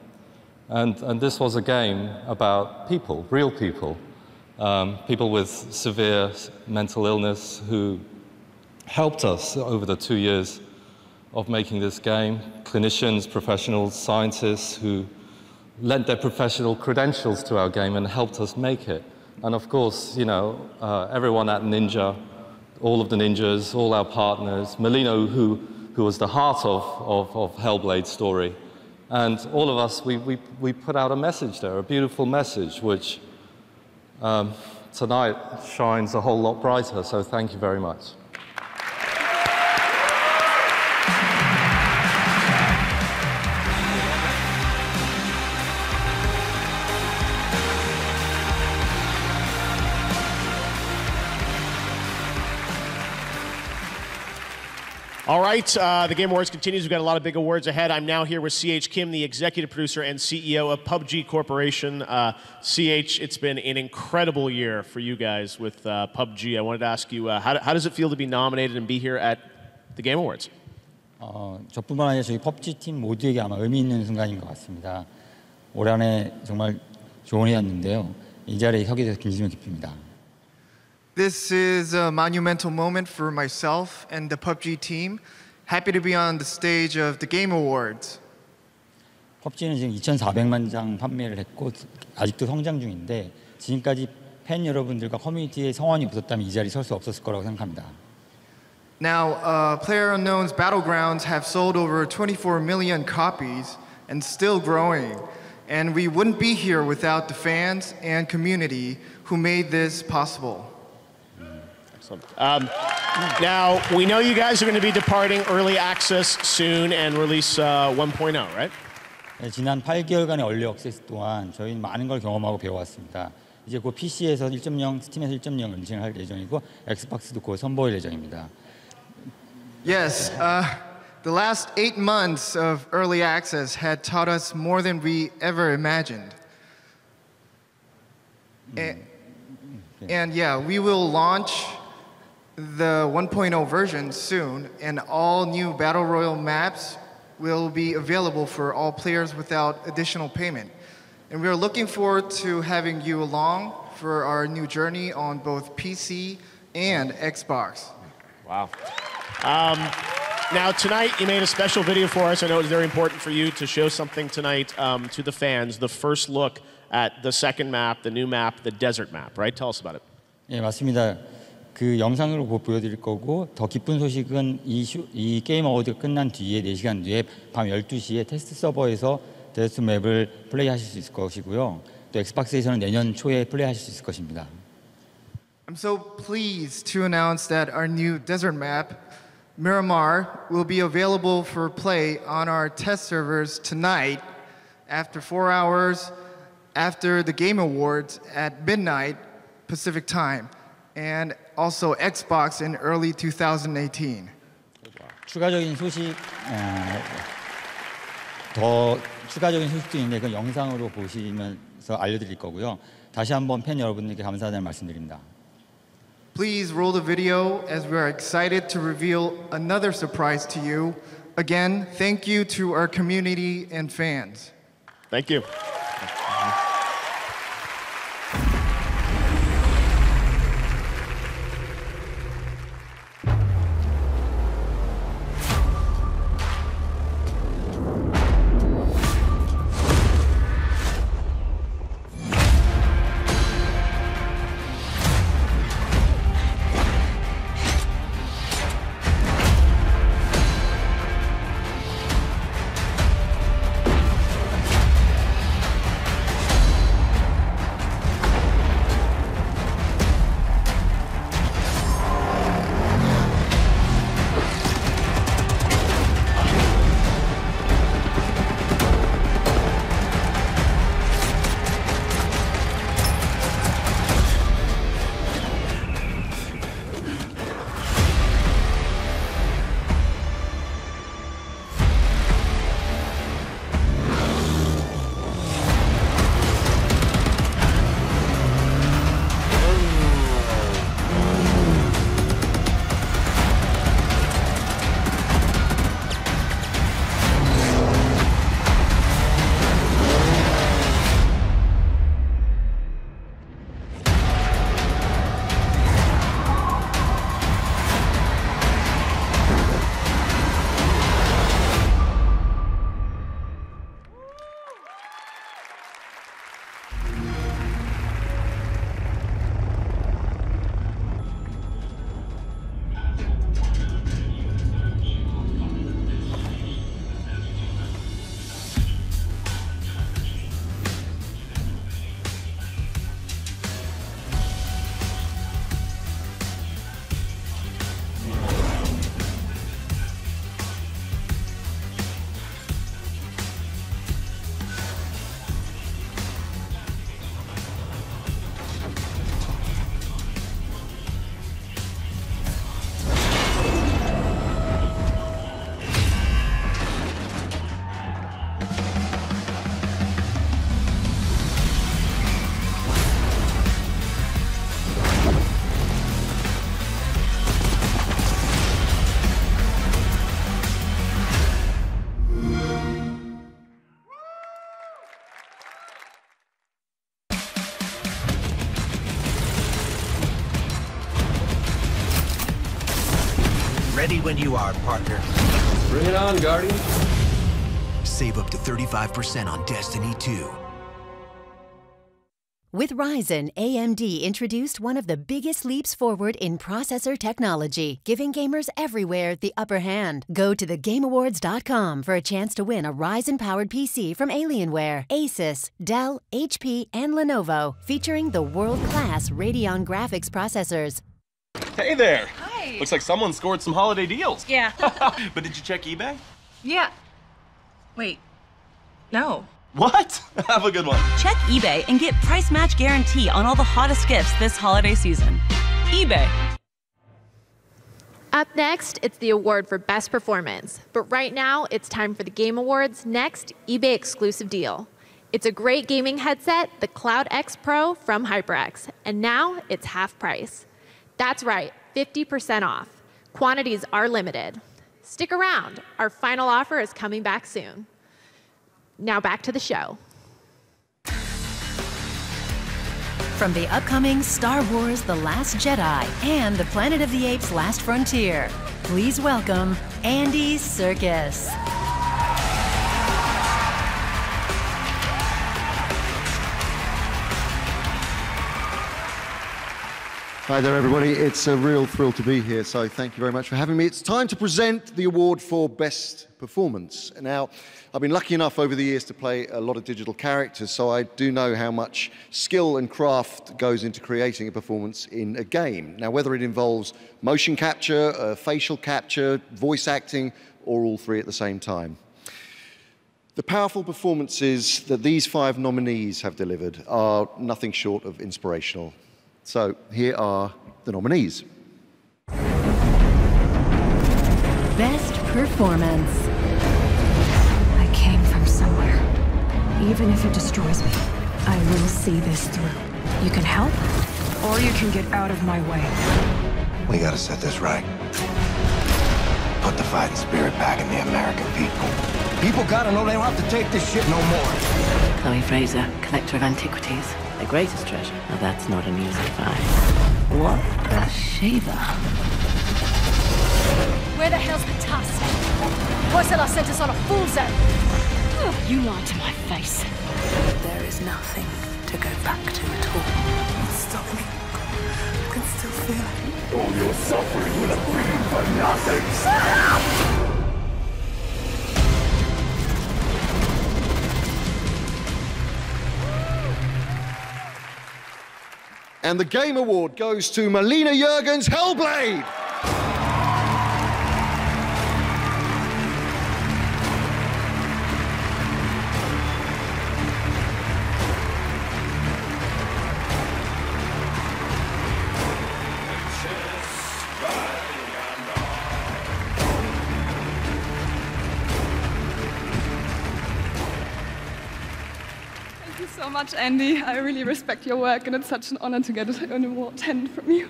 Speaker 6: And this was a game about people, real people, people with severe mental illness who helped us over the 2 years of making this game, clinicians, professionals, scientists who lent their professional credentials to our game and helped us make it. And of course, you know, everyone at Ninja, all of the ninjas, all our partners, Molino, who was the heart of Hellblade's story. And all of us, we put out a message there, a beautiful message, which tonight shines a whole lot brighter, so thank you very much.
Speaker 4: All right, the Game Awards continues. We've got a lot of big awards ahead. I'm now here with CH Kim, the executive producer and CEO of PubG Corporation. CH, it's been an incredible year for you guys with PubG. I wanted to ask you, how does it feel to be nominated and be here at the Game Awards.
Speaker 7: 저뿐만 아니라 저희 PUBG 팀 모두에게 아마 의미 있는 순간인 것 같습니다. 올 한해 정말 좋은 해였는데요. 이 자리에 서게 돼서 진심을 기쁩니다.
Speaker 9: This is a monumental moment for myself and the PUBG team. Happy to be on the stage of the Game Awards.
Speaker 7: PUBG는 지금 2,400만 장 판매를 했고 아직도 성장 중인데 지금까지 팬 여러분들과 커뮤니티의 성원이 없었다면 이 자리에 설 수 없었을 거라고 생각합니다.
Speaker 9: Now, PlayerUnknown's Battlegrounds have sold over 24 million copies and still growing. And we wouldn't be here without the fans and community who made this possible.
Speaker 4: Excellent. Now, we know you guys are going to be departing early access soon and release 1.0, right?
Speaker 7: 네, 지난 8개월간의 얼리 액세스 동안 저희는 많은 걸 경험하고 배워왔습니다. 이제 곧 PC에서 1.0, 스팀에서 1.0 런칭을 할 예정이고 엑스박스도 곧 선보일 예정입니다.
Speaker 9: Yes, the last 8 months of early access had taught us more than we ever imagined. And yeah, we will launch the 1.0 version soon, and all new Battle Royale maps will be available for all players without additional payment. And we are looking forward to having you along for our new journey on both PC and Xbox.
Speaker 4: Wow. Now, tonight you made a special video for us. I know it was very important for you to show something tonight to the fans, the first look at the second map, the new map, the desert map, right? Tell us about it.
Speaker 7: 네, 맞습니다. 그 영상으로 보여드릴 거고 더 기쁜 소식은 이 게임 어워드가 끝난 뒤에 4시간 뒤에 밤 12시에 테스트 서버에서 데스트 맵을 플레이하실 수 있을 것이고요. 또 엑스박스에서는 내년 초에 플레이하실 수 있을 것입니다.
Speaker 9: I'm so pleased to announce that our new desert map, Miramar, will be available for play on our test servers tonight after 4 hours after the Game Awards at midnight Pacific time, and also Xbox in early 2018.
Speaker 7: 추가적인 소식, 더 추가적인 소식도 있는데 그 영상으로 보시면서 알려드릴 거고요. 다시 한번 팬 여러분들께 감사하다는 말씀드립니다.
Speaker 9: Please roll the video as we are excited to reveal another surprise to you. Again, thank you to our community and fans.
Speaker 4: Thank you.
Speaker 13: Ready when you are, partner.
Speaker 10: Bring it on, Guardian.
Speaker 11: Save up to 35% on Destiny 2.
Speaker 1: With Ryzen, AMD introduced one of the biggest leaps forward in processor technology, giving gamers everywhere the upper hand. Go to thegameawards.com for a chance to win a Ryzen-powered PC from Alienware, Asus, Dell, HP, and Lenovo, featuring the world-class Radeon graphics processors.
Speaker 17: Hey there!
Speaker 26: Hi!
Speaker 17: Looks like someone scored some holiday deals.
Speaker 26: Yeah.
Speaker 17: But did you check eBay?
Speaker 26: Yeah. Wait. No.
Speaker 17: What? Have a good one.
Speaker 18: Check eBay and get price match guarantee on all the hottest gifts this holiday season. eBay.
Speaker 15: Up next, it's the award for Best Performance. But right now, it's time for the Game Awards' next eBay exclusive deal. It's a great gaming headset, the Cloud X Pro from HyperX. And now, it's half price. That's right, 50% off. Quantities are limited. Stick around. Our final offer is coming back soon. Now back to the show.
Speaker 1: From the upcoming Star Wars The Last Jedi and the Planet of the Apes Last Frontier, please welcome Andy Serkis.
Speaker 19: Hi there, everybody. It's a real thrill to be here, so thank you very much for having me. It's time to present the award for Best Performance. Now, I've been lucky enough over the years to play a lot of digital characters, so I do know how much skill and craft goes into creating a performance in a game. Now, whether it involves motion capture, facial capture, voice acting, or all three at the same time. The powerful performances that these 5 nominees have delivered are nothing short of inspirational. So here are the nominees.
Speaker 1: Best Performance.
Speaker 20: I came from somewhere. Even if it destroys me, I will see this through. You can help, or you can get out of my way.
Speaker 13: We gotta set this right. Put the fighting spirit back in the American people. People gotta know they don't have to take this shit no more.
Speaker 21: Chloe Fraser, collector of antiquities. The greatest treasure. Now that's not an easy find. What a shaver.
Speaker 2: Where the hell's the tusk? Marcella sent us on a fool zone.
Speaker 20: You lied to my face.
Speaker 21: There is nothing to go back to at all.
Speaker 13: It's stopping me. I can still feel it.
Speaker 23: All your suffering will have been for nothing.
Speaker 13: Shut up!
Speaker 19: And the Game Award goes to Melina Jurgens' Hellblade.
Speaker 29: So much, Andy. I really respect your work, and it's such an honor to get an award 10 from you.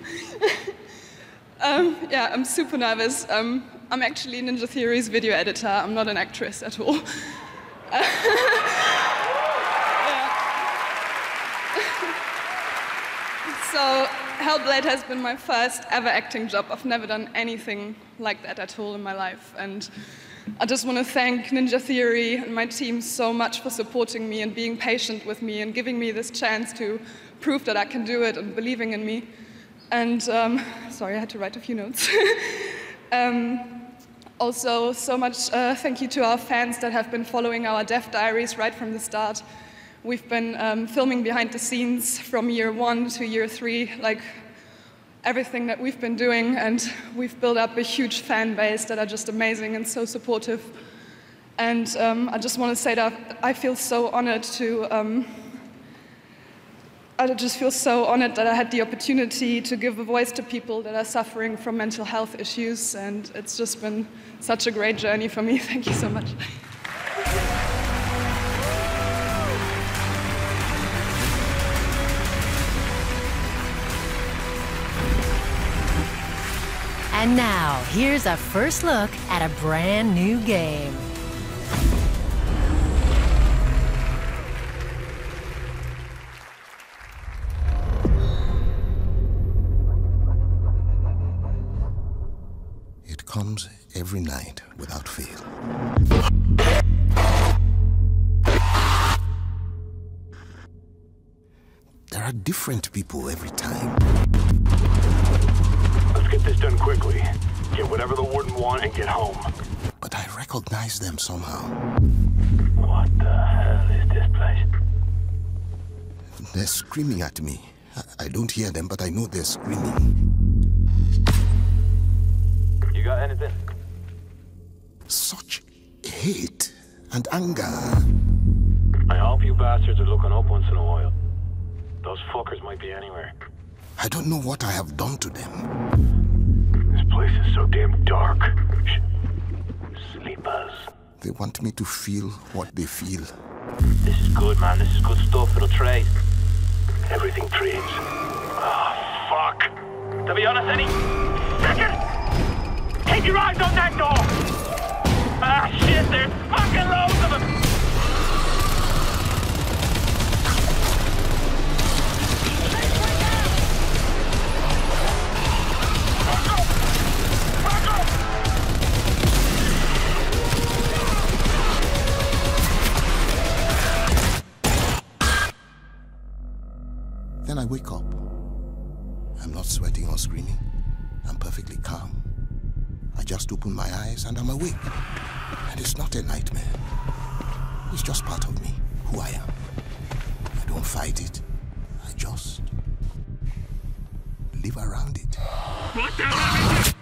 Speaker 29: Yeah, I'm super nervous. I'm actually Ninja Theory's video editor. I'm not an actress at all. So, Hellblade has been my first ever acting job. I've never done anything like that at all in my life, and I just want to thank Ninja Theory and my team so much for supporting me and being patient with me and giving me this chance to prove that I can do it and believing in me. And, sorry, I had to write a few notes. Also, so much thank you to our fans that have been following our dev diaries right from the start. We've been filming behind the scenes from year 1 to year 3, like everything that we've been doing, and we've built up a huge fan base that are just amazing and so supportive. And I just want to say that I feel so honored to, I just feel so honored that I had the opportunity to give a voice to people that are suffering from mental health issues, and it's just been such a great journey for me. Thank you so much.
Speaker 1: And now, here's a first look at a brand new game.
Speaker 30: It
Speaker 5: comes every night without fail. There are different people every time.
Speaker 23: Let's get this done quickly. Get whatever the warden wants and get home.
Speaker 5: But I recognize them somehow.
Speaker 23: What the hell is this place?
Speaker 5: They're screaming at me. I don't hear them, but I know they're screaming.
Speaker 23: You got anything?
Speaker 5: Such hate and anger.
Speaker 23: I hope you bastards are looking up once in a while. Those fuckers might be anywhere.
Speaker 5: I don't know what I have done to them.
Speaker 23: This place is so damn dark. Sleepers.
Speaker 5: They want me to feel what they feel.
Speaker 23: This is good, man. This is good stuff. It'll trade. Everything trades. Oh, fuck. To be honest, Eddie. Second! Keep your eyes on that door! Ah, shit, there's fucking loads of them!
Speaker 5: Then I wake up. I'm not sweating or screaming. I'm perfectly calm. I just open my eyes and I'm awake. And it's not a nightmare. It's just part of me, who I am. I don't fight it. I just live around it.
Speaker 23: What the hell is it?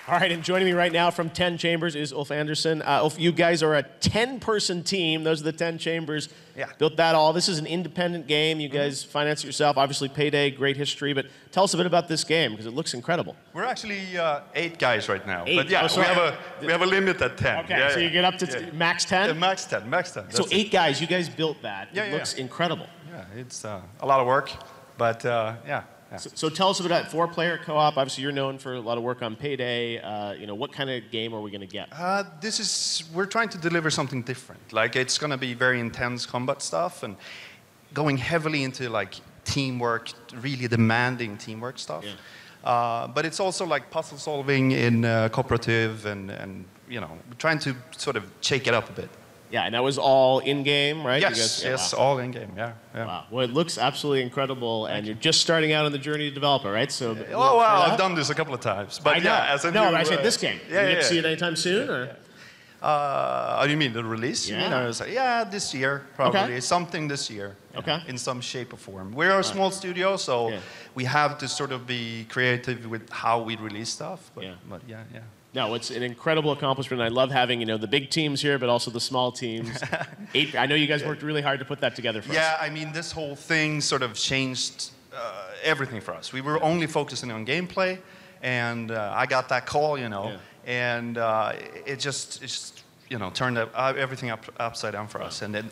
Speaker 4: All right, and joining me right now from 10 Chambers is Ulf Anderson. Ulf, you guys are a 10-person team. Those are the 10 Chambers.
Speaker 8: Yeah.
Speaker 4: Built that all. This is an independent game. You guys finance it yourself. Obviously, Payday, great history. But tell us a bit about this game, because it looks incredible.
Speaker 8: We're actually 8 guys right now.
Speaker 4: 8?
Speaker 8: But yeah,
Speaker 4: Oh,
Speaker 8: we have a limit at 10.
Speaker 4: Okay,
Speaker 8: yeah,
Speaker 4: so you get up to max 10?
Speaker 8: Yeah, max 10.
Speaker 4: So
Speaker 8: That's
Speaker 4: 8 guys, you guys built that.
Speaker 8: Yeah,
Speaker 4: it looks incredible.
Speaker 8: Yeah, it's a lot of work, but yeah.
Speaker 4: So tell us about that 4-player co-op. Obviously, you're known for a lot of work on Payday. What kind of game are we going to get?
Speaker 8: We're trying to deliver something different. Like, it's going to be very intense combat stuff and going heavily into like teamwork, really demanding teamwork stuff.
Speaker 4: Yeah.
Speaker 8: But it's also like puzzle solving in cooperative and trying to sort of shake it up a bit.
Speaker 4: Yeah, and that was all in-game, right?
Speaker 8: Yes, all in-game, yeah.
Speaker 4: Wow. Well, it looks absolutely incredible, and you're just starting out on the journey to develop it, right? So.
Speaker 8: Oh, well, I've done this a couple of times. But
Speaker 4: I know.
Speaker 8: yeah, as a new,
Speaker 4: I said this game.
Speaker 8: Yeah,
Speaker 4: you get to see it anytime soon, or?
Speaker 8: You mean the release?
Speaker 4: Yeah.
Speaker 8: You mean, I was like, yeah, this year, probably.
Speaker 4: Okay.
Speaker 8: Something this year.
Speaker 4: Okay.
Speaker 8: In some shape or form. We're a small studio, so we have to sort of be creative with how we release stuff. But yeah.
Speaker 4: No, it's an incredible accomplishment. I love having, the big teams here, but also the small teams. 8, I know you guys worked really hard to put that together for us.
Speaker 8: Yeah, I mean, this whole thing sort of changed everything for us. We were only focusing on gameplay, and I got that call, and it just turned everything upside down for us. And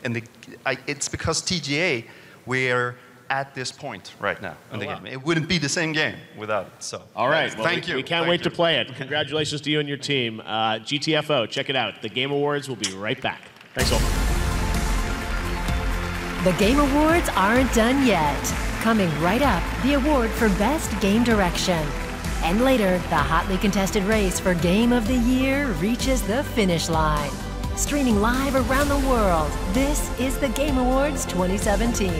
Speaker 8: it's because TGA, we're at this point right now in the game. It wouldn't be the same game without it. So,
Speaker 4: all right, well,
Speaker 8: thank you.
Speaker 4: We can't wait to play it. Congratulations to you and your team. GTFO, check it out. The Game Awards will be right back. Thanks, all.
Speaker 1: The Game Awards aren't done yet. Coming right up, the award for Best Game Direction. And later, the hotly contested race for Game of the Year reaches the finish line. Streaming live around the world, this is the Game Awards 2017.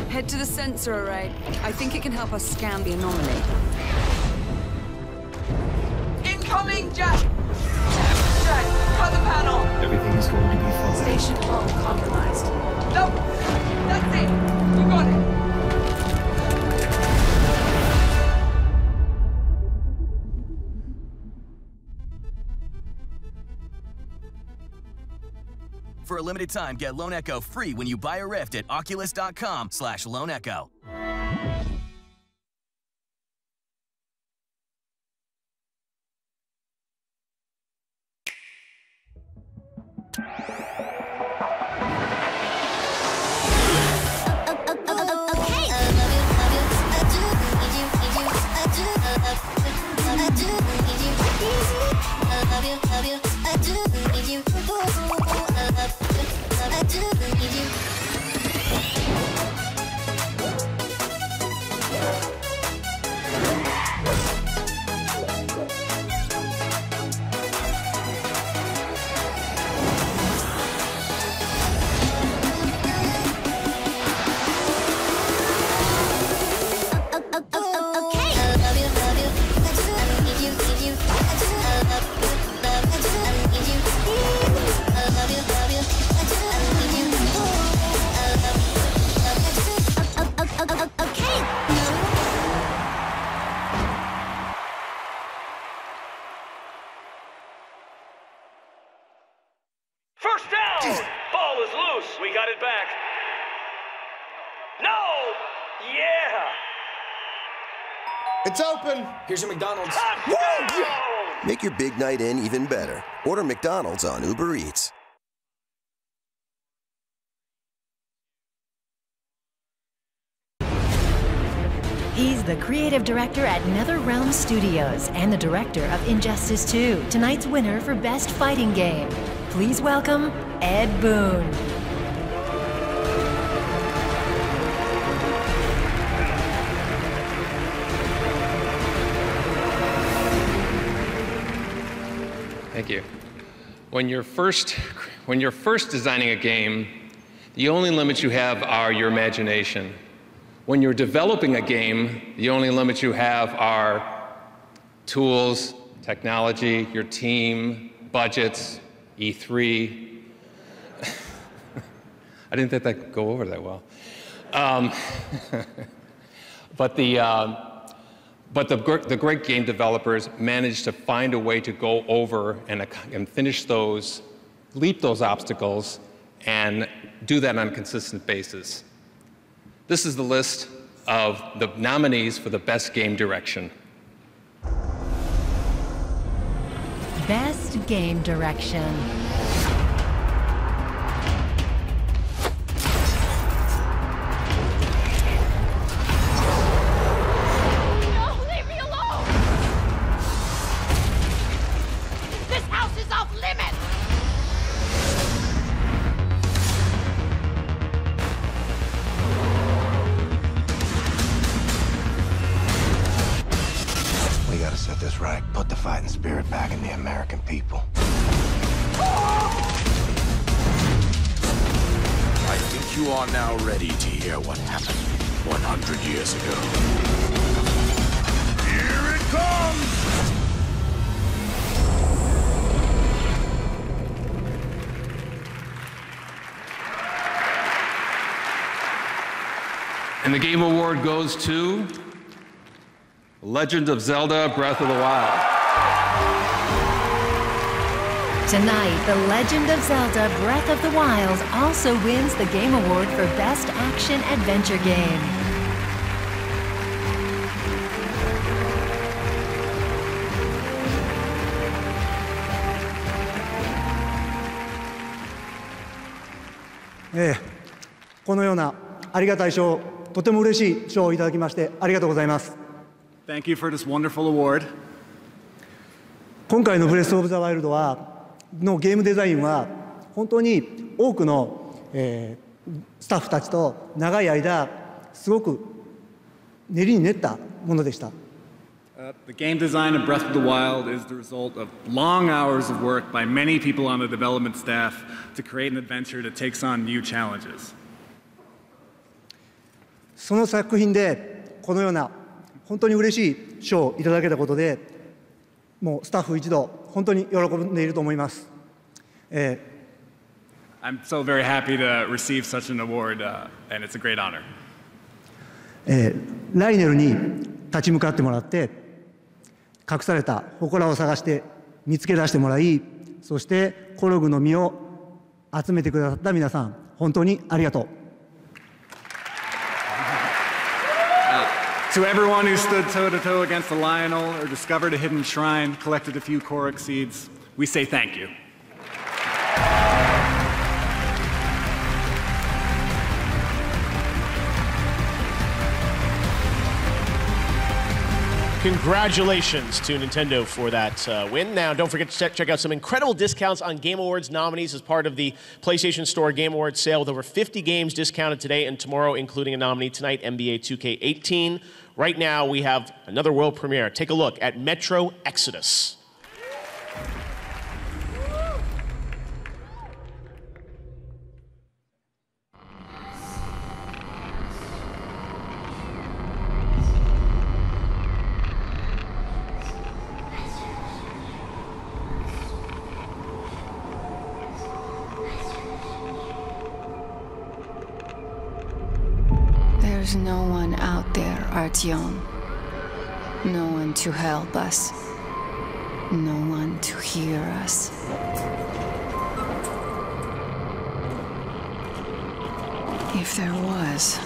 Speaker 12: Head to the sensor array. I think it can help us scan the anomaly. Incoming, Jack! Jack, cut the panel!
Speaker 10: Everything is going to be fine.
Speaker 12: Station home compromised. No! That's it! You got it!
Speaker 11: For a limited time, get Lone Echo free when you buy a Rift at oculus.com/LoneEcho.
Speaker 23: First down! Ball is loose. We got it back. No! Yeah!
Speaker 3: It's open. Here's your McDonald's.
Speaker 6: Make your big night in even better. Order McDonald's on Uber Eats.
Speaker 1: He's the creative director at NetherRealm Studios and the director of Injustice 2, tonight's winner for Best Fighting Game. Please welcome Ed Boon.
Speaker 10: Thank you. When you're first designing a game, the only limits you have are your imagination. When you're developing a game, the only limits you have are tools, technology, your team, budgets, E3. I didn't think that could go over that well. But the great game developers managed to find a way to go over and finish those, leap those obstacles, and do that on a consistent basis. This is the list of the nominees for the Best Game Direction.
Speaker 1: Best Game Direction.
Speaker 13: Set this right. Put the fighting spirit back in the American people.
Speaker 14: I think you are now ready to hear what happened 100 years ago. Here it comes!
Speaker 10: And the Game Award goes to Legend of Zelda Breath of the Wild.
Speaker 1: Tonight, The Legend of Zelda Breath of the Wild also wins the Game Award for Best Action Adventure Game.
Speaker 16: 네, このようなありがたい賞、とても嬉しい賞をいただきましてありがとうございます。
Speaker 22: Thank you for this wonderful award.
Speaker 16: 今回のブレスオブザワイルドのゲームデザインは本当に多くの、スタッフたちと長い間すごく練りに練ったものでした。
Speaker 22: The game design of Breath of the Wild is the result of long hours of work by many people on the development staff to create an adventure that takes on new challenges.
Speaker 16: その作品でこのような本当に嬉しい賞をいただけたことで、もうスタッフ一同本当に喜んでいると思います。
Speaker 22: I'm so very happy to receive such an award, and it's a great honor.
Speaker 16: ライネルに立ち向かってもらって、隠された祠を探して見つけ出してもらい、そしてコログの実を集めてくださった皆さん、本当にありがとう。
Speaker 22: To everyone who stood toe-to-toe against the Lionel or discovered a hidden shrine, collected a few Korok seeds, we say thank you.
Speaker 4: Congratulations to Nintendo for that win. Now, don't forget to check out some incredible discounts on Game Awards nominees as part of the PlayStation Store Game Awards sale, with over 50 games discounted today and tomorrow, including a nominee tonight, NBA 2K18. Right now, we have another world premiere. Take a look at Metro Exodus.
Speaker 20: There's no one out there, Artyom. No one to help us. No one to hear us. If there was,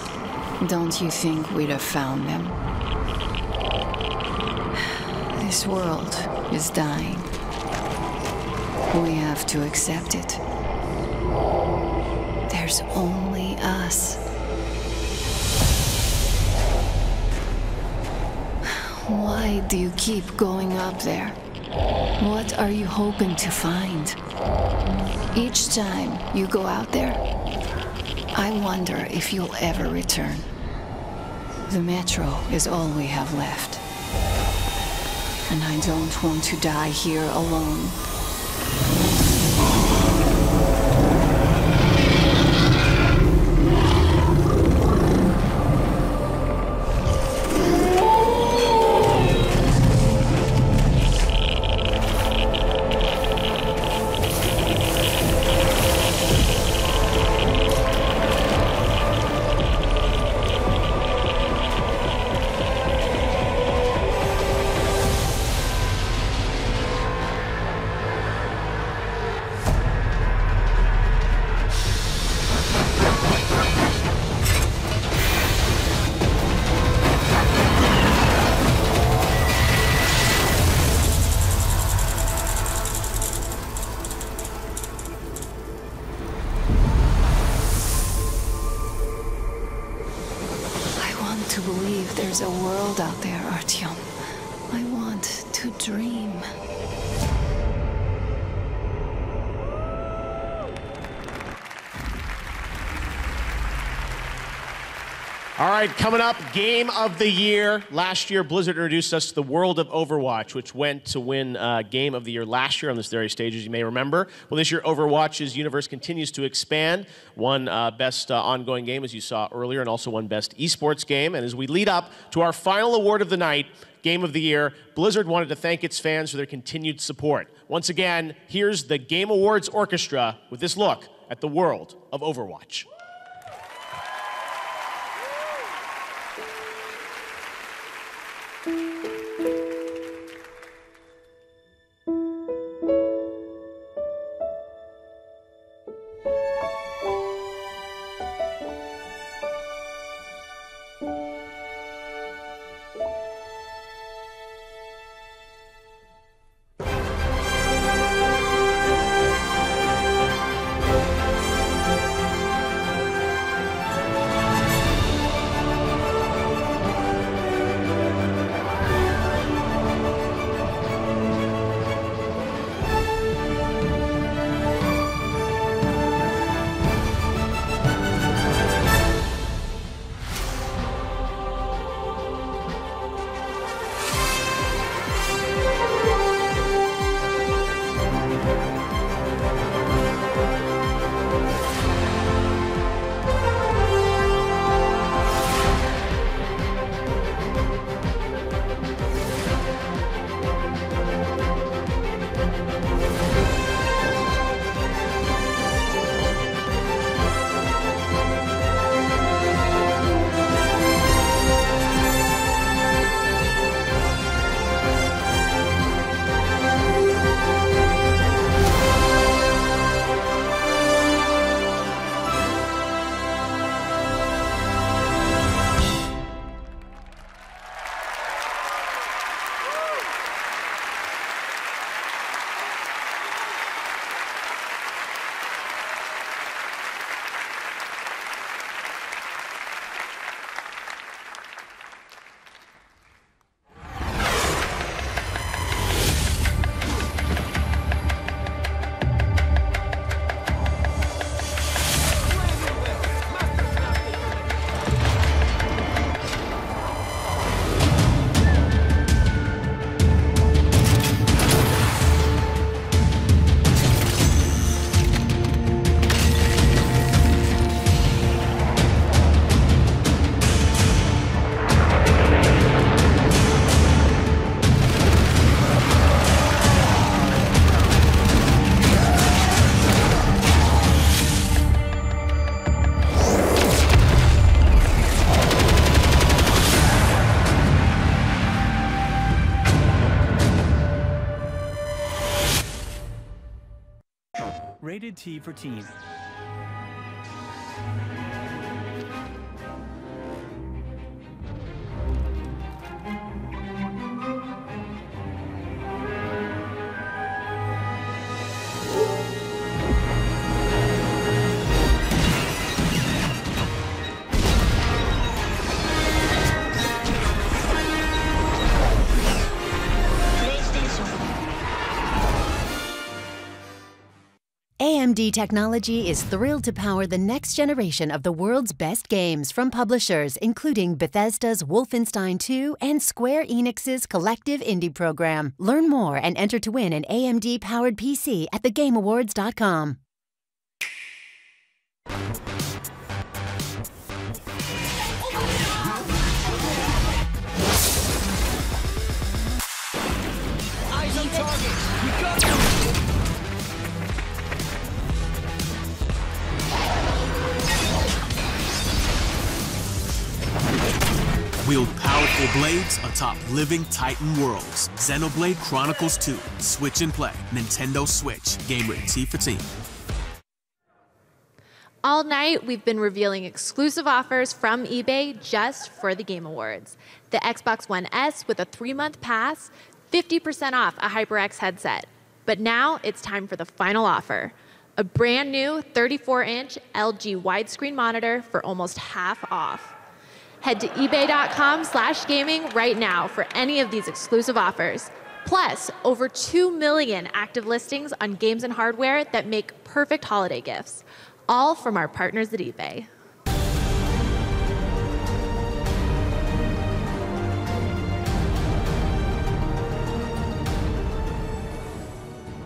Speaker 20: don't you think we'd have found them? This world is dying. We have to accept it. There's only us. Why do you keep going up there? What are you hoping to find? Each time you go out there, I wonder if you'll ever return. The Metro is all we have left. And I don't want to die here alone. To believe there's a world out there, Artyom. I want to dream.
Speaker 4: All right, coming up, Game of the Year. Last year, Blizzard introduced us to the world of Overwatch, which went to win Game of the Year last year on this very stage, as you may remember. Well, this year, Overwatch's universe continues to expand. Won Best Ongoing Game, as you saw earlier, and also won Best Esports Game. And as we lead up to our final award of the night, Game of the Year, Blizzard wanted to thank its fans for their continued support. Once again, here's the Game Awards Orchestra with this look at the world of Overwatch.
Speaker 7: Rated T for teen.
Speaker 1: AMD Technology is thrilled to power the next generation of the world's best games from publishers including Bethesda's Wolfenstein 2 and Square Enix's collective indie program. Learn more and enter to win an AMD-powered PC at thegameawards.com.
Speaker 14: Eyes on target. We got them.
Speaker 9: Wield powerful blades atop living Titan worlds. Xenoblade Chronicles 2. Switch and play. Nintendo Switch. Game rated T for teen.
Speaker 15: All night, we've been revealing exclusive offers from eBay just for the Game Awards. The Xbox One S with a 3-month pass, 50% off a HyperX headset. But now it's time for the final offer. A brand new 34-inch LG widescreen monitor for almost half off. Head to ebay.com/gaming right now for any of these exclusive offers. Plus, over 2 million active listings on games and hardware that make perfect holiday gifts. All from our partners at eBay.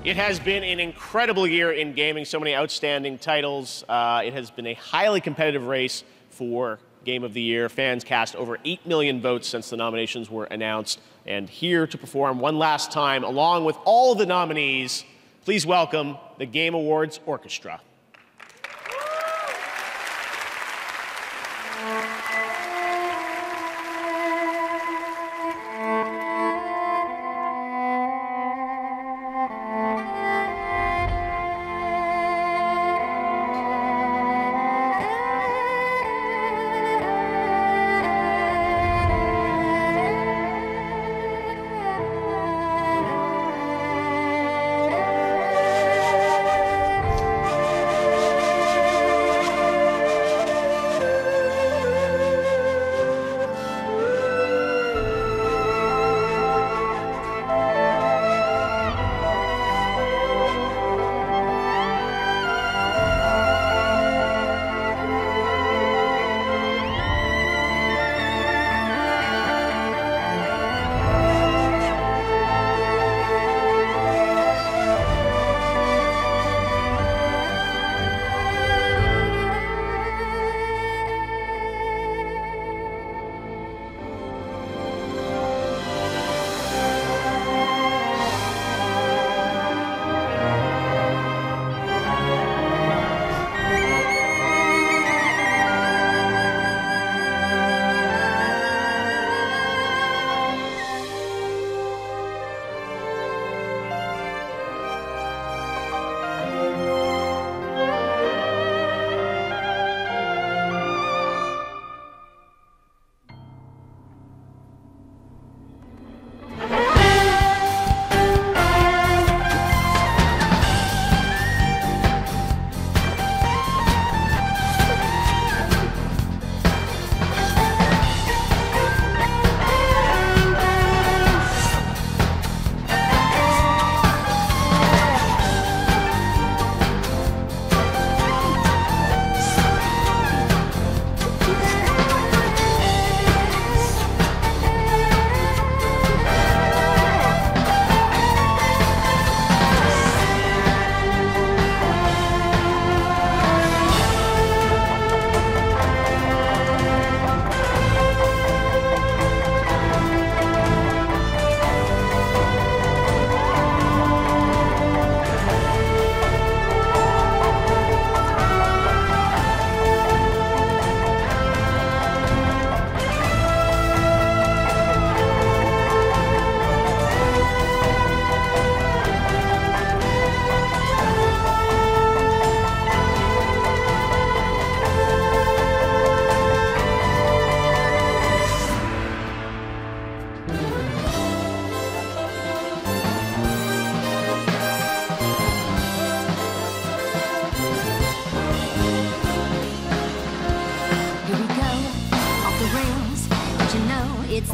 Speaker 4: It has been an incredible year in gaming, so many outstanding titles. It has been a highly competitive race for Game of the Year. Fans cast over 8 million votes since the nominations were announced. And here to perform one last time, along with all the nominees, please welcome the Game Awards Orchestra.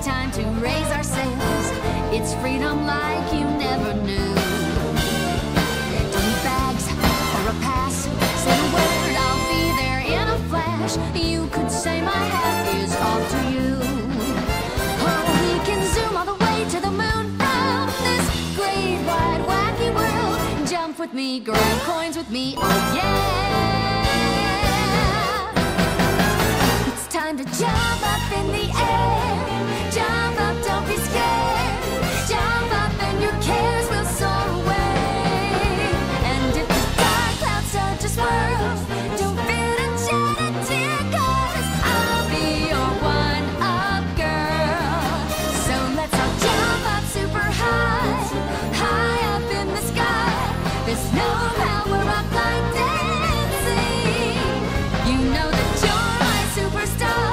Speaker 2: time to raise our sails. It's freedom like you never knew. Don't need bags or a pass. Say the word, I'll be there in a flash. You could say my hat is off to you. Oh, we can zoom all the way to the moon from this great wide wacky world. Jump with me, grab coins with me, oh yeah. It's time to jump up in the air. Jump up, don't be scared. Jump up and your cares will soar away. And if the dark clouds start to swirl, don't fear to shed a tear, 'cause I'll be your one-up girl. So let's all jump up super high, high up in the sky. There's no power up like dancing. You know that you're my superstar.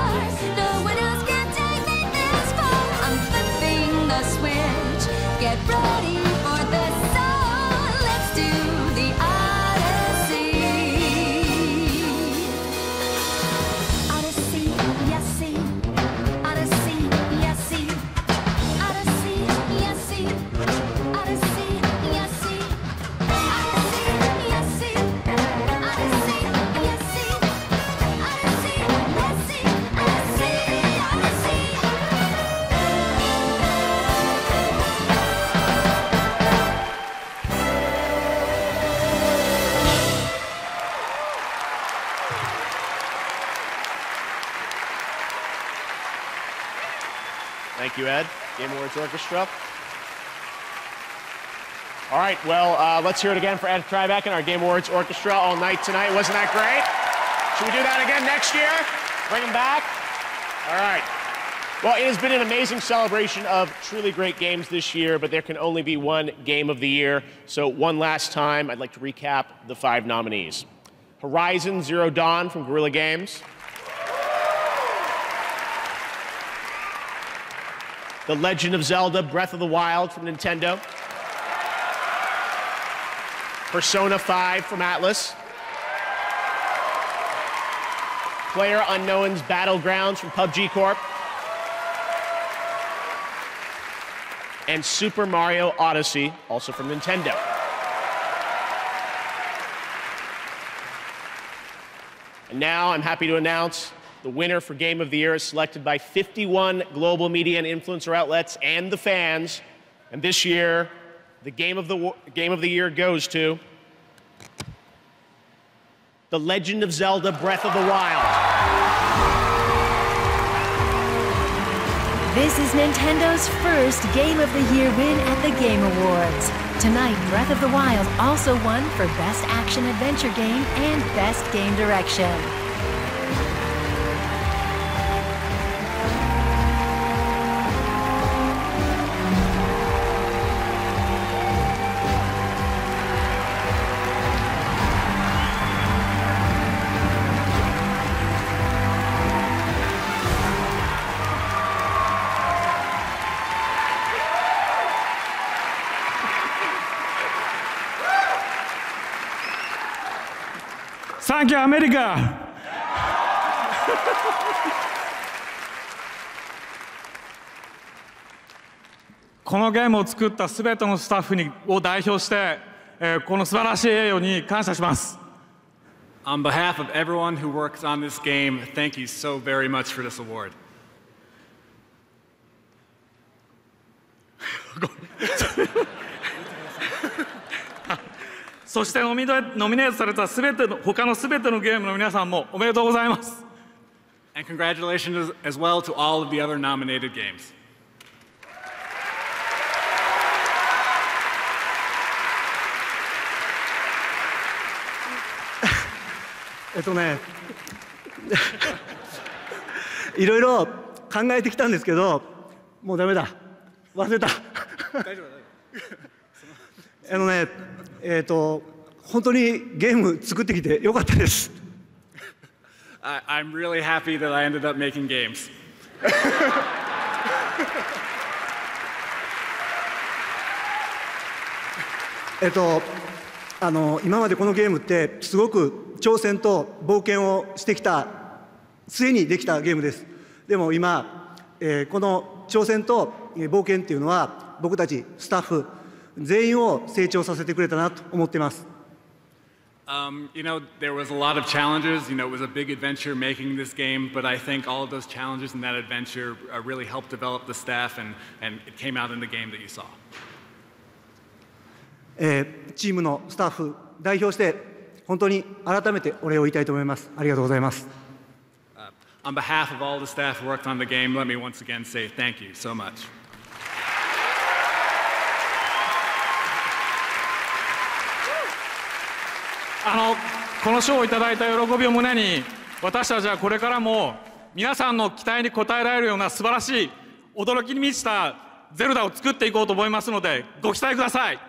Speaker 2: No one else can take me this far. I'm flipping the switch. Get ready for this song. Let's do the Odyssey. Odyssey, yes, see. Odyssey, yes, see. Odyssey, yes, see. Odyssey, yes, see. Odyssey, yes, see. Odyssey, yes, see. Odyssey, yes, see. Odyssey, Odyssey.
Speaker 4: Thank you, Ed. Game Awards Orchestra. All right, well, let's hear it again for Ed Tribeck and our Game Awards Orchestra all night tonight. Wasn't that great? Should we do that again next year? Bring them back? All right. Well, it has been an amazing celebration of truly great games this year, but there can only be one Game of the Year. So one last time, I'd like to recap the 5 nominees. Horizon Zero Dawn from Guerrilla Games. The Legend of Zelda Breath of the Wild from Nintendo. Persona 5 from Atlas. PlayerUnknown's Battlegrounds from PubG Corp. And Super Mario Odyssey, also from Nintendo. And now I'm happy to announce the winner for Game of the Year is selected by 51 global media and influencer outlets and the fans. And this year, the Game of the Year goes to The Legend of Zelda Breath of the Wild.
Speaker 1: This is Nintendo's first Game of the Year win at the Game Awards. Tonight, Breath of the Wild also won for Best Action Adventure Game and Best Game Direction.
Speaker 22: Thank you, America! このゲームを作ったすべてのスタッフを代表して、この素晴らしい栄誉に感謝します。On behalf of everyone who works on this game, thank you so very much for this award. そしてノミネートされた他のすべてのゲームの皆さんもおめでとうございます。And congratulations as well to all of the other nominated games.
Speaker 16: いろいろ考えてきたんですけど、もうダメだ、忘れた。大丈夫。本当にゲーム作ってきてよかったです。
Speaker 22: I'm really happy that I ended up making games.
Speaker 16: 今までこのゲームってすごく挑戦と冒険をしてきた末にできたゲームです。でも今、この挑挑戦と冒険っていうのは僕たちスタッフ全員を成長させてくれたなと思っています。
Speaker 22: You know, there was a lot of challenges. You know, it was a big adventure making this game, but I think all of those challenges and that adventure really helped develop the staff, and it came out in the game that you saw.
Speaker 16: チームのスタッフ代表して本当に改めてお礼を言いたいと思います。ありがとうございます。
Speaker 22: On behalf of all the staff who worked on the game, let me once again say thank you so much. この賞をいただいた喜びを胸に、私たちはこれからも皆さんの期待に応えられるような素晴らしい驚きに満ちたゼルダを作っていこうと思いますので、ご期待ください。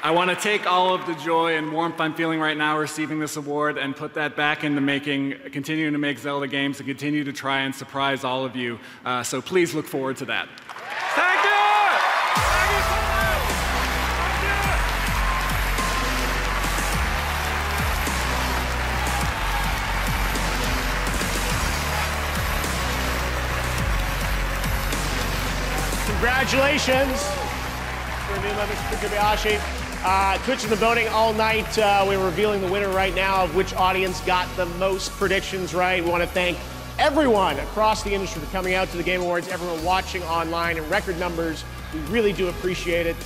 Speaker 22: I want to take all of the joy and warmth I'm feeling right now receiving this award and put that back into continuing to make Zelda games and continue to try and surprise all of you. So please look forward to that. Thank you! Thank you so much!
Speaker 4: Congratulations for new member Mr. Kobayashi. Twitch in the voting all night. We're revealing the winner right now of which audience got the most predictions right. We want to thank everyone across the industry for coming out to the Game Awards, everyone watching online in record numbers. We really do appreciate it.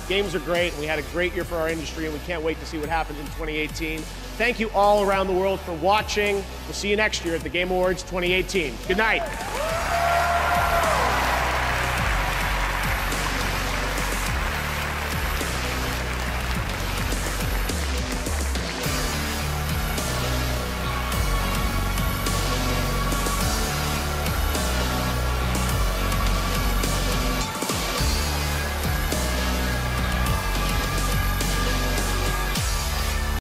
Speaker 4: Games are great, and we had a great year for our industry, and we can't wait to see what happens in 2018. Thank you all around the world for watching. We'll see you next year at the Game Awards 2018. Good night.